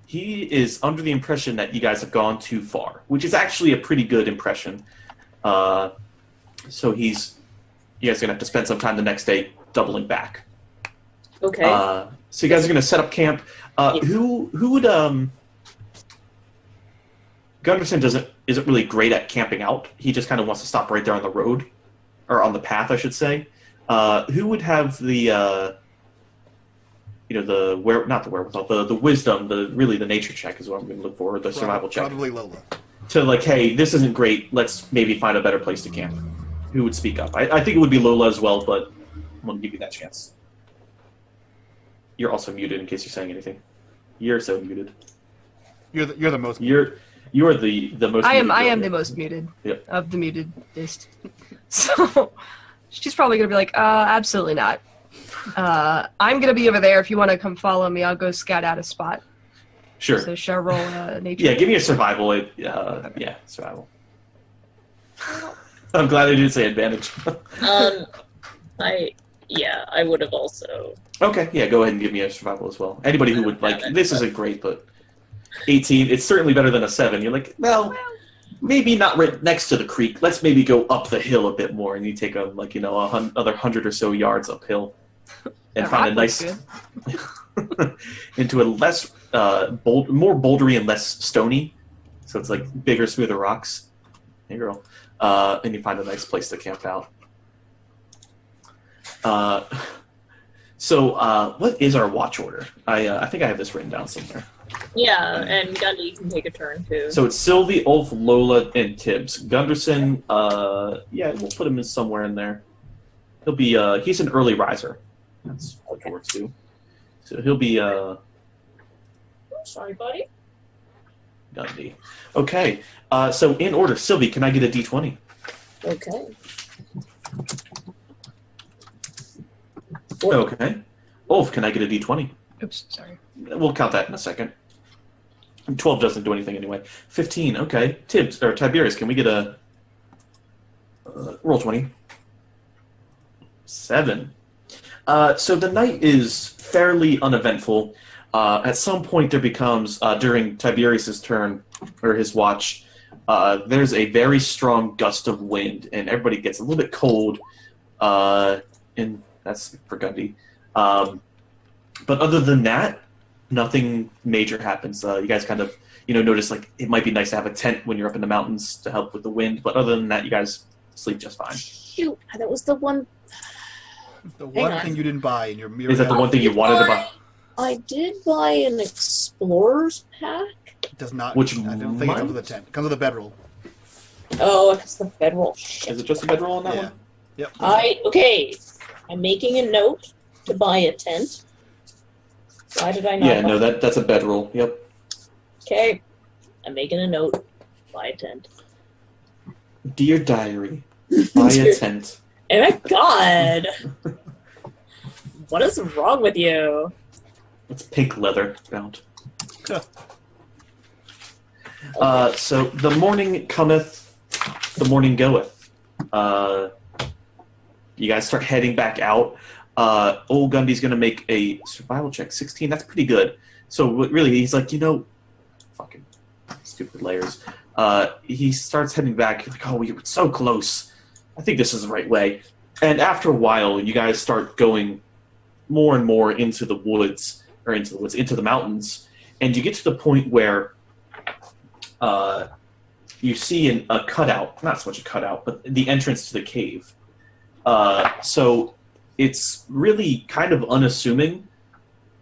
Speaker 2: He is under the impression that you guys have gone too far, which is actually a pretty good impression. So he's you guys are gonna have to spend some time the next day doubling back.
Speaker 4: Okay.
Speaker 2: So you guys are gonna set up camp. Who would Gunderson isn't really great at camping out. He just kind of wants to stop right there on the road, or on the path, I should say. Who would have the the wisdom, the nature check is what I'm going to look for, the survival check.
Speaker 1: Probably Lola.
Speaker 2: To like, hey, this isn't great. Let's maybe find a better place to camp. Who would speak up? I think it would be Lola as well, but I'm going to give you that chance. You're also muted in case you're saying anything. You're so muted.
Speaker 1: You're the most. Muted.
Speaker 2: You're the most.
Speaker 5: I am the most muted.
Speaker 2: Yep.
Speaker 5: Of the muted list. So she's probably gonna be like, absolutely not. I'm gonna be over there. If you want to come follow me, I'll go scout out a spot.
Speaker 2: Sure.
Speaker 5: So shall I roll nature?
Speaker 2: Yeah, give me a survival. Yeah, survival. I'm glad I didn't say advantage.
Speaker 4: I would have also.
Speaker 2: Okay, yeah, go ahead and give me a survival as well. Anybody who would like, this isn't great, but 18, it's certainly better than a 7. You're like, well, maybe not right next to the creek. Let's maybe go up the hill a bit more, and you take another 100 or so yards uphill, and find a nice into a less more bouldery and less stony, so it's like bigger, smoother rocks. Hey, girl, and you find a nice place to camp out. So what is our watch order? I think I have this written down somewhere.
Speaker 4: Yeah, and Gundy can take a turn too.
Speaker 2: So it's Sylvie, Ulf, Lola, and Tibbs. Gunderson, we'll put him in somewhere in there. He'll be he's an early riser. That's what dwarves do. So he'll be
Speaker 4: Sorry, buddy.
Speaker 2: Gundy. Okay. So in order, Sylvie, can I get a D20?
Speaker 4: Okay.
Speaker 2: Okay. Ulf, can I get a D20?
Speaker 5: Oops, sorry.
Speaker 2: We'll count that in a second. 12 doesn't do anything anyway. 15, okay. Tiberius, can we get a roll 20? 7. So the night is fairly uneventful. At some point there becomes, during Tiberius's turn, or his watch, there's a very strong gust of wind, and everybody gets a little bit cold, and that's for Gundy. But other than that, nothing major happens. You guys kind of, notice like it might be nice to have a tent when you're up in the mountains to help with the wind. But other than that, you guys sleep just fine.
Speaker 4: Shoot, that was the one.
Speaker 1: The one thing you didn't buy in your mirror.
Speaker 2: Is that the one thing you wanted to buy?
Speaker 4: I did buy an explorer's pack.
Speaker 1: It does not.
Speaker 2: Which
Speaker 1: I don't think it comes with a tent. It comes with a bedroll.
Speaker 4: Oh, it's the bedroll. Shit.
Speaker 2: Is it just a bedroll on that one?
Speaker 1: Yep.
Speaker 4: Okay. I'm making a note to buy a tent. Why did I not?
Speaker 2: Yeah, no, that's a bedroll. Yep.
Speaker 4: Okay. I'm making a note. Buy a tent.
Speaker 2: Dear diary, buy a tent.
Speaker 4: Oh my god! What is wrong with you?
Speaker 2: It's pink leather bound. So the morning cometh, the morning goeth. You guys start heading back out. Old Gundy's going to make a survival check. 16, that's pretty good. So really, he's like, fucking stupid layers. He starts heading back. Like, oh, we were so close. I think this is the right way. And after a while, you guys start going more and more into the woods, into the mountains. And you get to the point where you see a cutout, not so much a cutout, but the entrance to the cave. So it's really kind of unassuming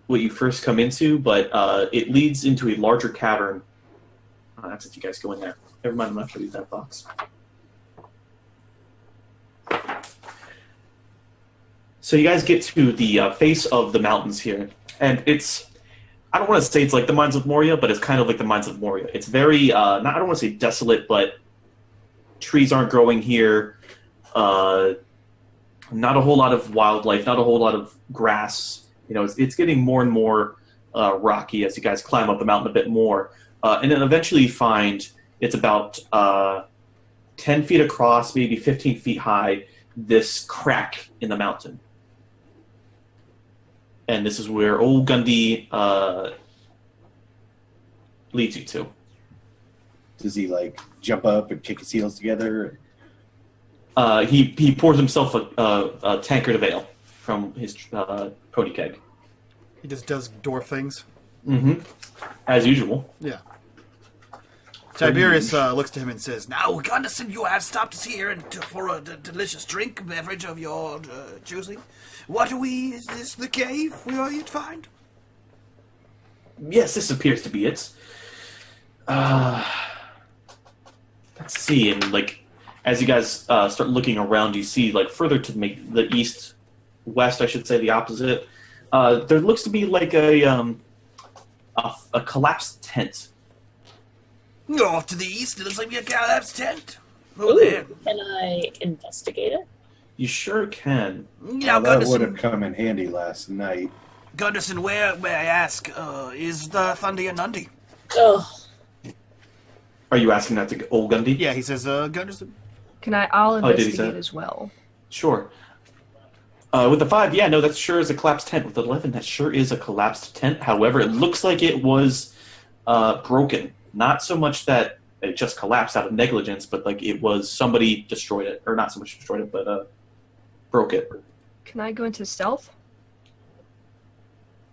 Speaker 2: what you first come into, but it leads into a larger cavern. That's if you guys go in there. Never mind, I'm not going to read that box. So you guys get to the face of the mountains here, and I don't want to say it's like the Mines of Moria, but it's kind of like the Mines of Moria. It's very, I don't want to say desolate, but trees aren't growing here. Not a whole lot of wildlife, not a whole lot of grass. It's getting more and more rocky as you guys climb up the mountain a bit more. And then eventually you find it's about 10 feet across, maybe 15 feet high, this crack in the mountain. And this is where old Gundy leads you to.
Speaker 3: Does he, jump up and kick his heels together?
Speaker 2: He pours himself a tankard of ale from his pony keg.
Speaker 1: He just does dwarf things.
Speaker 2: Mm-hmm. As usual.
Speaker 1: Yeah. Tiberius looks to him and says, "Now, Gunderson, you have stopped us here for a delicious drink, beverage of your choosing. Is this the cave we are yet to find?"
Speaker 2: Yes, this appears to be it. Let's see, and like as you guys start looking around, you see like further to the east, west, I should say, the opposite. There looks to be like a collapsed tent.
Speaker 7: Off to the east, it looks like a collapsed tent.
Speaker 4: Ooh,
Speaker 7: There.
Speaker 4: can I investigate it?
Speaker 2: You sure can.
Speaker 7: Now,
Speaker 3: that would
Speaker 7: Gunderson,
Speaker 3: have come in handy last night.
Speaker 7: where, may I ask, is the Thunder Nundi?
Speaker 4: Oh,
Speaker 2: Are you asking that to Old Gundy?
Speaker 1: Yeah, he says, Gunderson.
Speaker 5: I'll
Speaker 2: Oh, did he say
Speaker 5: investigate
Speaker 2: that?
Speaker 5: as well.
Speaker 2: Sure. With the 5, yeah, no, that sure is a collapsed tent. With the 11, that sure is a collapsed tent. However, it looks like it was broken. Not so much that it just collapsed out of negligence, but like it was somebody destroyed it. Or not so much destroyed it, but broke it.
Speaker 5: Can I go into stealth?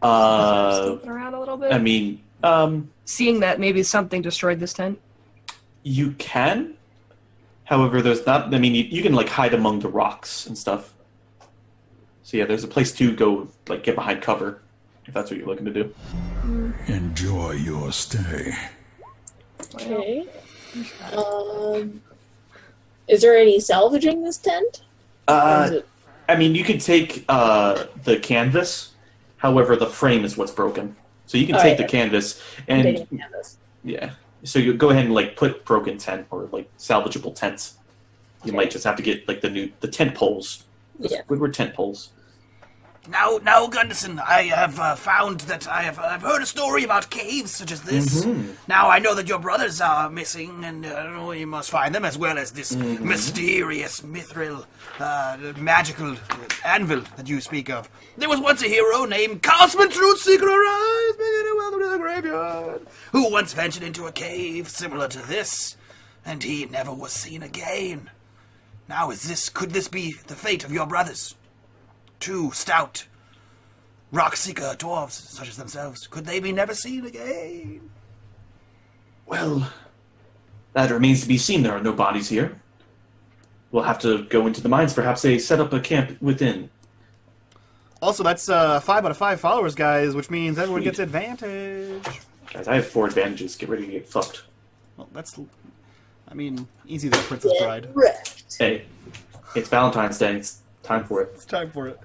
Speaker 2: Uh,
Speaker 5: Stealthing around a little bit?
Speaker 2: I mean,
Speaker 5: Seeing that maybe something destroyed this tent?
Speaker 2: you can. However, there's not. I mean, you can like hide among the rocks and stuff. So yeah, there's a place to go, like get behind cover, if that's what you're looking to do.
Speaker 6: Enjoy your stay.
Speaker 4: okay. Is there any salvaging this tent? Or is it...
Speaker 2: I mean, you could take the canvas. However, the frame is what's broken. So you can
Speaker 4: All
Speaker 2: take
Speaker 4: right.
Speaker 2: the canvas
Speaker 4: I'm
Speaker 2: and
Speaker 4: taking canvas.
Speaker 2: yeah. So you go ahead and like put broken tent or like salvageable tents. You
Speaker 4: Okay.
Speaker 2: might just have to get like the tent poles.
Speaker 4: Yeah.
Speaker 2: Squidward tent poles.
Speaker 7: Now, Gunderson, I have found that I've heard a story about caves such as this.
Speaker 2: Mm-hmm.
Speaker 7: Now, I know that your brothers are missing, and we must find them, as well as this mysterious, mithril, magical anvil that you speak of. There was once a hero named Cosman Truthseeker Arise, beginning welcome to the graveyard, who once ventured into a cave similar to this, and he never was seen again. Now, could this be the fate of your brothers? 2 stout rock-seeker dwarves, such as themselves. Could they be never seen again?
Speaker 2: Well, that remains to be seen. There are no bodies here. We'll have to go into the mines. Perhaps they set up a camp within.
Speaker 1: Also, that's 5 out of 5 followers, guys, which means everyone
Speaker 2: Sweet.
Speaker 1: gets advantage.
Speaker 2: Guys, I have 4 advantages. Get ready to get fucked.
Speaker 1: Well, that's, I mean, easy there, Princess Bride.
Speaker 4: Correct.
Speaker 2: Hey, it's Valentine's Day. It's time for it.
Speaker 1: It's time for it.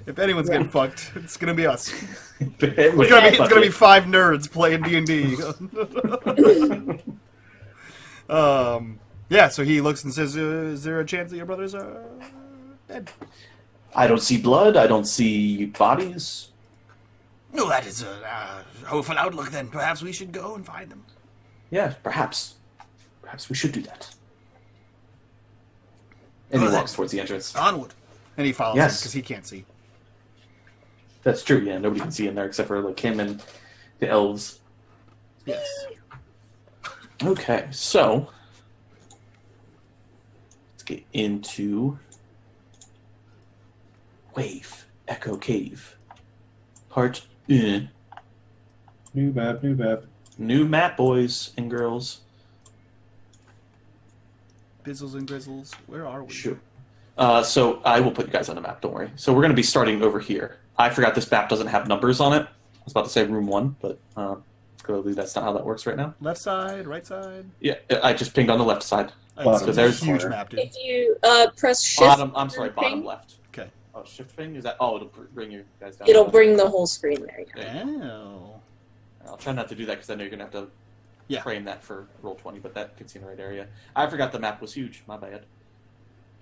Speaker 1: If anyone's getting fucked, it's gonna be us.
Speaker 2: Wait,
Speaker 1: It's
Speaker 2: fuck
Speaker 1: gonna
Speaker 2: it.
Speaker 1: be 5 nerds playing D&D. Yeah, so he looks and says, is there a chance that your brothers are dead?
Speaker 2: I don't see blood. I don't see bodies.
Speaker 7: No, that is a hopeful outlook, then. Perhaps we should go and find them.
Speaker 2: Yeah, perhaps. Perhaps we should do that. And he
Speaker 7: Well, then.
Speaker 2: walks towards the entrance.
Speaker 7: Onward.
Speaker 1: And he follows
Speaker 2: Yes.
Speaker 1: because he can't see.
Speaker 2: That's true, yeah. Nobody can see in there except for like him and the elves.
Speaker 1: Yes.
Speaker 2: Okay, so let's get into Wave Echo Cave. Part
Speaker 3: New map, new map.
Speaker 2: new map, boys and girls.
Speaker 1: Bizzles and grizzles, where are we?
Speaker 2: Sure. So I will put you guys on the map, don't worry. So we're going to be starting over here. I forgot this map doesn't have numbers on it. I was about to say room 1, but clearly that's not how that works right now.
Speaker 1: Left side, right side?
Speaker 2: Yeah, I just pinged on the left side.
Speaker 1: It's
Speaker 3: So
Speaker 1: a
Speaker 2: there's
Speaker 1: huge
Speaker 3: corner.
Speaker 1: map, dude.
Speaker 4: If you press shift,
Speaker 2: Bottom
Speaker 4: ping,
Speaker 2: left.
Speaker 1: Okay.
Speaker 2: Oh, shift ping? Is that? Oh, it'll bring you guys down.
Speaker 4: it'll bring the whole screen there. Yeah.
Speaker 1: Oh.
Speaker 2: I'll try not to do that because I know you're going to have to
Speaker 1: Yeah.
Speaker 2: frame that for Roll20, but that gets you in the right area. I forgot the map was huge. My bad.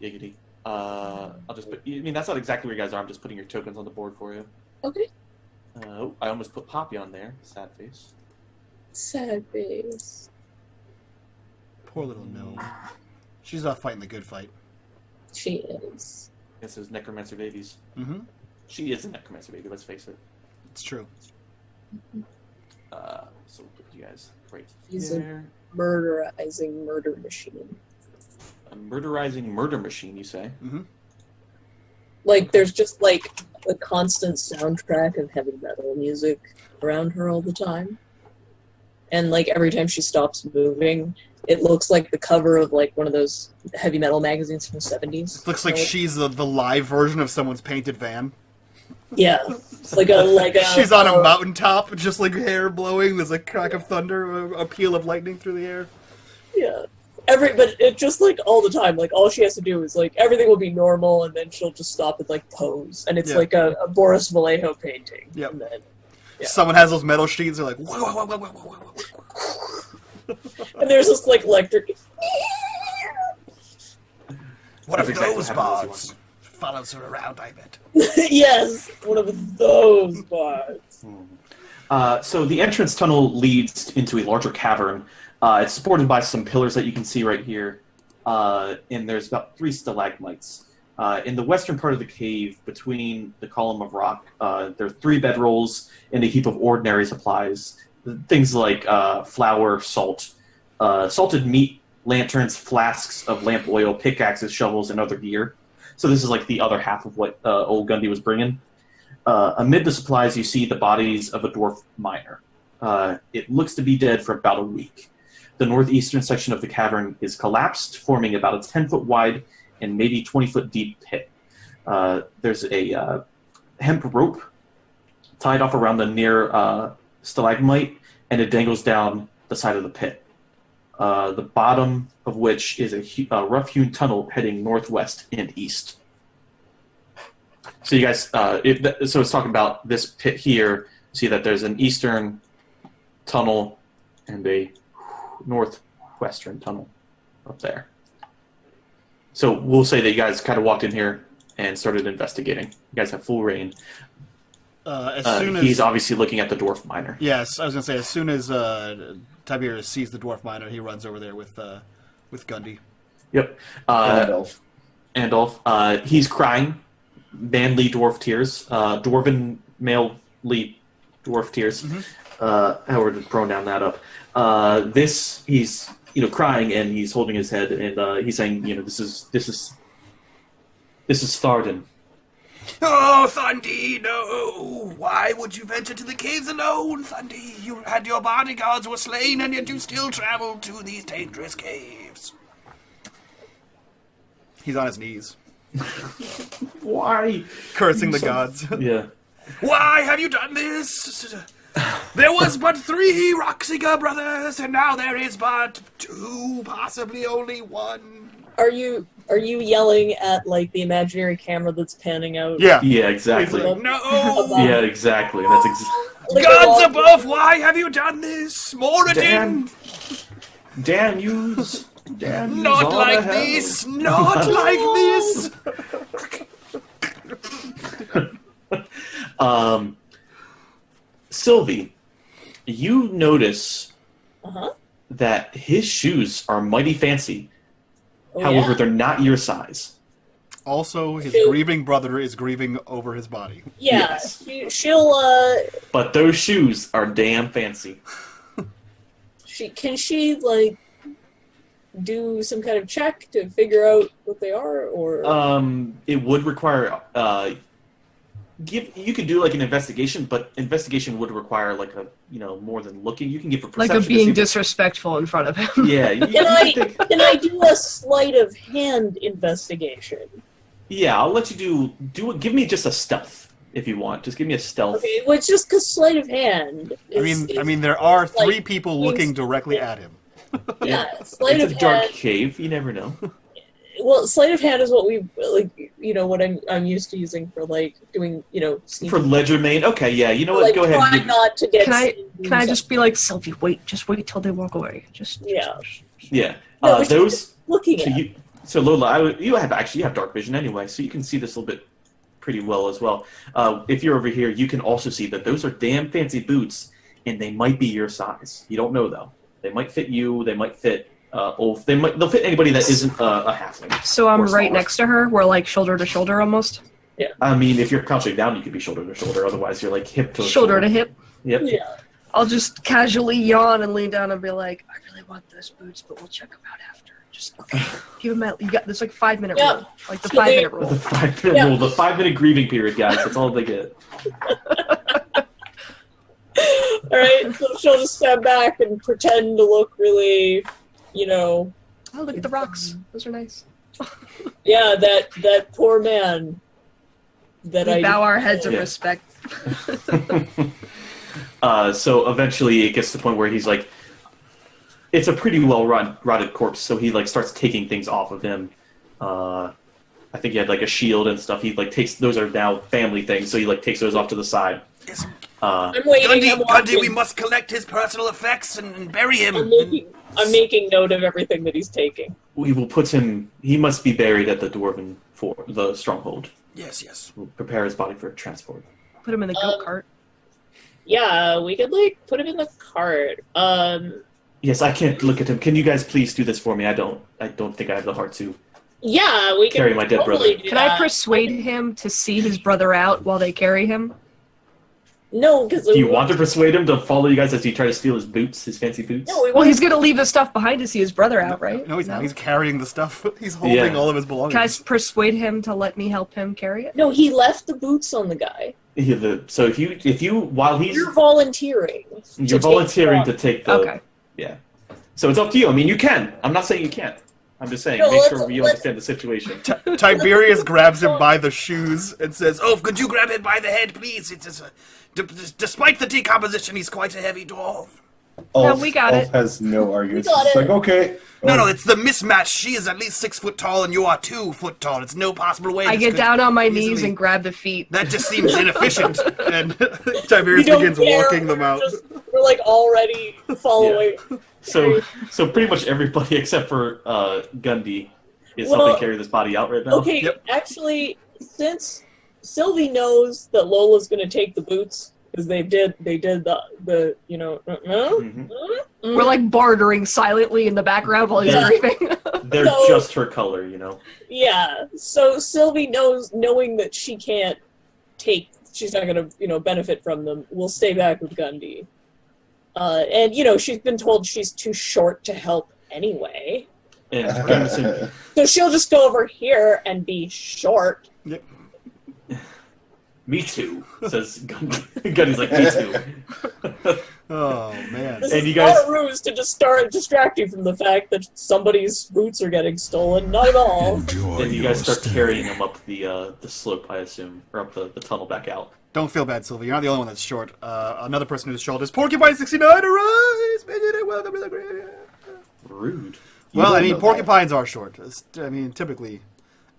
Speaker 2: Giggity. I'll just put... I mean, that's not exactly where you guys are. I'm just putting your tokens on the board for you.
Speaker 4: Okay.
Speaker 2: Oh, I almost put Poppy on there. Sad face.
Speaker 4: Sad face.
Speaker 1: Poor little gnome. She's fighting the good fight.
Speaker 4: She is.
Speaker 2: This is Necromancer Babies.
Speaker 1: Mm-hmm.
Speaker 2: She is a Necromancer Baby, let's face it.
Speaker 1: It's true.
Speaker 2: So we'll put you guys right
Speaker 4: She's a
Speaker 2: here.
Speaker 4: murderizing murder machine.
Speaker 2: A murderizing murder machine, you say?
Speaker 1: Mm-hmm.
Speaker 4: Like, there's just, like, a constant soundtrack of heavy metal music around her all the time. And, like, every time she stops moving, it looks like the cover of, like, one of those heavy metal magazines from the 70s.
Speaker 1: It looks like she's the live version of someone's painted van.
Speaker 4: Yeah. It's like a...
Speaker 1: She's on a mountaintop, just like hair blowing. There's a crack of thunder, a peal of lightning through the air.
Speaker 4: Yeah. But it just, like, all the time, like, all she has to do is, like, everything will be normal, and then she'll just stop and, like, pose. And it's like a Boris Vallejo painting.
Speaker 1: Yep.
Speaker 4: And then,
Speaker 1: Someone has those metal sheets, they're like, whoa, whoa, whoa, whoa, whoa, whoa.
Speaker 4: And there's this, like, electric...
Speaker 7: What
Speaker 2: That's
Speaker 7: of
Speaker 2: exactly
Speaker 7: those
Speaker 2: what happens
Speaker 7: bards? Follows her around, I bet.
Speaker 4: Yes! One of those parts.
Speaker 2: So the entrance tunnel leads into a larger cavern. It's supported by some pillars that you can see right here. And there's about 3 stalagmites. In the western part of the cave, between the column of rock, there are 3 bedrolls and a heap of ordinary supplies. Things like flour, salt, salted meat, lanterns, flasks of lamp oil, pickaxes, shovels, and other gear. So this is like the other half of what old Gundy was bringing. Amid the supplies, you see the bodies of a dwarf miner. It looks to be dead for about a week. The northeastern section of the cavern is collapsed, forming about a 10-foot wide and maybe 20-foot deep pit. There's a hemp rope tied off around the near stalagmite, and it dangles down the side of the pit. The bottom of which is a rough-hewn tunnel heading northwest and east. So you guys, so it's talking about this pit here. See that there's an eastern tunnel and a northwestern tunnel up there. So we'll say that you guys kind of walked in here and started investigating. You guys have full reign.
Speaker 1: As soon as
Speaker 2: he's obviously looking at the dwarf miner.
Speaker 1: Yes, I was gonna say as soon as Tiberius sees the dwarf miner, he runs over there with Gundy.
Speaker 2: Yep. Andolf. He's crying. Manly dwarf tears. Dwarven male-ly dwarf tears.
Speaker 1: Mm-hmm.
Speaker 2: How would pronoun that up? He's crying and he's holding his head and he's saying, this is Tharden.
Speaker 7: Oh, Thundy, no! Why would you venture to the caves alone, Thundy? You had your bodyguards were slain, and yet you still traveled to these dangerous caves.
Speaker 1: He's on his knees,
Speaker 2: Why?
Speaker 1: cursing the gods.
Speaker 2: Yeah.
Speaker 7: Why have you done this? There was but 3 Roxiga brothers, and now there is but 2, possibly only 1.
Speaker 4: Are you yelling at, like, the imaginary camera that's panning out?
Speaker 1: Yeah.
Speaker 2: Yeah, exactly.
Speaker 7: No!
Speaker 2: Yeah, exactly. That's
Speaker 4: Like
Speaker 7: Gods above, why have you done this? Moradin!
Speaker 2: Dan, use
Speaker 7: Not like this! Not like this!
Speaker 2: Sylvie, you notice
Speaker 4: Uh-huh.
Speaker 2: that his shoes are mighty fancy.
Speaker 4: Oh,
Speaker 2: However,
Speaker 4: yeah?
Speaker 2: they're not your size.
Speaker 1: Also, his
Speaker 4: Shoot.
Speaker 1: grieving brother is grieving over his body.
Speaker 4: Yeah,
Speaker 2: Yes.
Speaker 4: she'll,
Speaker 2: But those shoes are damn fancy.
Speaker 4: can she, like, do some kind of check to figure out what they are, or...
Speaker 2: It would require you could do like an investigation, but investigation would require like a more than looking. You can give a perception.
Speaker 5: Like a being
Speaker 2: to see-
Speaker 5: disrespectful in front of him.
Speaker 2: Yeah.
Speaker 4: Can I do a sleight of hand investigation?
Speaker 2: Yeah, I'll let you do it. Give me just a stealth if you want. Just give me a stealth.
Speaker 4: Okay, well, it's just because sleight of hand.
Speaker 1: I mean, there are 3
Speaker 4: like,
Speaker 1: people looking directly at him.
Speaker 4: Yeah, sleight
Speaker 2: It's
Speaker 4: of
Speaker 2: a dark
Speaker 4: hand.
Speaker 2: cave. You never know.
Speaker 4: Well, sleight of hand is what we what I'm used to using for like doing sneaking.
Speaker 2: For Legerdemain, okay, yeah. You know what?
Speaker 4: Like,
Speaker 2: Go ahead.
Speaker 4: try not to get.
Speaker 5: Can I
Speaker 4: seen
Speaker 5: just be like, Sylvie, wait till they walk away.
Speaker 4: Yeah.
Speaker 2: Yeah.
Speaker 4: No, it's
Speaker 2: Those.
Speaker 4: just looking
Speaker 2: So
Speaker 4: at.
Speaker 2: So Lola, you have dark vision anyway, so you can see this a little bit pretty well as well. If you're over here, you can also see that those are damn fancy boots, and they might be your size. You don't know though. They might fit you. They might fit Ulf. They'll fit anybody that isn't a halfling.
Speaker 5: So I'm
Speaker 2: or
Speaker 5: right
Speaker 2: smaller.
Speaker 5: next to her. We're like shoulder to shoulder almost.
Speaker 2: I mean, if you're crouching down, you could be shoulder to shoulder. Otherwise, you're like hip to
Speaker 5: Shoulder to hip.
Speaker 2: Yep.
Speaker 4: Yeah.
Speaker 5: I'll just casually yawn and lean down and be like, I really want those boots, but we'll check them out after. Just, okay, give them out. You got this, like, 5-minute rule. Like, the 5-minute rule.
Speaker 2: The 5-minute rule. The 5-minute grieving period, guys. That's all they get.
Speaker 4: Alright, so she'll just stand back and pretend to look really,
Speaker 5: Oh, look at the rocks. Those are nice.
Speaker 4: yeah, that poor man.
Speaker 5: We bow our heads in respect.
Speaker 2: So eventually it gets to the point where he's like, it's a pretty well rotted corpse, so he like starts taking things off of him. I think he had like a shield and stuff. He like takes those are now family things, so he like takes those off to the side.
Speaker 7: Yes.
Speaker 4: I'm waiting.
Speaker 7: Gundy, we must collect his personal effects and bury him.
Speaker 4: I'm making note of everything that he's taking.
Speaker 2: We will put him. He must be buried at the dwarven the stronghold.
Speaker 7: Yes.
Speaker 2: We'll prepare his body for transport.
Speaker 5: Put him in the goat cart.
Speaker 4: Yeah, we could like put him in the cart.
Speaker 2: Yes, I can't look at him. Can you guys please do this for me? I don't think I have the heart to.
Speaker 4: Yeah, we can
Speaker 2: carry my dead
Speaker 4: totally
Speaker 2: brother.
Speaker 5: Can I persuade him to see his brother out while they carry him?
Speaker 4: No, because
Speaker 2: Do you want to persuade him to follow you guys as you try to steal his boots, his fancy boots?
Speaker 4: No,
Speaker 5: Well, he's going to leave the stuff behind to see his brother out, right?
Speaker 1: No, he's not. He's carrying the stuff. He's holding all of his belongings.
Speaker 5: Can I persuade him to let me help him carry it?
Speaker 4: No, he left the boots on the guy.
Speaker 2: Yeah, so if you while he's
Speaker 4: You're volunteering.
Speaker 2: to take the
Speaker 5: Okay.
Speaker 2: Yeah. So it's up to you. I mean, you can. I'm not saying you can't. I'm just saying,
Speaker 4: No,
Speaker 2: make
Speaker 4: let's-
Speaker 2: sure you
Speaker 4: let's-
Speaker 2: understand the situation.
Speaker 1: Tiberius grabs him by the shoes and says,
Speaker 7: Oh, could you grab him by the head, please? Despite the decomposition, he's quite a heavy dwarf.
Speaker 5: No, we got it.
Speaker 3: Has no arguments.
Speaker 4: We got
Speaker 3: It's
Speaker 4: it.
Speaker 3: like, okay.
Speaker 7: No, it's the mismatch. She is at least 6 foot tall, and you are 2 foot tall. It's no possible way.
Speaker 5: I
Speaker 7: this
Speaker 5: get
Speaker 7: could
Speaker 5: down on my
Speaker 7: easily-
Speaker 5: knees and grab the feet.
Speaker 7: That just seems inefficient.
Speaker 1: and Tiberius
Speaker 4: We don't
Speaker 1: begins
Speaker 4: care,
Speaker 1: walking them out.
Speaker 4: We're like already following.
Speaker 2: So pretty much everybody except for Gundy is
Speaker 4: Well,
Speaker 2: helping carry this body out right now.
Speaker 4: Okay,
Speaker 1: Yep.
Speaker 4: actually, since Sylvie knows that Lola's going to take the boots because they did the
Speaker 2: Mhm.
Speaker 5: We're like bartering silently in the background while he's
Speaker 2: Yeah.
Speaker 5: grieving.
Speaker 2: They're
Speaker 4: So-
Speaker 2: just her color, you know.
Speaker 4: Yeah, so Sylvie knowing that she's not going to, benefit from them, will stay back with Gundy. And, she's been told she's too short to help anyway.
Speaker 2: And Gundy
Speaker 4: So she'll just go over here and be short.
Speaker 2: me too, says Gundy. Gundy's like, me too.
Speaker 1: Oh, man.
Speaker 4: This
Speaker 2: And
Speaker 4: is
Speaker 2: you guys-
Speaker 4: not a ruse to just distract you from the fact that somebody's boots are getting stolen. Not at all.
Speaker 6: Enjoy
Speaker 2: And you
Speaker 6: your
Speaker 2: guys start
Speaker 6: stay.
Speaker 2: carrying him up the slope, I assume, or up the tunnel back out.
Speaker 1: Don't feel bad, Sylvie. You're not the only one that's short. Another person who's short is Porcupine69. Arise! Welcome to the graveyard.
Speaker 2: Rude.
Speaker 1: Well, I
Speaker 3: don't
Speaker 1: mean,
Speaker 3: know
Speaker 1: porcupines are short. Typically,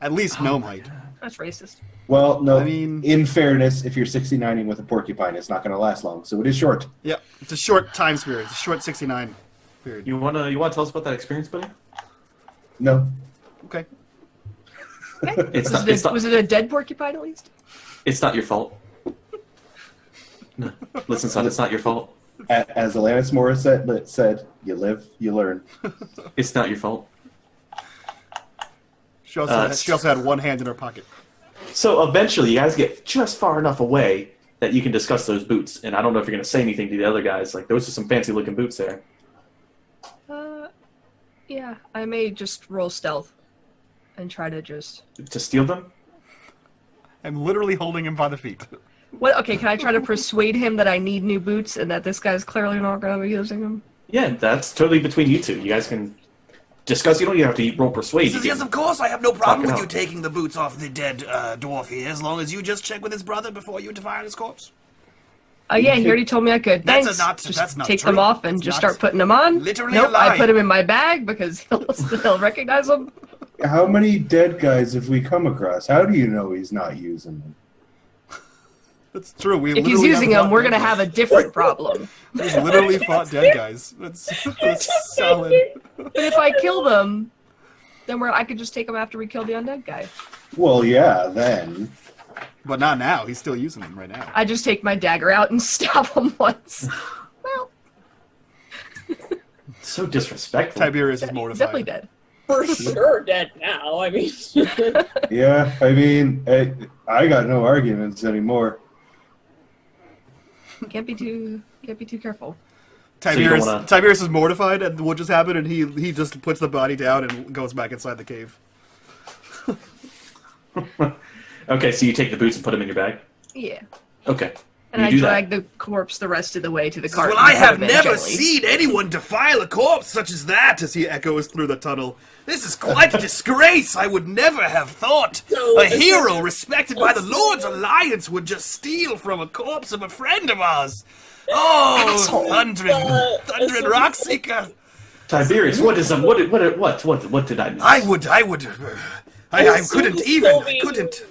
Speaker 1: at least gnome height.
Speaker 5: That's racist.
Speaker 3: Well, no.
Speaker 1: I mean-
Speaker 3: in fairness, if you're 69ing with a porcupine, it's not going to last long. So it is short.
Speaker 1: Yeah, it's a short time period. It's a short 69 period.
Speaker 2: You wanna tell us about that experience, buddy?
Speaker 3: No.
Speaker 1: Okay.
Speaker 2: It's
Speaker 5: Was
Speaker 2: not,
Speaker 5: it a dead porcupine at least?
Speaker 2: it's not your fault. No. Listen, son, it's not your fault.
Speaker 3: As Alanis Morissette said, you live, you learn.
Speaker 2: It's not your fault.
Speaker 1: She also had one hand in her pocket.
Speaker 2: So eventually, you guys get just far enough away that you can discuss those boots. And I don't know if you're going to say anything to the other guys. Like, those are some fancy looking boots there.
Speaker 5: Yeah, I may just roll stealth and try to just...
Speaker 2: To steal them?
Speaker 1: I'm literally holding him by the feet.
Speaker 5: What? Okay, can I try to persuade him that I need new boots and that this guy's clearly not going to be using them?
Speaker 2: Yeah, that's totally between you two. You guys can discuss. You don't even have to roll persuade.
Speaker 7: He says,
Speaker 2: You
Speaker 7: yes,
Speaker 2: can-
Speaker 7: of course, I have no problem
Speaker 2: Talk it
Speaker 7: with you
Speaker 2: out.
Speaker 7: taking the boots off the dead dwarf here, as long as you just check with his brother before you defile his corpse.
Speaker 5: Yeah, he already told me I could.
Speaker 7: That's
Speaker 5: Thanks.
Speaker 7: that's
Speaker 5: Just
Speaker 7: not
Speaker 5: take
Speaker 7: true.
Speaker 5: them off and
Speaker 7: It's
Speaker 5: just
Speaker 7: not
Speaker 5: start putting them on.
Speaker 7: literally
Speaker 5: Nope,
Speaker 7: a lie.
Speaker 5: I put them in my bag because he'll recognize them.
Speaker 3: How many dead guys have we come across? How do you know he's not using them?
Speaker 1: That's true.
Speaker 5: If he's using them, we're going to have a different problem.
Speaker 1: He's literally fought dead guys. That's solid.
Speaker 5: But if I kill them, then I could just take them after we kill the undead guy.
Speaker 3: Well, yeah, then.
Speaker 1: But not now. He's still using them right now.
Speaker 5: I just take my dagger out and stab him once. Well,
Speaker 2: So disrespectful.
Speaker 1: Tiberius is
Speaker 5: he's
Speaker 1: mortified.
Speaker 5: definitely dead.
Speaker 4: For sure dead now. I mean,
Speaker 3: Yeah, I mean, I got no arguments anymore.
Speaker 5: Can't be too Can't be too careful.
Speaker 1: Tiberius,
Speaker 2: wanna-
Speaker 1: Tiberius is mortified at what just happened, and he just puts the body down and goes back inside the cave.
Speaker 2: Okay, so you take the boots and put them in your bag?
Speaker 5: Yeah.
Speaker 2: Okay.
Speaker 5: And
Speaker 2: You
Speaker 5: I
Speaker 2: do
Speaker 5: drag the corpse the rest of the way to the cart.
Speaker 7: Well,
Speaker 5: and
Speaker 7: I
Speaker 5: put
Speaker 7: have
Speaker 5: him in
Speaker 7: never
Speaker 5: gently.
Speaker 7: seen anyone defile a corpse such as that.
Speaker 1: As he echoes through the tunnel. This is quite a disgrace. I would never have thought
Speaker 4: So,
Speaker 1: a
Speaker 4: is
Speaker 1: hero
Speaker 4: there-
Speaker 1: respected by the Lord's Alliance would just steal from a corpse of a friend of ours. Oh, thundering
Speaker 4: so-
Speaker 1: Rockseeker.
Speaker 2: Tiberius, what is what did I miss?
Speaker 1: I couldn't even. I couldn't.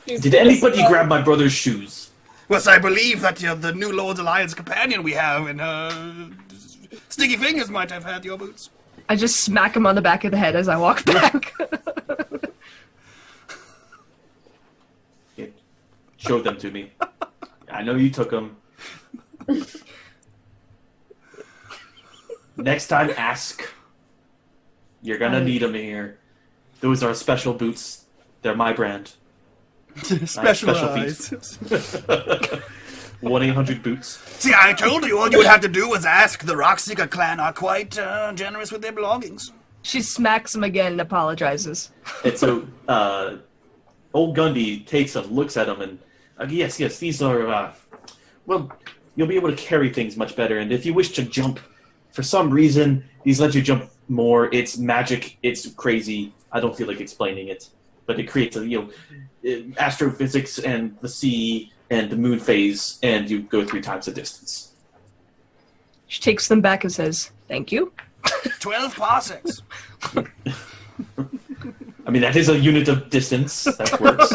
Speaker 2: Did anybody grab my brother's shoes?
Speaker 1: Well, I believe that the new Lord's Alliance companion we have, and Sticky Fingers might have had your boots.
Speaker 5: I just smack him on the back of the head as I walk back.
Speaker 2: Yeah. Show them to me. I know you took them. Next time, ask. You're gonna need them here. Those are special boots. They're my brand.
Speaker 1: Specialized.
Speaker 2: 1-800-BOOTS.
Speaker 1: See, I told you all you would have to do was ask. The Rockseeker clan are quite generous with their belongings.
Speaker 5: She smacks him again and apologizes.
Speaker 2: And so, old Gundy takes them, looks at them, and yes, these are, well, you'll be able to carry things much better. And if you wish to jump, for some reason, these let you jump more. It's magic. It's crazy. I don't feel like explaining it, but it creates astrophysics and the sea and the moon phase, and you go 3 times the distance.
Speaker 5: She takes them back and says, "Thank you."
Speaker 1: 12 parsecs.
Speaker 2: I mean, that is a unit of distance. That works.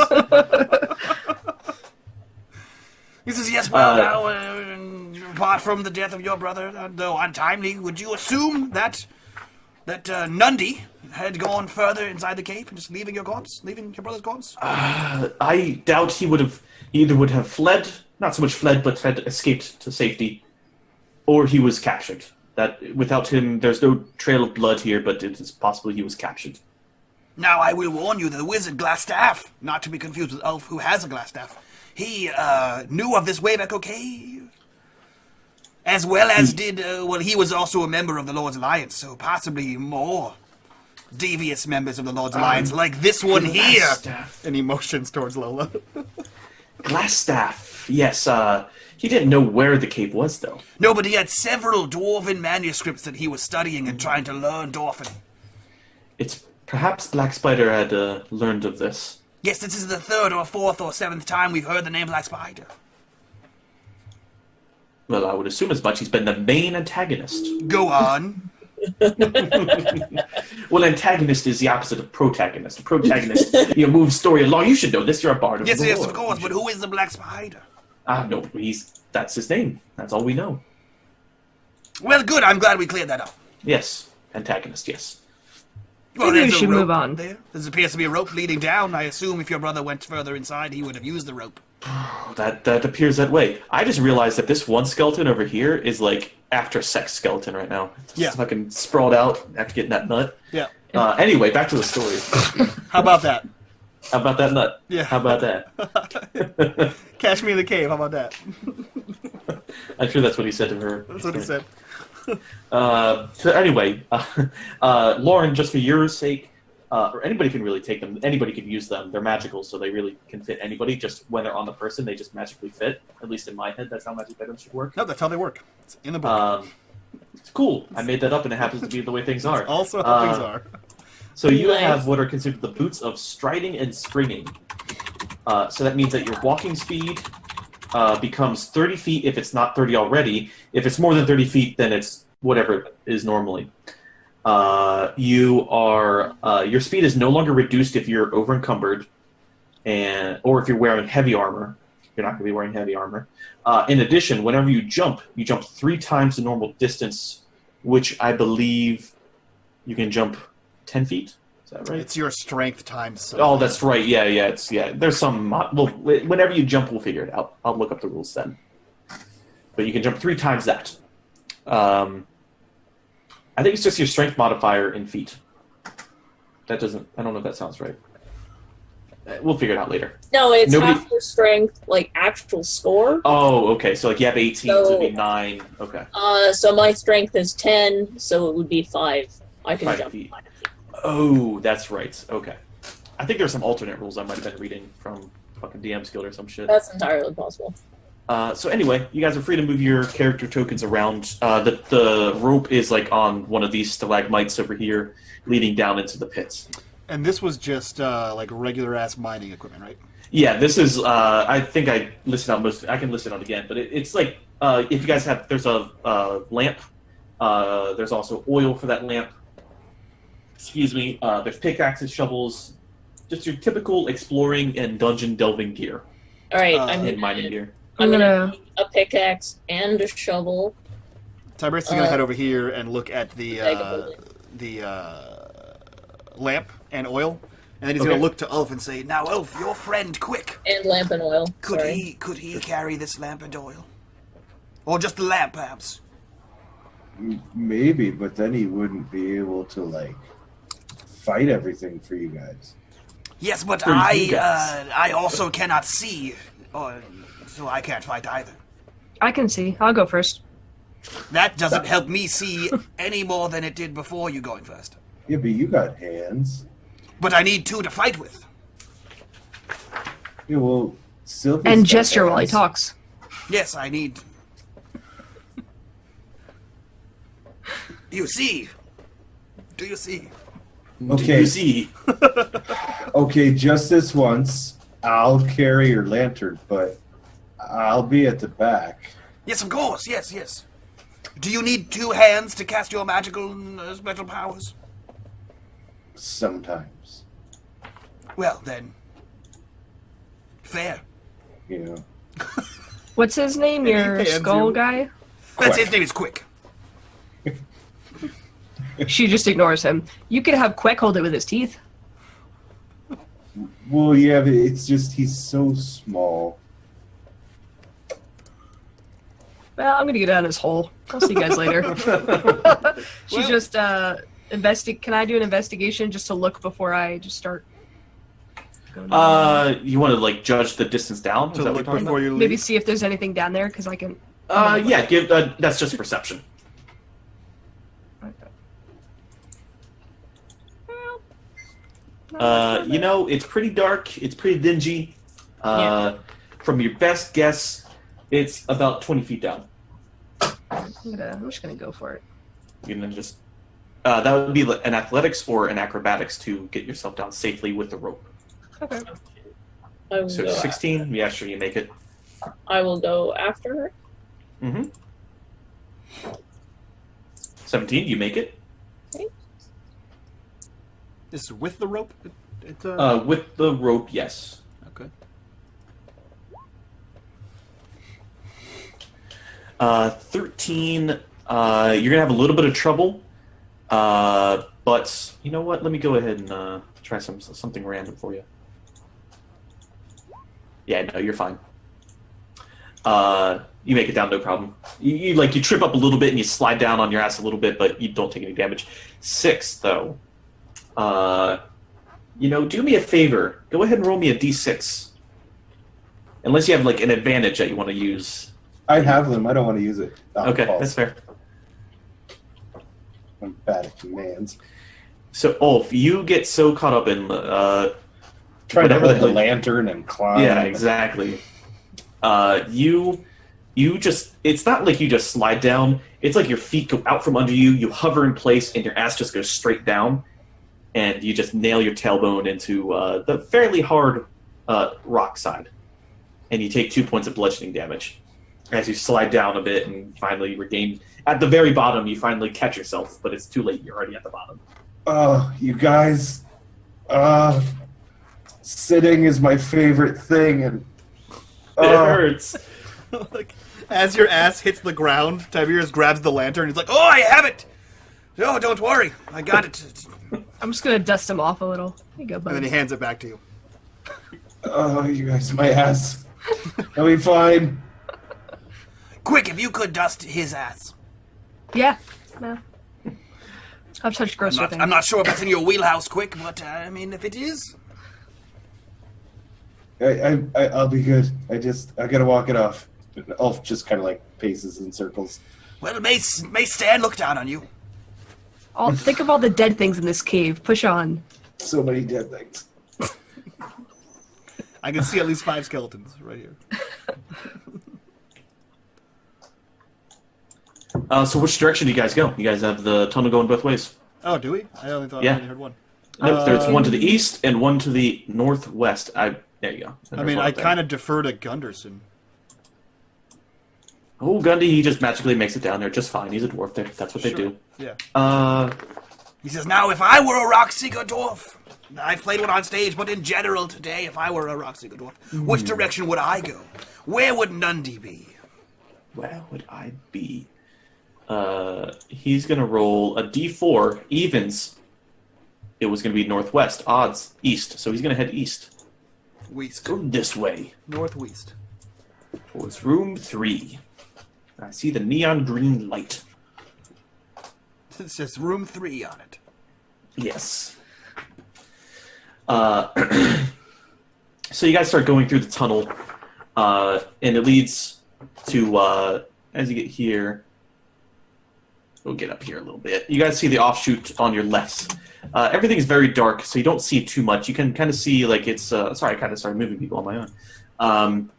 Speaker 1: He says, yes, well, now, apart from the death of your brother, though untimely, would you assume that Nundy had gone further inside the cave and just leaving your brother's corpse?
Speaker 2: I doubt he either would have fled, not so much fled, but had escaped to safety, or he was captured. That without him, there's no trail of blood here, but it is possible he was captured.
Speaker 1: Now, I will warn you that the wizard Glassstaff, not to be confused with Ulf, who has a Glassstaff, he knew of this Wave Echo Cave, as well as did, he was also a member of the Lord's Alliance, so possibly more devious members of the Lord's Alliance, like this one here.
Speaker 2: Glassstaff.
Speaker 1: And he motions towards Lola.
Speaker 2: Glassstaff. Yes, he didn't know where the cave was, though.
Speaker 1: No, but he had several dwarven manuscripts that he was studying and trying to learn Dwarven.
Speaker 2: It's perhaps Black Spider had learned of this.
Speaker 1: Yes, this is the 3rd or 4th or 7th time we've heard the name Black Spider.
Speaker 2: Well, I would assume as much. He's been the main antagonist.
Speaker 1: Go on.
Speaker 2: Well, antagonist is the opposite of protagonist. Protagonist, moves story along. You should know this. You're a bard of
Speaker 1: Yes,
Speaker 2: the
Speaker 1: yes,
Speaker 2: lore.
Speaker 1: of course, but who is the Black Spider?
Speaker 2: No, that's his name. That's all we know.
Speaker 1: Well, good, I'm glad we cleared that up.
Speaker 2: Yes, antagonist, yes.
Speaker 1: Well,
Speaker 5: Maybe we
Speaker 1: there's a
Speaker 5: should
Speaker 1: rope
Speaker 5: move on.
Speaker 1: There appears to be a rope leading down. I assume if your brother went further inside, he would have used the rope.
Speaker 2: That appears that way. I just realized that this one skeleton over here is like after-sex skeleton right now. It's
Speaker 1: Yeah.
Speaker 2: fucking sprawled out after getting that nut.
Speaker 1: Yeah.
Speaker 2: Anyway, back to the story.
Speaker 1: How about that?
Speaker 2: How about that nut?
Speaker 1: Yeah.
Speaker 2: How about that?
Speaker 1: Catch me in the cave, how about that?
Speaker 2: I'm sure that's what he said to her.
Speaker 1: That's what he said.
Speaker 2: So anyway, Lauren, just for your sake, or anybody can really take them. Anybody can use them. They're magical, so they really can fit anybody. Just when they're on the person, they just magically fit. At least in my head, that's how magic items should work.
Speaker 1: No, that's how they work. It's in the book.
Speaker 2: It's cool. I made that up, and it happens to be the way things are.
Speaker 1: Also how things are.
Speaker 2: So you
Speaker 4: Nice.
Speaker 2: have what are considered the boots of striding and springing. So that means that your walking speed becomes 30 feet if it's not 30 already. If it's more than 30 feet, then it's whatever it is normally. Your speed is no longer reduced if you're over encumbered, or if you're wearing heavy armor. You're not going to be wearing heavy armor. In addition, whenever you jump 3 times the normal distance, which I believe you can jump 10 feet. Is that right?
Speaker 1: It's your strength times.
Speaker 2: Oh, that's right. Yeah. There's some. Well, whenever you jump, we'll figure it out. I'll look up the rules then. But you can jump 3 times that. I think it's just your strength modifier in feet. That doesn't. I don't know if that sounds right. We'll figure it out later.
Speaker 4: No, it's
Speaker 2: Nobody-
Speaker 4: half your strength, like actual score.
Speaker 2: Oh, okay. So like you have 18, so it'd be 9. Okay.
Speaker 4: So my strength is 10, so it would be 5. I can
Speaker 2: 5
Speaker 4: jump
Speaker 2: feet.
Speaker 4: 5 feet.
Speaker 2: Oh, that's right. Okay. I think there's some alternate rules I might have been reading from fucking DM's Guild or some shit.
Speaker 4: That's entirely possible.
Speaker 2: So anyway, you guys are free to move your character tokens around. The rope is like on one of these stalagmites over here, leading down into the pits.
Speaker 1: And this was just like regular ass mining equipment, right?
Speaker 2: Yeah, this is. I think I listed out most. I can list it out again, but it's like if you guys have. There's a lamp. There's also oil for that lamp. Excuse me. There's pickaxes, shovels, just your typical exploring and dungeon delving gear
Speaker 4: All right,
Speaker 2: and mining gear.
Speaker 4: I'm gonna need a pickaxe and a shovel.
Speaker 1: Tiberius is gonna head over here and look at the lamp and oil, and then he's gonna look to Ulf and say,
Speaker 7: Now, Elf, your friend, quick.
Speaker 4: And lamp and oil.
Speaker 7: Could
Speaker 4: Sorry.
Speaker 7: he carry this lamp and oil? Or just the lamp, perhaps?
Speaker 3: Maybe, but then he wouldn't be able to like fight everything for you guys.
Speaker 7: Yes, but
Speaker 2: For you guys.
Speaker 7: I also cannot see, so I can't fight either.
Speaker 5: I can see. I'll go first.
Speaker 7: That doesn't help me see any more than it did before you going first.
Speaker 3: Yeah, but you got hands.
Speaker 7: But I need 2 to fight with.
Speaker 3: Yeah, well, Sylvie.
Speaker 5: And gesture while he talks.
Speaker 7: Yes, I need. You see? Do you see?
Speaker 2: Do
Speaker 3: Okay,
Speaker 2: you see?
Speaker 3: okay, just this once. I'll carry your lantern, but I'll be at the back.
Speaker 7: Yes, of course. Yes, yes. Do you need 2 hands to cast your magical special powers?
Speaker 3: Sometimes,
Speaker 7: Well, then. Fair.
Speaker 3: you know.
Speaker 5: What's his name? Your
Speaker 1: pans
Speaker 5: skull
Speaker 1: you.
Speaker 5: guy?
Speaker 7: That's
Speaker 3: Quick.
Speaker 7: his name is Quick.
Speaker 5: She just ignores him. You could have Queck hold it with his teeth.
Speaker 3: Well, yeah, but it's just he's so small.
Speaker 5: Well, I'm gonna get down his hole. I'll see you guys later. She just Can I do an investigation just to look before I just start? Going down?
Speaker 2: You want to like judge the distance down? Is
Speaker 1: To
Speaker 2: that what
Speaker 1: look
Speaker 2: you're talking
Speaker 1: before you leave.
Speaker 5: Maybe see if there's anything down there because I can.
Speaker 2: about? Yeah. Give. That's just perception. You know, it's pretty dark. It's pretty dingy. From your best guess, it's about 20 feet down.
Speaker 5: I'm just gonna go for it.
Speaker 2: You can just that would be an athletics or an acrobatics to get yourself down safely with the rope.
Speaker 5: Okay.
Speaker 4: I will,
Speaker 2: So
Speaker 4: go
Speaker 2: 16, yeah, sure, you make it.
Speaker 4: I will go after her.
Speaker 2: Mm-hmm. 17, you make it.
Speaker 1: This is with the rope.
Speaker 2: With the rope, yes.
Speaker 1: Okay.
Speaker 2: 13. You're gonna have a little bit of trouble, but you know what? Let me go ahead and try something random for you. Yeah, no, you're fine. You make it down, no problem. You trip up a little bit and you slide down on your ass a little bit, but you don't take any damage. 6 though. Do me a favor. Go ahead and roll me a d6. Unless you have like an advantage that you want to use.
Speaker 3: I have them. I don't want to use it. Oh,
Speaker 2: Okay,
Speaker 3: Paul.
Speaker 2: that's fair.
Speaker 3: I'm bad at commands.
Speaker 2: So, Ulf, you get so caught up in
Speaker 3: Trying to
Speaker 2: whatever
Speaker 3: hold the
Speaker 2: hell-
Speaker 3: lantern and climb.
Speaker 2: Yeah, exactly. You just, it's not like you just slide down. It's like your feet go out from under you, you hover in place, and your ass just goes straight down, and you just nail your tailbone into the fairly hard rock side. And you take 2 points of bludgeoning damage. As you slide down a bit and finally regain, at the very bottom, you finally catch yourself, but it's too late. You're already at the bottom.
Speaker 3: Oh, you guys. Sitting is my favorite thing, and
Speaker 2: It hurts.
Speaker 1: Like, as your ass hits the ground, Tiberius grabs the lantern. He's like, "Oh, I have it! Oh, don't worry, I got it."
Speaker 5: I'm just gonna dust him off a little. There you go,
Speaker 1: And then he
Speaker 5: buddy.
Speaker 1: hands it back to you.
Speaker 3: oh, you guys, my ass. I'll be fine.
Speaker 7: Quick, if you could dust his ass.
Speaker 5: Yeah. No. I've touched grosser things.
Speaker 7: I'm not sure if that's in your wheelhouse, Quick, but I mean, if it is,
Speaker 3: I'll be good. I gotta walk it off. Ulf just kind of like paces in circles.
Speaker 7: Well, may Stan look down on you.
Speaker 5: Think of all the dead things in this cave. Push on.
Speaker 3: So many dead things.
Speaker 1: I can see at least 5 skeletons right here.
Speaker 2: So which direction do you guys go? You guys have the tunnel going both ways.
Speaker 1: Oh, do we? I only thought I
Speaker 2: Yeah.
Speaker 1: only heard one.
Speaker 2: Nope, there's one to the east and one to the northwest. There you go.
Speaker 1: I mean, I kind of defer to Gunderson.
Speaker 2: Oh, Gundy, he just magically makes it down there just fine. He's a dwarf there. That's what they do.
Speaker 1: Yeah.
Speaker 7: He says, now, if I were a Rockseeker dwarf, I've played one on stage, but in general today, if I were a Rockseeker dwarf, which direction would I go? Where would Nundy be?
Speaker 2: Where would I be? He's going to roll a d4, evens. It was going to be northwest, odds, east. So he's going to head east.
Speaker 1: West.
Speaker 2: Go this way.
Speaker 1: Northwest.
Speaker 2: Towards room 3. I see the neon green light.
Speaker 7: It says room 3 on it.
Speaker 2: Yes. So you guys start going through the tunnel, and it leads to, as you get here, we'll get up here a little bit. You guys see the offshoot on your left. Everything is very dark, so you don't see too much. You can kind of see, like, it's... sorry, I kind of started moving people on my own.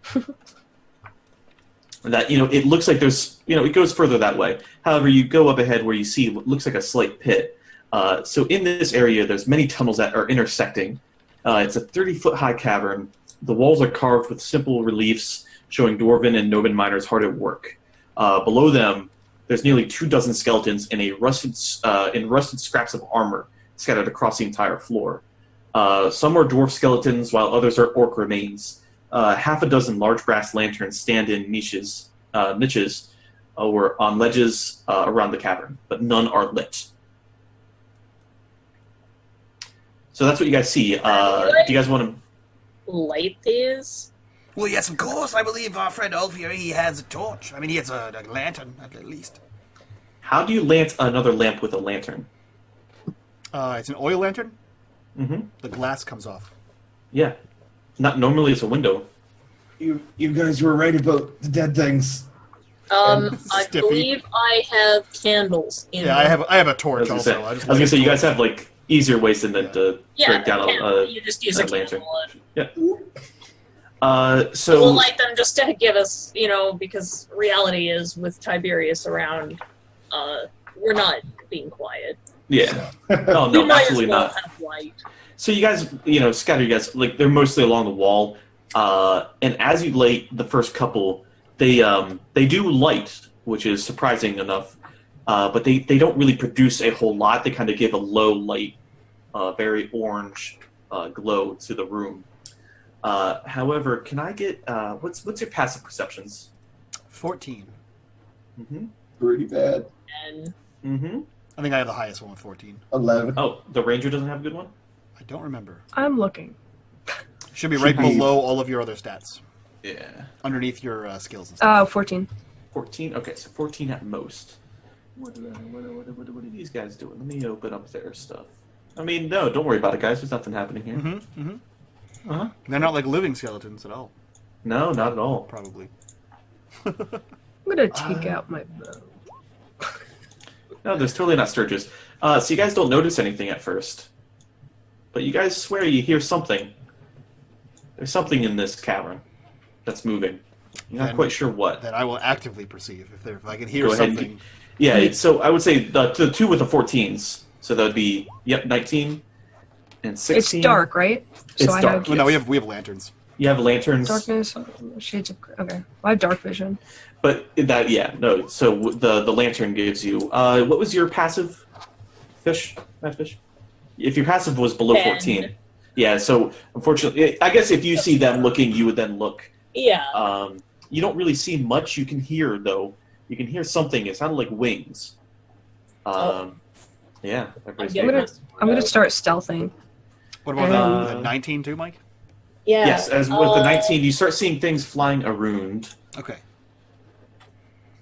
Speaker 2: That, it looks like there's... it goes further that way. However, you go up ahead where you see what looks like a slight pit. So in this area, there's many tunnels that are intersecting. It's a 30-foot high cavern. The walls are carved with simple reliefs showing Dwarven and Noban miners hard at work. Below them, there's nearly 24 skeletons in rusted scraps of armor scattered across the entire floor. Some are dwarf skeletons, while others are orc remains. Half a dozen large brass lanterns stand in niches or on ledges around the cavern, but none are lit. So that's what you guys see. Do you guys want to
Speaker 4: light these?
Speaker 7: Well, yes, of course. I believe our friend Ulf here, he has a torch. I mean, he has a lantern, at least.
Speaker 2: How do you lamp another lamp with a lantern?
Speaker 1: It's an oil lantern.
Speaker 2: Mm-hmm.
Speaker 1: The glass comes off.
Speaker 2: Yeah. Not normally it's a window.
Speaker 3: You guys were right about the dead things.
Speaker 4: I
Speaker 1: Stiffy.
Speaker 4: believe I have candles in
Speaker 1: Yeah, I have a torch
Speaker 2: I was
Speaker 1: also.
Speaker 2: gonna say you guys have like easier ways than to break down
Speaker 4: you just use a
Speaker 2: lantern.
Speaker 4: candle.
Speaker 2: Yeah.
Speaker 4: So we'll light them just to give us, because reality is with Tiberius around, we're not being quiet.
Speaker 2: Yeah.
Speaker 4: We
Speaker 2: No,
Speaker 4: might
Speaker 2: absolutely
Speaker 4: as well
Speaker 2: not.
Speaker 4: have light.
Speaker 2: So you guys, scatter you guys, like, they're mostly along the wall. And as you light the first couple, they do light, which is surprising enough. But they don't really produce a whole lot. They kind of give a low light, very orange glow to the room. However, can I get, what's your passive perceptions?
Speaker 1: 14.
Speaker 2: Mm-hmm.
Speaker 3: Pretty bad.
Speaker 4: And
Speaker 2: Mm-hmm.
Speaker 1: I think I have the highest one with 14.
Speaker 3: 11.
Speaker 2: Oh, the ranger doesn't have a good one?
Speaker 1: I don't remember.
Speaker 5: I'm looking.
Speaker 1: Should be right
Speaker 3: Should be-
Speaker 1: below all of your other stats.
Speaker 2: Yeah.
Speaker 1: Underneath your skills and stuff.
Speaker 5: 14.
Speaker 2: 14? Okay, so 14 at most. What are these guys doing? Let me open up their stuff. I mean, no, don't worry about it, guys. There's nothing happening here.
Speaker 1: Mm-hmm. Mm-hmm.
Speaker 2: Uh-huh.
Speaker 1: They're not like living skeletons at all,
Speaker 2: No, not at all.
Speaker 1: probably.
Speaker 5: I'm gonna take out my bow.
Speaker 2: No, there's totally not Sturges. So you guys don't notice anything at first. But you guys swear you hear something. There's something in this cavern that's moving. You're not
Speaker 1: Then-
Speaker 2: quite sure what.
Speaker 1: That I will actively perceive if I can hear
Speaker 2: Go ahead and
Speaker 1: something.
Speaker 2: Yeah, so I would say the two with the 14s. So that would be, 19 and 16.
Speaker 5: It's dark, right?
Speaker 2: It's
Speaker 5: I
Speaker 2: dark.
Speaker 5: have
Speaker 1: Well, no, we have lanterns.
Speaker 2: You have lanterns.
Speaker 5: darkness, shades of... Okay. I have dark vision.
Speaker 2: But that, no. So the lantern gives you. What was your passive, fish? That fish. If your passive was below
Speaker 4: 10.
Speaker 2: 14, yeah. So unfortunately, I guess if you see them looking, you would then look.
Speaker 4: yeah,
Speaker 2: You don't really see much. You can hear though. You can hear something. It sounded like wings. Yeah. everybody's
Speaker 4: getting
Speaker 2: favorite.
Speaker 5: I'm gonna start stealthing.
Speaker 1: What about
Speaker 2: Uh,
Speaker 1: the 19 too, Mike?
Speaker 4: yeah.
Speaker 2: Yes, as with the 19, you start seeing things flying around.
Speaker 1: Okay.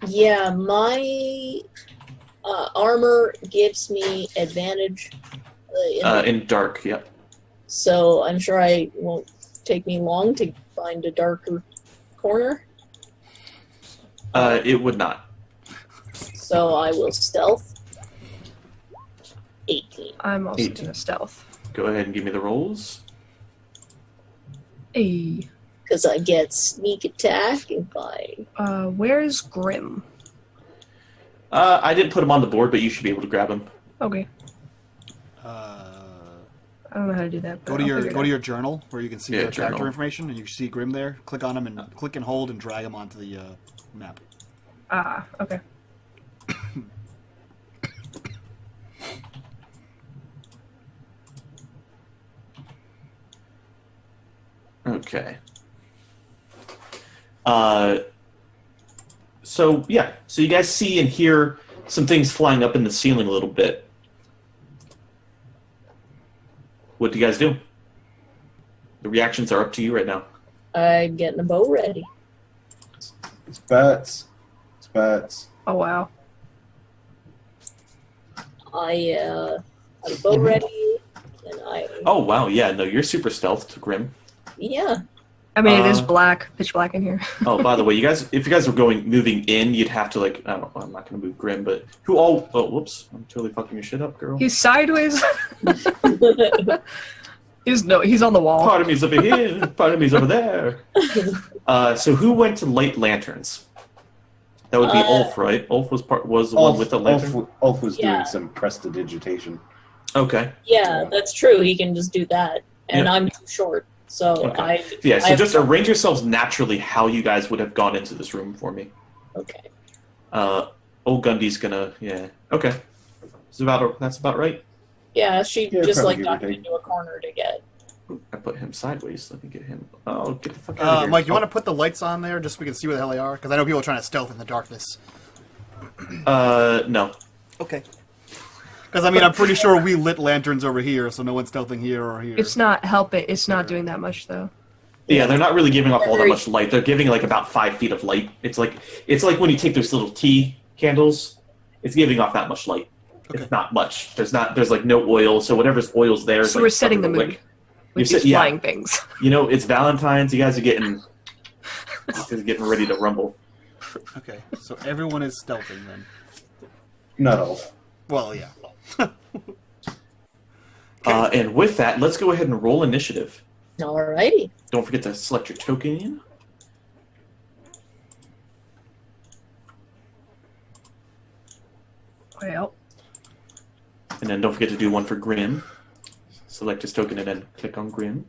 Speaker 4: Yeah, my armor gives me advantage.
Speaker 2: In dark, yep.
Speaker 4: So I'm sure I won't take me long to find a darker corner?
Speaker 2: It would not.
Speaker 4: So I will stealth. 18.
Speaker 5: I'm also
Speaker 2: 18.
Speaker 5: going to stealth.
Speaker 2: Go ahead and give me the rolls.
Speaker 5: Hey.
Speaker 4: Because I get sneak attack if I...
Speaker 5: Where's Grim?
Speaker 2: I didn't put him on the board, but you should be able to grab him.
Speaker 5: Okay. I don't know how to do that.
Speaker 1: Go to your journal where you can see the
Speaker 2: journal.
Speaker 1: character information, and you see Grim there. Click on him and click and hold and drag him onto the map.
Speaker 5: Ah, okay.
Speaker 2: Okay. So you guys see and hear some things flying up in the ceiling a little bit. What do you guys do? The reactions are up to you right now.
Speaker 4: I'm getting a bow ready.
Speaker 3: It's bats. It's bats.
Speaker 5: Oh, wow.
Speaker 4: I have a bow ready, and I...
Speaker 2: Oh wow, yeah, no, you're super stealthed, Grim.
Speaker 4: Yeah.
Speaker 5: I mean, it is pitch black in here.
Speaker 2: Oh, by the way, if you guys were moving in, you'd have to I don't know, I'm not gonna move Grim, but whoops, I'm totally fucking your shit up, girl.
Speaker 5: He's sideways. He's on the wall.
Speaker 2: Part of me's over here, part of me's over there. So who went to light lanterns? That would be Ulf, right? Ulf was the one with the lantern?
Speaker 3: Ulf was doing some prestidigitation.
Speaker 2: Okay.
Speaker 4: Yeah, that's true. He can just do that. And
Speaker 2: Yeah.
Speaker 4: I'm too short. So
Speaker 2: Okay. So just arrange yourselves naturally how you guys would have gone into this room for me.
Speaker 4: Okay.
Speaker 2: Old Gundy's gonna, yeah. Okay. That's about right.
Speaker 4: Yeah, she
Speaker 3: Yeah,
Speaker 4: just
Speaker 3: probably
Speaker 4: ducked
Speaker 3: give or take.
Speaker 4: into a corner to get...
Speaker 2: I put him sideways. Let me get him. Oh, get the fuck out of here.
Speaker 1: Mike, you want to put the lights on there just so we can see where the hell they are? Because I know people are trying to stealth in the darkness.
Speaker 2: No.
Speaker 1: Okay. Because, I mean, I'm pretty sure we lit lanterns over here, so no one's stealthing here or here.
Speaker 5: It's not It's not doing that much though.
Speaker 2: Yeah, they're not really giving off all that much light. They're giving about 5 feet of light. It's like when you take those little tea candles. It's giving off that much light.
Speaker 1: Okay.
Speaker 2: It's not much. There's no oil, so whatever's oil's there.
Speaker 5: So we're setting the mood with these flying things.
Speaker 2: It's Valentine's. You guys are getting ready to rumble.
Speaker 1: Okay, so everyone is stealthing then.
Speaker 3: Not Ulf.
Speaker 1: Well, yeah.
Speaker 2: And with that, let's go ahead and roll initiative.
Speaker 4: Alrighty.
Speaker 2: Don't forget to select your token.
Speaker 5: Well,
Speaker 2: And then don't forget to do one for Grim. Select his token and then click on Grim.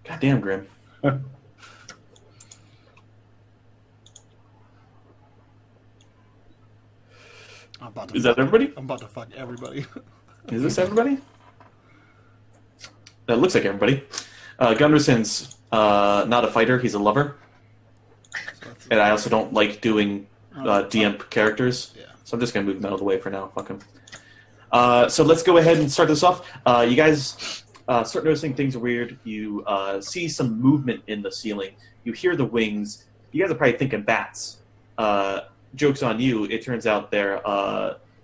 Speaker 2: Goddamn, Grim. Is that everybody?
Speaker 1: I'm about to fuck everybody.
Speaker 2: Is this everybody? That looks like everybody. Gunderson's not a fighter, he's a lover. And I also don't like doing DM characters.
Speaker 1: Yeah.
Speaker 2: So I'm just going to move him out of the way for now. Fuck him. So let's go ahead and start this off. You guys start noticing things are weird. You see some movement in the ceiling. You hear the wings. You guys are probably thinking bats. Joke's on you. It turns out they're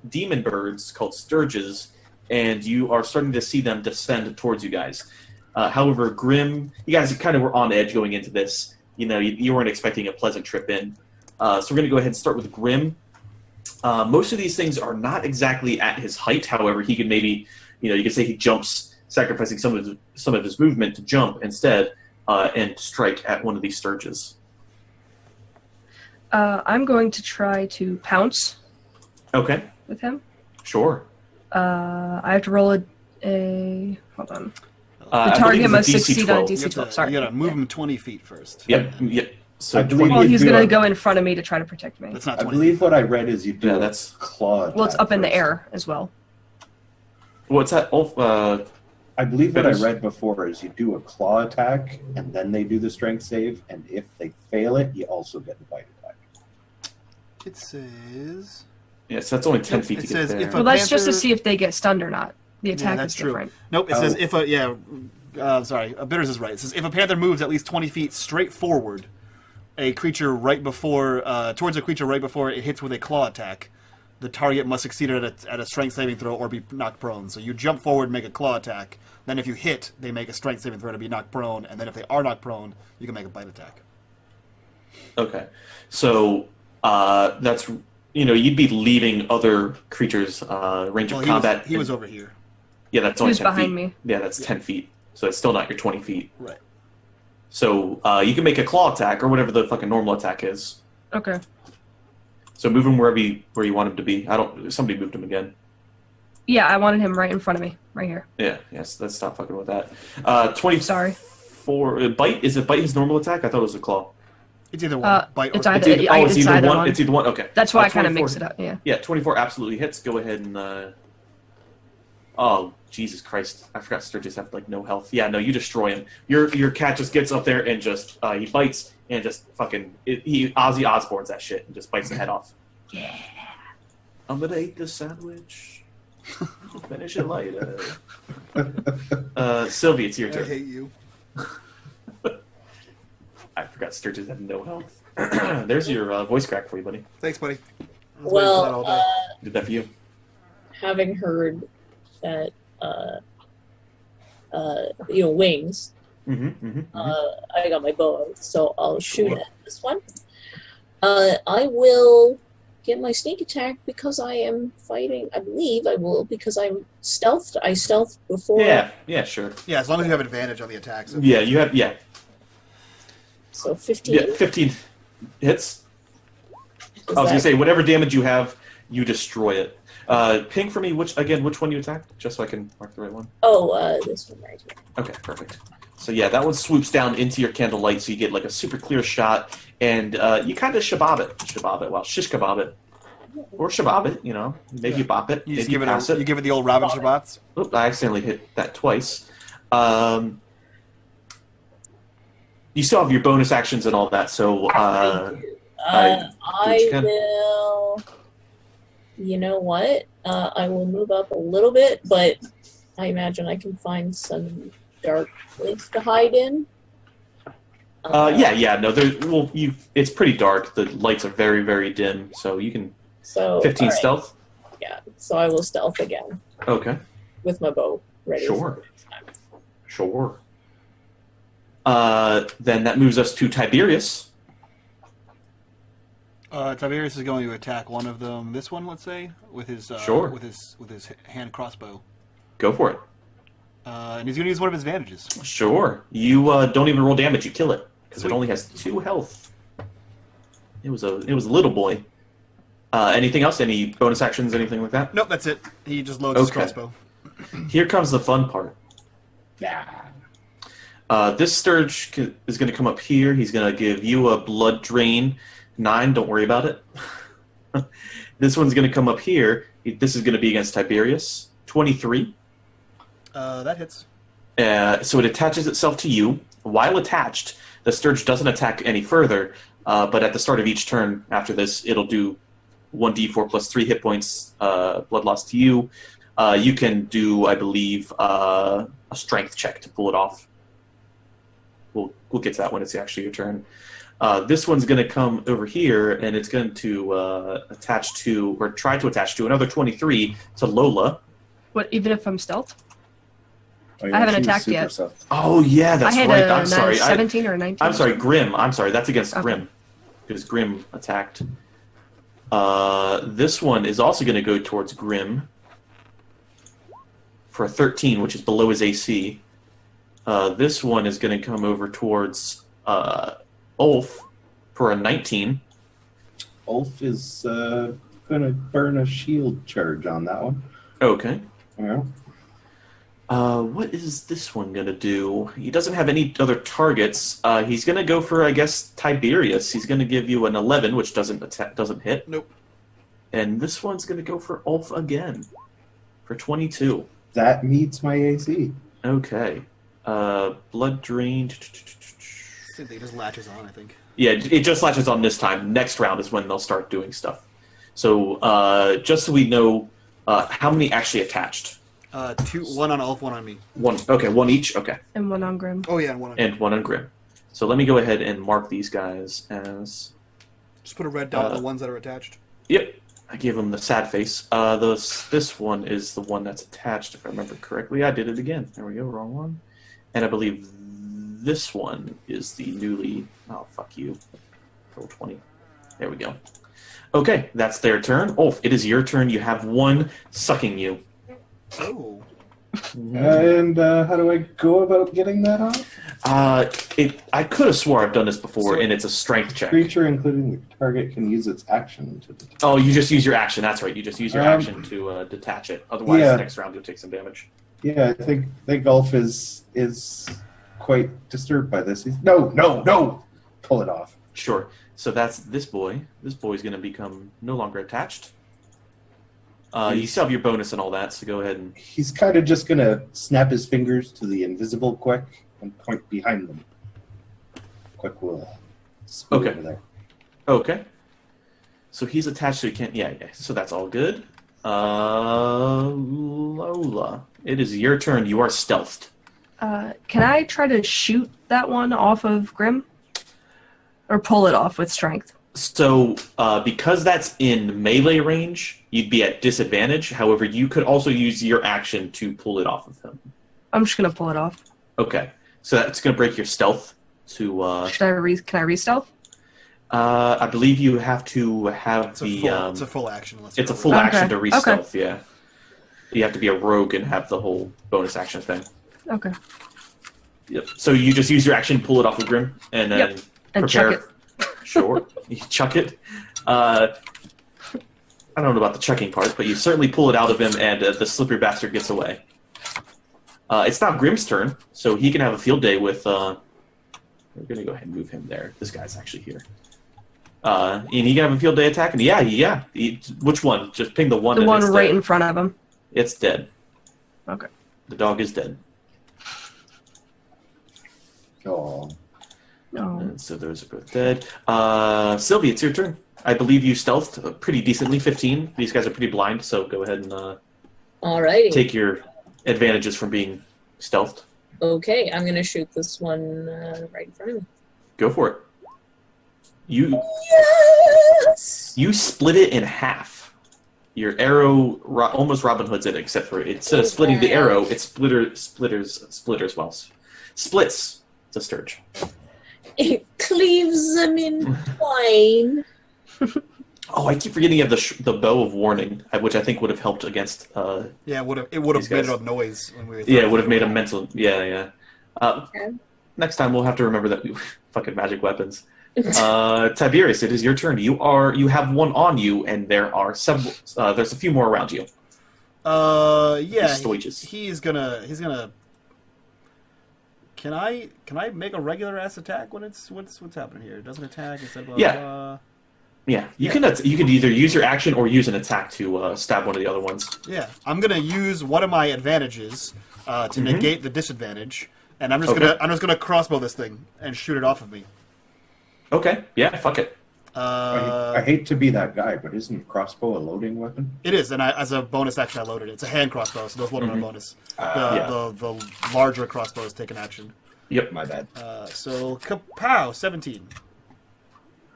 Speaker 2: demon birds called sturges, and you are starting to see them descend towards you guys. However, Grim, you guys kind of were on edge going into this. You weren't expecting a pleasant trip in. So we're going to go ahead and start with Grim. Most of these things are not exactly at his height. However, he could maybe, you could say he jumps, sacrificing some of his movement to jump instead and strike at one of these sturges.
Speaker 5: I'm going to try to pounce.
Speaker 2: Okay.
Speaker 5: With him.
Speaker 2: Sure.
Speaker 5: I have to roll a hold on.
Speaker 2: The
Speaker 5: target must succeed on DC 12. Sorry.
Speaker 1: You gotta move him 20 feet first.
Speaker 2: Yep. So
Speaker 3: I believe
Speaker 5: well,
Speaker 3: you
Speaker 5: he's
Speaker 3: do
Speaker 5: going to
Speaker 3: a-
Speaker 5: go in front of me to try to protect me.
Speaker 1: That's not
Speaker 3: I
Speaker 1: 20
Speaker 3: believe
Speaker 1: feet.
Speaker 3: what I read is you do
Speaker 2: Yeah,
Speaker 3: a
Speaker 2: that's-
Speaker 3: claw
Speaker 5: Well, it's
Speaker 3: attack
Speaker 5: up in the
Speaker 3: first.
Speaker 5: air as well.
Speaker 2: what's that?
Speaker 3: I believe what I
Speaker 2: Finish.
Speaker 3: read before is you do a claw attack, and then they do the strength save, and if they fail it, you also get the bite attack.
Speaker 1: It says...
Speaker 2: Yes, that's only 10 feet
Speaker 1: It
Speaker 2: to
Speaker 1: says
Speaker 2: get there.
Speaker 1: if a-
Speaker 5: Well, that's just to
Speaker 1: panther-
Speaker 5: see if they get stunned or not. The
Speaker 1: Yeah,
Speaker 5: attack
Speaker 1: that's
Speaker 5: is
Speaker 1: true.
Speaker 5: different.
Speaker 1: Nope, it
Speaker 3: Oh.
Speaker 1: says if a... sorry, Bitters is right. It says if a panther moves at least 20 feet straight forward, a creature right before... towards a creature right before it hits with a claw attack, the target must succeed at a strength saving throw or be knocked prone. So you jump forward and make a claw attack. Then if you hit, they make a strength saving throw to be knocked prone. And then if they are knocked prone, you can make a bite attack.
Speaker 2: Okay. So that's, you'd be leaving other creatures' range of combat.
Speaker 1: He was over here.
Speaker 2: Yeah, that's
Speaker 5: He
Speaker 2: only
Speaker 5: was
Speaker 2: 10
Speaker 5: behind
Speaker 2: feet.
Speaker 5: me.
Speaker 2: Yeah, that's 10 feet. So it's still not your 20 feet.
Speaker 1: Right.
Speaker 2: So you can make a claw attack or whatever the fucking normal attack is.
Speaker 5: Okay.
Speaker 2: So move him where you want him to be. Somebody moved him again.
Speaker 5: Yeah, I wanted him right in front of me, right here.
Speaker 2: Yeah, yes, let's stop fucking with that. 20.
Speaker 5: Sorry.
Speaker 2: Bite? Is it bite his normal attack? I thought it was a claw.
Speaker 1: It's either one. Bite or
Speaker 5: it's either, it's either one.
Speaker 2: It's either one. Okay.
Speaker 5: That's why I kind of mix it up. Yeah.
Speaker 2: Yeah, 24 absolutely hits. Go ahead and. Oh Jesus Christ! I forgot Sturgis have like no health. Yeah, no, you destroy him. Your cat just gets up there and just he bites and just fucking he Ozzy Osbourne's that shit and just bites the head off.
Speaker 5: Yeah.
Speaker 2: I'm gonna eat this sandwich. Finish it later. Sylvie, it's your
Speaker 1: I
Speaker 2: turn.
Speaker 1: hate you.
Speaker 2: I forgot Sturgis had no health. There's your voice crack for you, buddy.
Speaker 1: Thanks, buddy. I was waiting for that all day.
Speaker 2: Did that for you.
Speaker 4: Having heard that, wings, I got my bow out, so I'll shoot at this one. I will get my sneak attack because I am fighting. I believe I will because I'm stealthed. I stealthed before.
Speaker 2: Yeah, sure.
Speaker 1: Yeah, as long as you have advantage on the attacks.
Speaker 2: Yeah, you have. Yeah.
Speaker 4: So 15.
Speaker 2: Yeah, 15 hits. I was gonna say whatever damage you have, you destroy it. Ping for me. Which one you attacked? Just so I can mark the right one.
Speaker 4: Oh, this one right here.
Speaker 2: Okay, perfect. So yeah, that one swoops down into your candlelight, so you get like a super clear shot, and you kind of shish kebab it, or shabab it. Maybe you bop it,
Speaker 1: You
Speaker 2: maybe
Speaker 1: just give
Speaker 2: pass
Speaker 1: it. You give it the old Robin Shabbats.
Speaker 2: Oop, I accidentally hit that twice. You still have your bonus actions and all that, so
Speaker 4: I will. You know what? I will move up a little bit, but I imagine I can find some dark place to hide in.
Speaker 2: It's pretty dark. The lights are very, very dim, so you can.
Speaker 4: So
Speaker 2: 15
Speaker 4: right.
Speaker 2: stealth.
Speaker 4: Yeah, so I will stealth again.
Speaker 2: Okay.
Speaker 4: With my bow ready.
Speaker 2: Sure. Sure. Then that moves us to Tiberius.
Speaker 1: Tiberius is going to attack one of them. This one, let's say, with his
Speaker 2: Sure.
Speaker 1: with his hand crossbow.
Speaker 2: Go for it.
Speaker 1: And he's going to use one of his advantages.
Speaker 2: Sure. You don't even roll damage. You kill it because it only has 2 health. It was a little boy. Anything else? Any bonus actions? Anything like that?
Speaker 1: Nope, that's it. He just loads his crossbow.
Speaker 2: Here comes the fun part.
Speaker 3: Yeah.
Speaker 2: This Sturge is going to come up here. He's going to give you a blood drain. 9, don't worry about it. This one's going to come up here. This is going to be against Tiberius. 23.
Speaker 1: That hits.
Speaker 2: So it attaches itself to you. While attached, the Sturge doesn't attack any further, but at the start of each turn after this, it'll do 1d4 plus 3 hit points blood loss to you. You can do, I believe, a strength check to pull it off. We'll get to that when it's actually your turn. This one's going to come over here, and it's going to try to attach to another 23 to Lola.
Speaker 5: What? Even if I'm stealth?
Speaker 3: Oh,
Speaker 5: I haven't attacked yet.
Speaker 3: Stealth.
Speaker 2: Oh yeah, that's
Speaker 5: I had
Speaker 2: right.
Speaker 5: a
Speaker 2: I'm sorry.
Speaker 5: 17 or a 19.
Speaker 2: I'm sorry, Grim. I'm sorry. That's against
Speaker 5: Okay.
Speaker 2: Grim, because Grim attacked. This one is also going to go towards Grim for a 13, which is below his AC. This one is going to come over towards Ulf for a 19.
Speaker 3: Ulf is going to burn a shield charge on that one.
Speaker 2: Okay.
Speaker 3: Yeah.
Speaker 2: What is this one going to do? He doesn't have any other targets. He's going to go for, I guess, Tiberius. He's going to give you an 11, which doesn't hit.
Speaker 1: Nope.
Speaker 2: And this one's going to go for Ulf again for 22.
Speaker 3: That meets my AC.
Speaker 2: Okay. Blood drained.
Speaker 1: It just latches on, I think.
Speaker 2: Yeah, it just latches on this time. Next round is when they'll start doing stuff. So, just so we know, how many actually attached?
Speaker 1: 2, 1 on Ulf, 1 on me.
Speaker 2: One. Okay, 1 each. Okay.
Speaker 5: And 1 on Grim.
Speaker 1: Oh yeah, and 1 on.
Speaker 2: And 1 on Grim. So let me go ahead and mark these guys as.
Speaker 1: Just put a red dot on the ones that are attached.
Speaker 2: Yep. I gave him the sad face. This one is the one that's attached, if I remember correctly. I did it again. There we go, wrong one. And I believe this one is the newly... Oh, fuck you. Roll 20. There we go. Okay, that's their turn. Ulf, it is your turn. You have one sucking you.
Speaker 1: Oh.
Speaker 3: And how do I go about getting that off?
Speaker 2: I could have swore I've done this before, and it's a strength check.
Speaker 3: Creature, including the target, can use its action to detach.
Speaker 2: Oh, you just use your action. That's right. You just use your action to detach it. Otherwise,
Speaker 3: yeah.
Speaker 2: next round you'll take some damage.
Speaker 3: Yeah, I think Ulf is quite disturbed by this. He's, no! Pull it off.
Speaker 2: Sure. So that's this boy. This boy's going to become no longer attached. You still have your bonus and all that, so go ahead and...
Speaker 3: He's kind of just going to snap his fingers to the invisible quick and point behind them. Quick will scoot over there.
Speaker 2: Okay. So he's attached, so he can't... Yeah. So that's all good. Lola, it is your turn. You are stealthed.
Speaker 5: Can I try to shoot that one off of Grim? Or pull it off with strength?
Speaker 2: So, because that's in melee range, you'd be at disadvantage. However, you could also use your action to pull it off of him.
Speaker 5: I'm just going to pull it off.
Speaker 2: Okay. So that's going to break your stealth to...
Speaker 5: Can I re-stealth?
Speaker 2: I believe you have to have
Speaker 1: It's a full action.
Speaker 2: It's a full action to
Speaker 5: Okay.
Speaker 2: re-stealth, yeah. You have to be a rogue and have the whole bonus action thing.
Speaker 5: Okay.
Speaker 2: Yep. So you just use your action, pull it off of Grim, and then
Speaker 5: And
Speaker 2: prepare.
Speaker 5: chuck it.
Speaker 2: Sure. You chuck it. I don't know about the chucking part, but you certainly pull it out of him, and the slippery bastard gets away. It's now Grim's turn, so he can have a field day with... we're going to go ahead and move him there. This guy's actually here. And he can have a field day attack, and yeah. Which one? Just ping the one.
Speaker 5: The
Speaker 2: and
Speaker 5: one
Speaker 2: it's
Speaker 5: right
Speaker 2: dead.
Speaker 5: in front of him.
Speaker 2: It's dead.
Speaker 5: Okay.
Speaker 2: The dog is dead.
Speaker 3: Oh.
Speaker 5: No.
Speaker 2: And so those are both dead. Sylvie, it's your turn. I believe you stealthed pretty decently, 15. These guys are pretty blind, so go ahead and
Speaker 4: Alrighty.
Speaker 2: take your advantages from being stealthed.
Speaker 4: Okay, I'm gonna shoot this one right in front of me.
Speaker 2: Go for it.
Speaker 4: Yes!
Speaker 2: You split it in half. Your arrow almost Robin Hood's it, except for instead of splitting the arrow, it splitters well. Splits the sturge.
Speaker 4: It cleaves them in twain.
Speaker 2: Oh, I keep forgetting you have the bow of warning, which I think would have helped against.
Speaker 1: Yeah, it would have
Speaker 2: These
Speaker 1: made
Speaker 2: guys.
Speaker 1: a noise when we were.
Speaker 2: Yeah, it would have made a mental. Yeah.
Speaker 4: Okay.
Speaker 2: Next time we'll have to remember that we fucking magic weapons. Tiberius, it is your turn. You have one on you, and there are several. There's a few more around you.
Speaker 1: Yeah.
Speaker 2: Stoiches.
Speaker 1: He's gonna. Can I make a regular ass attack when it's what's happening here? It doesn't attack. It said blah
Speaker 2: Yeah.
Speaker 1: blah.
Speaker 2: Yeah, you can either use your action or use an attack to stab one of the other ones.
Speaker 1: Yeah, I'm gonna use one of my advantages to negate the disadvantage, and I'm just gonna crossbow this thing and shoot it off of me.
Speaker 2: Okay. Yeah. Fuck it.
Speaker 3: I hate to be that guy, but isn't crossbow a loading weapon?
Speaker 1: It is, and as a bonus action, I loaded it. It's a hand crossbow, so those loaded my bonus.
Speaker 2: Yeah.
Speaker 1: The larger crossbows take an action.
Speaker 2: Yep.
Speaker 3: My bad.
Speaker 1: So kapow, 17.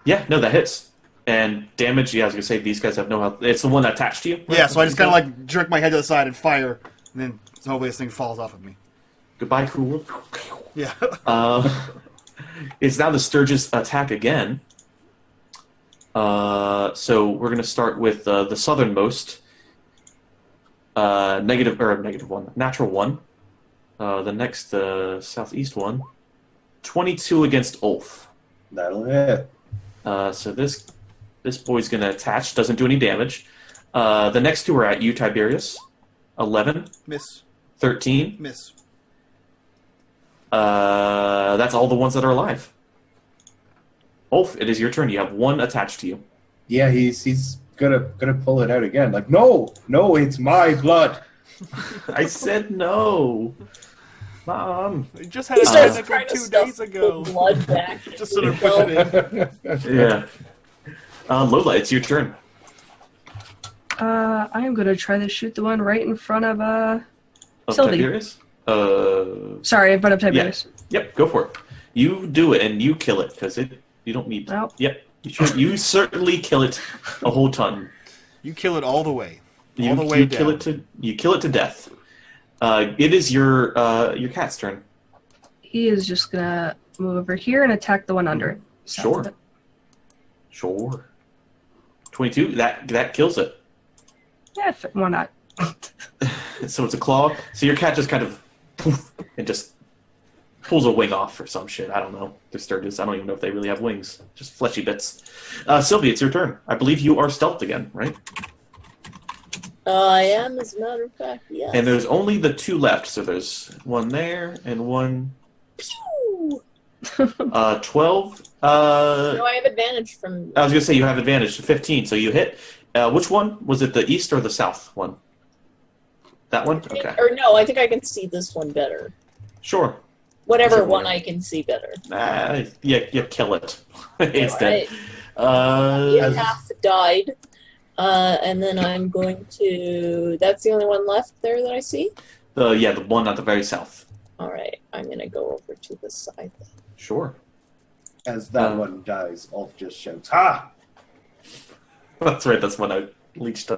Speaker 2: Yeah. No, that hits. And damage. Yeah, I was gonna say these guys have no health. It's the one that attached to you.
Speaker 1: Yeah, so I just kind of like jerk my head to the side and fire, and then hopefully this thing falls off of me.
Speaker 2: Goodbye, cool.
Speaker 1: Yeah.
Speaker 2: It's now the Sturge's attack again. So we're going to start with the southernmost. Negative one. Natural one. The next southeast one. 22 against Ulf.
Speaker 3: That'll hit.
Speaker 2: So this boy's going to attach. Doesn't do any damage. The next two are at you, Tiberius. 11.
Speaker 1: Miss.
Speaker 2: 13.
Speaker 1: Miss.
Speaker 2: That's all the ones that are alive. Ulf, it is your turn. You have one attached to you.
Speaker 3: Yeah, he's gonna pull it out again. Like, no, it's my blood.
Speaker 2: I said no. Mom.
Speaker 1: We just had
Speaker 4: He
Speaker 1: a
Speaker 4: starts
Speaker 1: like
Speaker 4: trying to
Speaker 1: 2
Speaker 4: stuff
Speaker 1: days ago.
Speaker 4: the blood back.
Speaker 1: Just sort of push it in.
Speaker 2: Yeah. Lola, it's your turn.
Speaker 5: I am going to try to shoot the one right in front of
Speaker 2: Of
Speaker 5: Sylvie.
Speaker 2: Tiberius?
Speaker 5: Sorry, in front of Tiberius.
Speaker 2: Yep, go for it. You do it and you kill it because you don't need.
Speaker 5: Well.
Speaker 2: Yep, you certainly kill it a whole ton.
Speaker 1: You kill it all the way.
Speaker 2: You kill it to death. It is your cat's turn.
Speaker 5: He is just gonna move over here and attack the one under it.
Speaker 2: Sure. 22. That kills it.
Speaker 5: Yeah, why not?
Speaker 2: So it's a claw. So your cat just kind of poof, and just pulls a wing off or some shit. I don't know. They're Sturgis. I don't even know if they really have wings. Just fleshy bits. Sylvie, it's your turn. I believe you are stealthed again, right?
Speaker 4: I am, as a matter of fact, yes.
Speaker 2: And there's only the 2 left. So there's one there and one.
Speaker 4: Pew!
Speaker 2: 12.
Speaker 4: No, I have advantage from...
Speaker 2: I was going to say you have advantage to 15, so you hit. Which one? Was it the east or the south one? That one? Okay.
Speaker 4: Or no, I think I can see this one better.
Speaker 2: Sure.
Speaker 4: Whatever one I can see better.
Speaker 2: You kill it. It's dead.
Speaker 4: Half died. And then I'm going to... That's the only one left there that I see?
Speaker 2: The one at the very south.
Speaker 4: Alright, I'm going to go over to the side.
Speaker 2: Sure.
Speaker 3: As that one dies, Ulf just shouts, "Ha!"
Speaker 2: That's right, that's when I leached.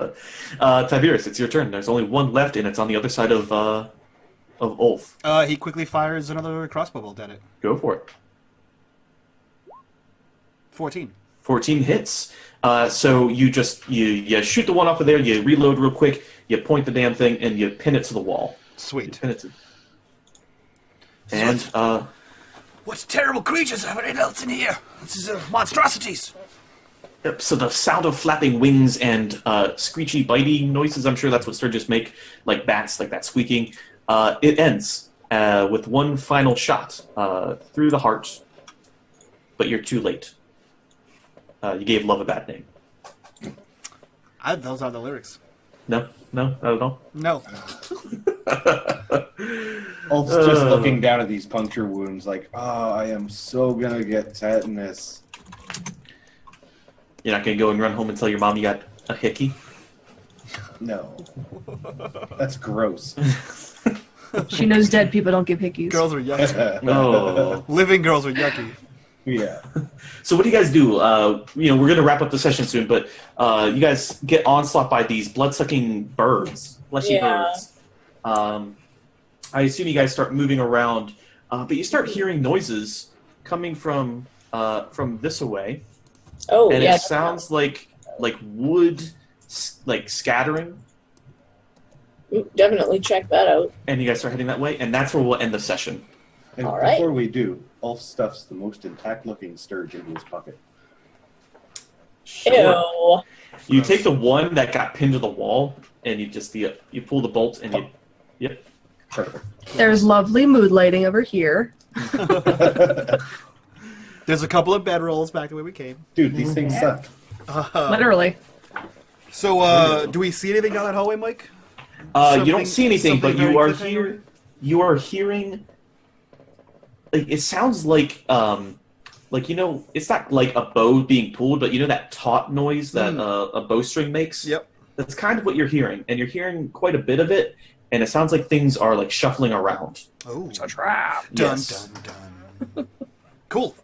Speaker 2: Tiberius, it's your turn. There's only one left, and it's on the other side of Ulf.
Speaker 1: He quickly fires another crossbow bolt at it.
Speaker 2: Go for it.
Speaker 1: 14.
Speaker 2: 14 hits. So you just you shoot the one off of there, you reload real quick, you point the damn thing, and you pin it to the wall.
Speaker 1: Sweet.
Speaker 7: What terrible creatures have it else in here? This is monstrosities.
Speaker 2: Yep, so the sound of flapping wings and screechy, biting noises, I'm sure that's what Sturgis make, like bats, like that squeaking. It ends with one final shot through the heart, but you're too late. You gave love a bad name.
Speaker 1: Those are the lyrics.
Speaker 2: No, not at all.
Speaker 1: No.
Speaker 3: Ulf's just looking down at these puncture wounds like, I am so gonna get tetanus.
Speaker 2: You're not going to go and run home and tell your mom you got a hickey?
Speaker 3: No. That's gross.
Speaker 5: She knows dead people don't give hickeys.
Speaker 1: Girls are yucky.
Speaker 2: No.
Speaker 1: Living girls are yucky.
Speaker 3: Yeah.
Speaker 2: So what do you guys do? We're going to wrap up the session soon, but you guys get onslaught by these blood-sucking birds, fleshy birds. I assume you guys start moving around, but you start hearing noises coming from this away.
Speaker 4: Oh,
Speaker 2: and
Speaker 4: yeah.
Speaker 2: It sounds like wood, like scattering.
Speaker 4: Definitely check that out.
Speaker 2: And you guys start heading that way, and that's where we'll end the session.
Speaker 3: And
Speaker 4: All right.
Speaker 3: before we do, Ulf stuffs the most intact-looking sturge into his pocket.
Speaker 2: Sure. You take the one that got pinned to the wall, and you just you pull the bolt, and you. Yep.
Speaker 3: Perfect.
Speaker 5: There's lovely mood lighting over here.
Speaker 1: There's a couple of bedrolls back the way we came.
Speaker 3: Dude, these things suck.
Speaker 5: Literally.
Speaker 1: So, do we see anything down that hallway, Mike?
Speaker 2: You don't see anything, but
Speaker 1: very
Speaker 2: you are
Speaker 1: cliffhanger?
Speaker 2: You are hearing. Like, it sounds like it's not like a bow being pulled, but you know that taut noise that a bowstring makes.
Speaker 1: Yep.
Speaker 2: That's kind of what you're hearing, and you're hearing quite a bit of it, and it sounds like things are like shuffling around.
Speaker 1: Oh,
Speaker 5: It's a trap.
Speaker 1: dun
Speaker 2: Yes.
Speaker 1: dun. Cool.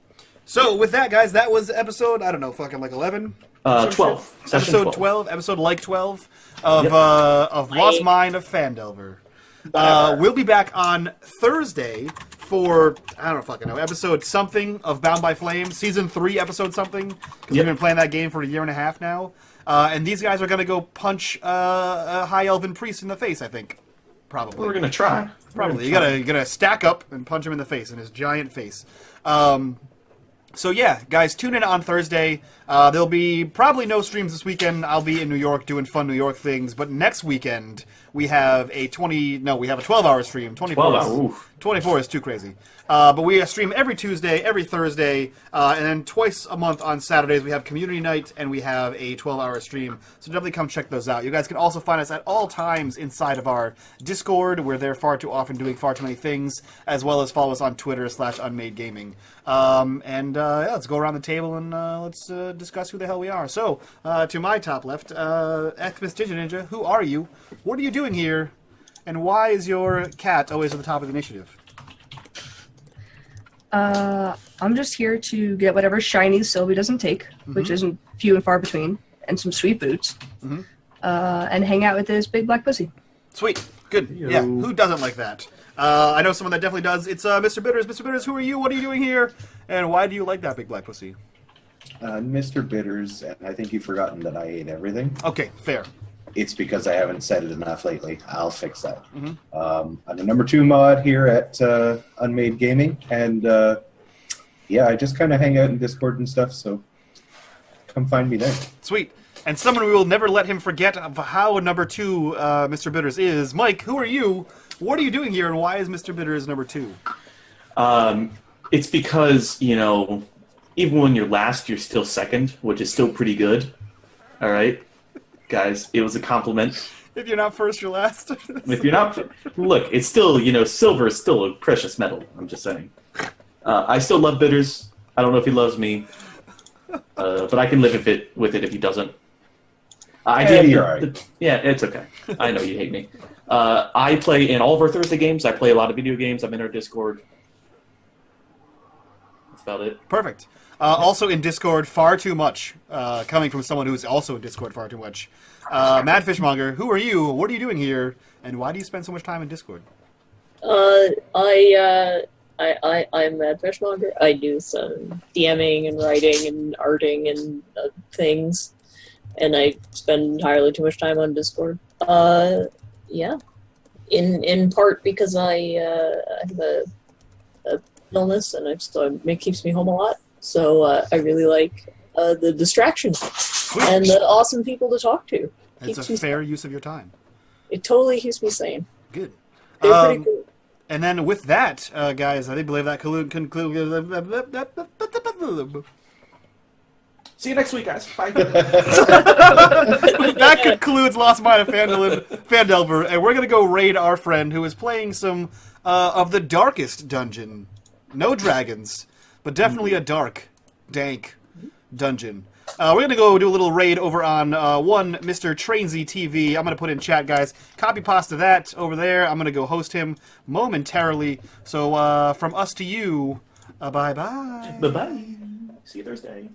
Speaker 1: So with that, guys, that was episode 11.
Speaker 2: 12. Session
Speaker 1: Episode 12. Episode 12 of
Speaker 2: Yep.
Speaker 1: of Lost Mine of Phandelver. We'll be back on Thursday for, I don't fucking know, episode something of Bound by Flame, season 3, episode something, because we've been playing that game for a year and a half now. And these guys are going to go punch a high elven priest in the face, I think. Probably.
Speaker 2: We're gonna try.
Speaker 1: Probably. You gotta stack up and punch him in the face, in his giant face. So yeah, guys, tune in on Thursday. There'll be probably no streams this weekend. I'll be in New York doing fun New York things. But next weekend we have a 12-hour stream. 24 is too crazy. But we stream every Tuesday, every Thursday, and then twice a month on Saturdays we have community night and we have a 12-hour stream. So definitely come check those out. You guys can also find us at all times inside of our Discord. We're there far too often doing far too many things, as well as follow us on Twitter /unMadeGaming. Let's go around the table and let's discuss who the hell we are. So, to my top left, Xmas Ninja, who are you? What are you doing here? And why is your cat always at the top of the initiative?
Speaker 5: I'm just here to get whatever shiny Sylvie doesn't take, which isn't few and far between. and some sweet boots, and hang out with this big black pussy.
Speaker 1: Sweet. Good. Yeah. Who doesn't like that? I know someone that definitely does. It's Mr. Bitters. Mr. Bitters, who are you? What are you doing here? And why do you like that big black pussy?
Speaker 3: Mr. Bitters, and I think you've forgotten that I ate everything.
Speaker 1: Okay, fair.
Speaker 3: It's because I haven't said it enough lately. I'll fix that. I'm a number 2 mod here at unMadeGaming, and yeah, I just kind of hang out in Discord and stuff, so come find me there.
Speaker 1: Sweet. And someone we will never let him forget of how number 2 Mr. Bitters is. Mike, who are you? What are you doing here, and why is Mr. Bitters number 2?
Speaker 2: It's because, you know, even when you're last, you're still second, which is still pretty good. All right? Guys, it was a compliment.
Speaker 1: If you're not first, you're last.
Speaker 2: If you're not... Look, it's still, you know, silver is still a precious metal. I'm just saying. I still love Bitters. I don't know if he loves me. But I can live with it if he doesn't.
Speaker 3: You're all right.
Speaker 2: Yeah, it's okay. I know you hate me. I play in all of our Thursday games. I play a lot of video games. I'm in our Discord. That's about it.
Speaker 1: Perfect. Also in Discord, far too much. Coming from someone who's also in Discord far too much. Mad Fishmonger, who are you? What are you doing here? And why do you spend so much time in Discord?
Speaker 4: I'm Mad Fishmonger. I do some DMing and writing and arting and things, and I spend entirely too much time on Discord. Yeah, in part because I have a illness, and so it keeps me home a lot. So I really like the distraction and the awesome people to talk to.
Speaker 1: It's a fair use of your time.
Speaker 4: It totally keeps me sane.
Speaker 1: Good.
Speaker 4: They're pretty cool.
Speaker 1: And then with that, guys, I believe that concludes.
Speaker 2: See you next week, guys. Bye.
Speaker 1: That concludes Lost Mine of Phandelver, and we're going to go raid our friend who is playing some of the darkest dungeon. No dragons, but definitely a dark, dank dungeon. We're going to go do a little raid over on one Mr. Trainsy TV. I'm going to put in chat, guys. Copy pasta that over there. I'm going to go host him momentarily. So from us to you, bye-bye.
Speaker 2: Bye-bye. See you Thursday.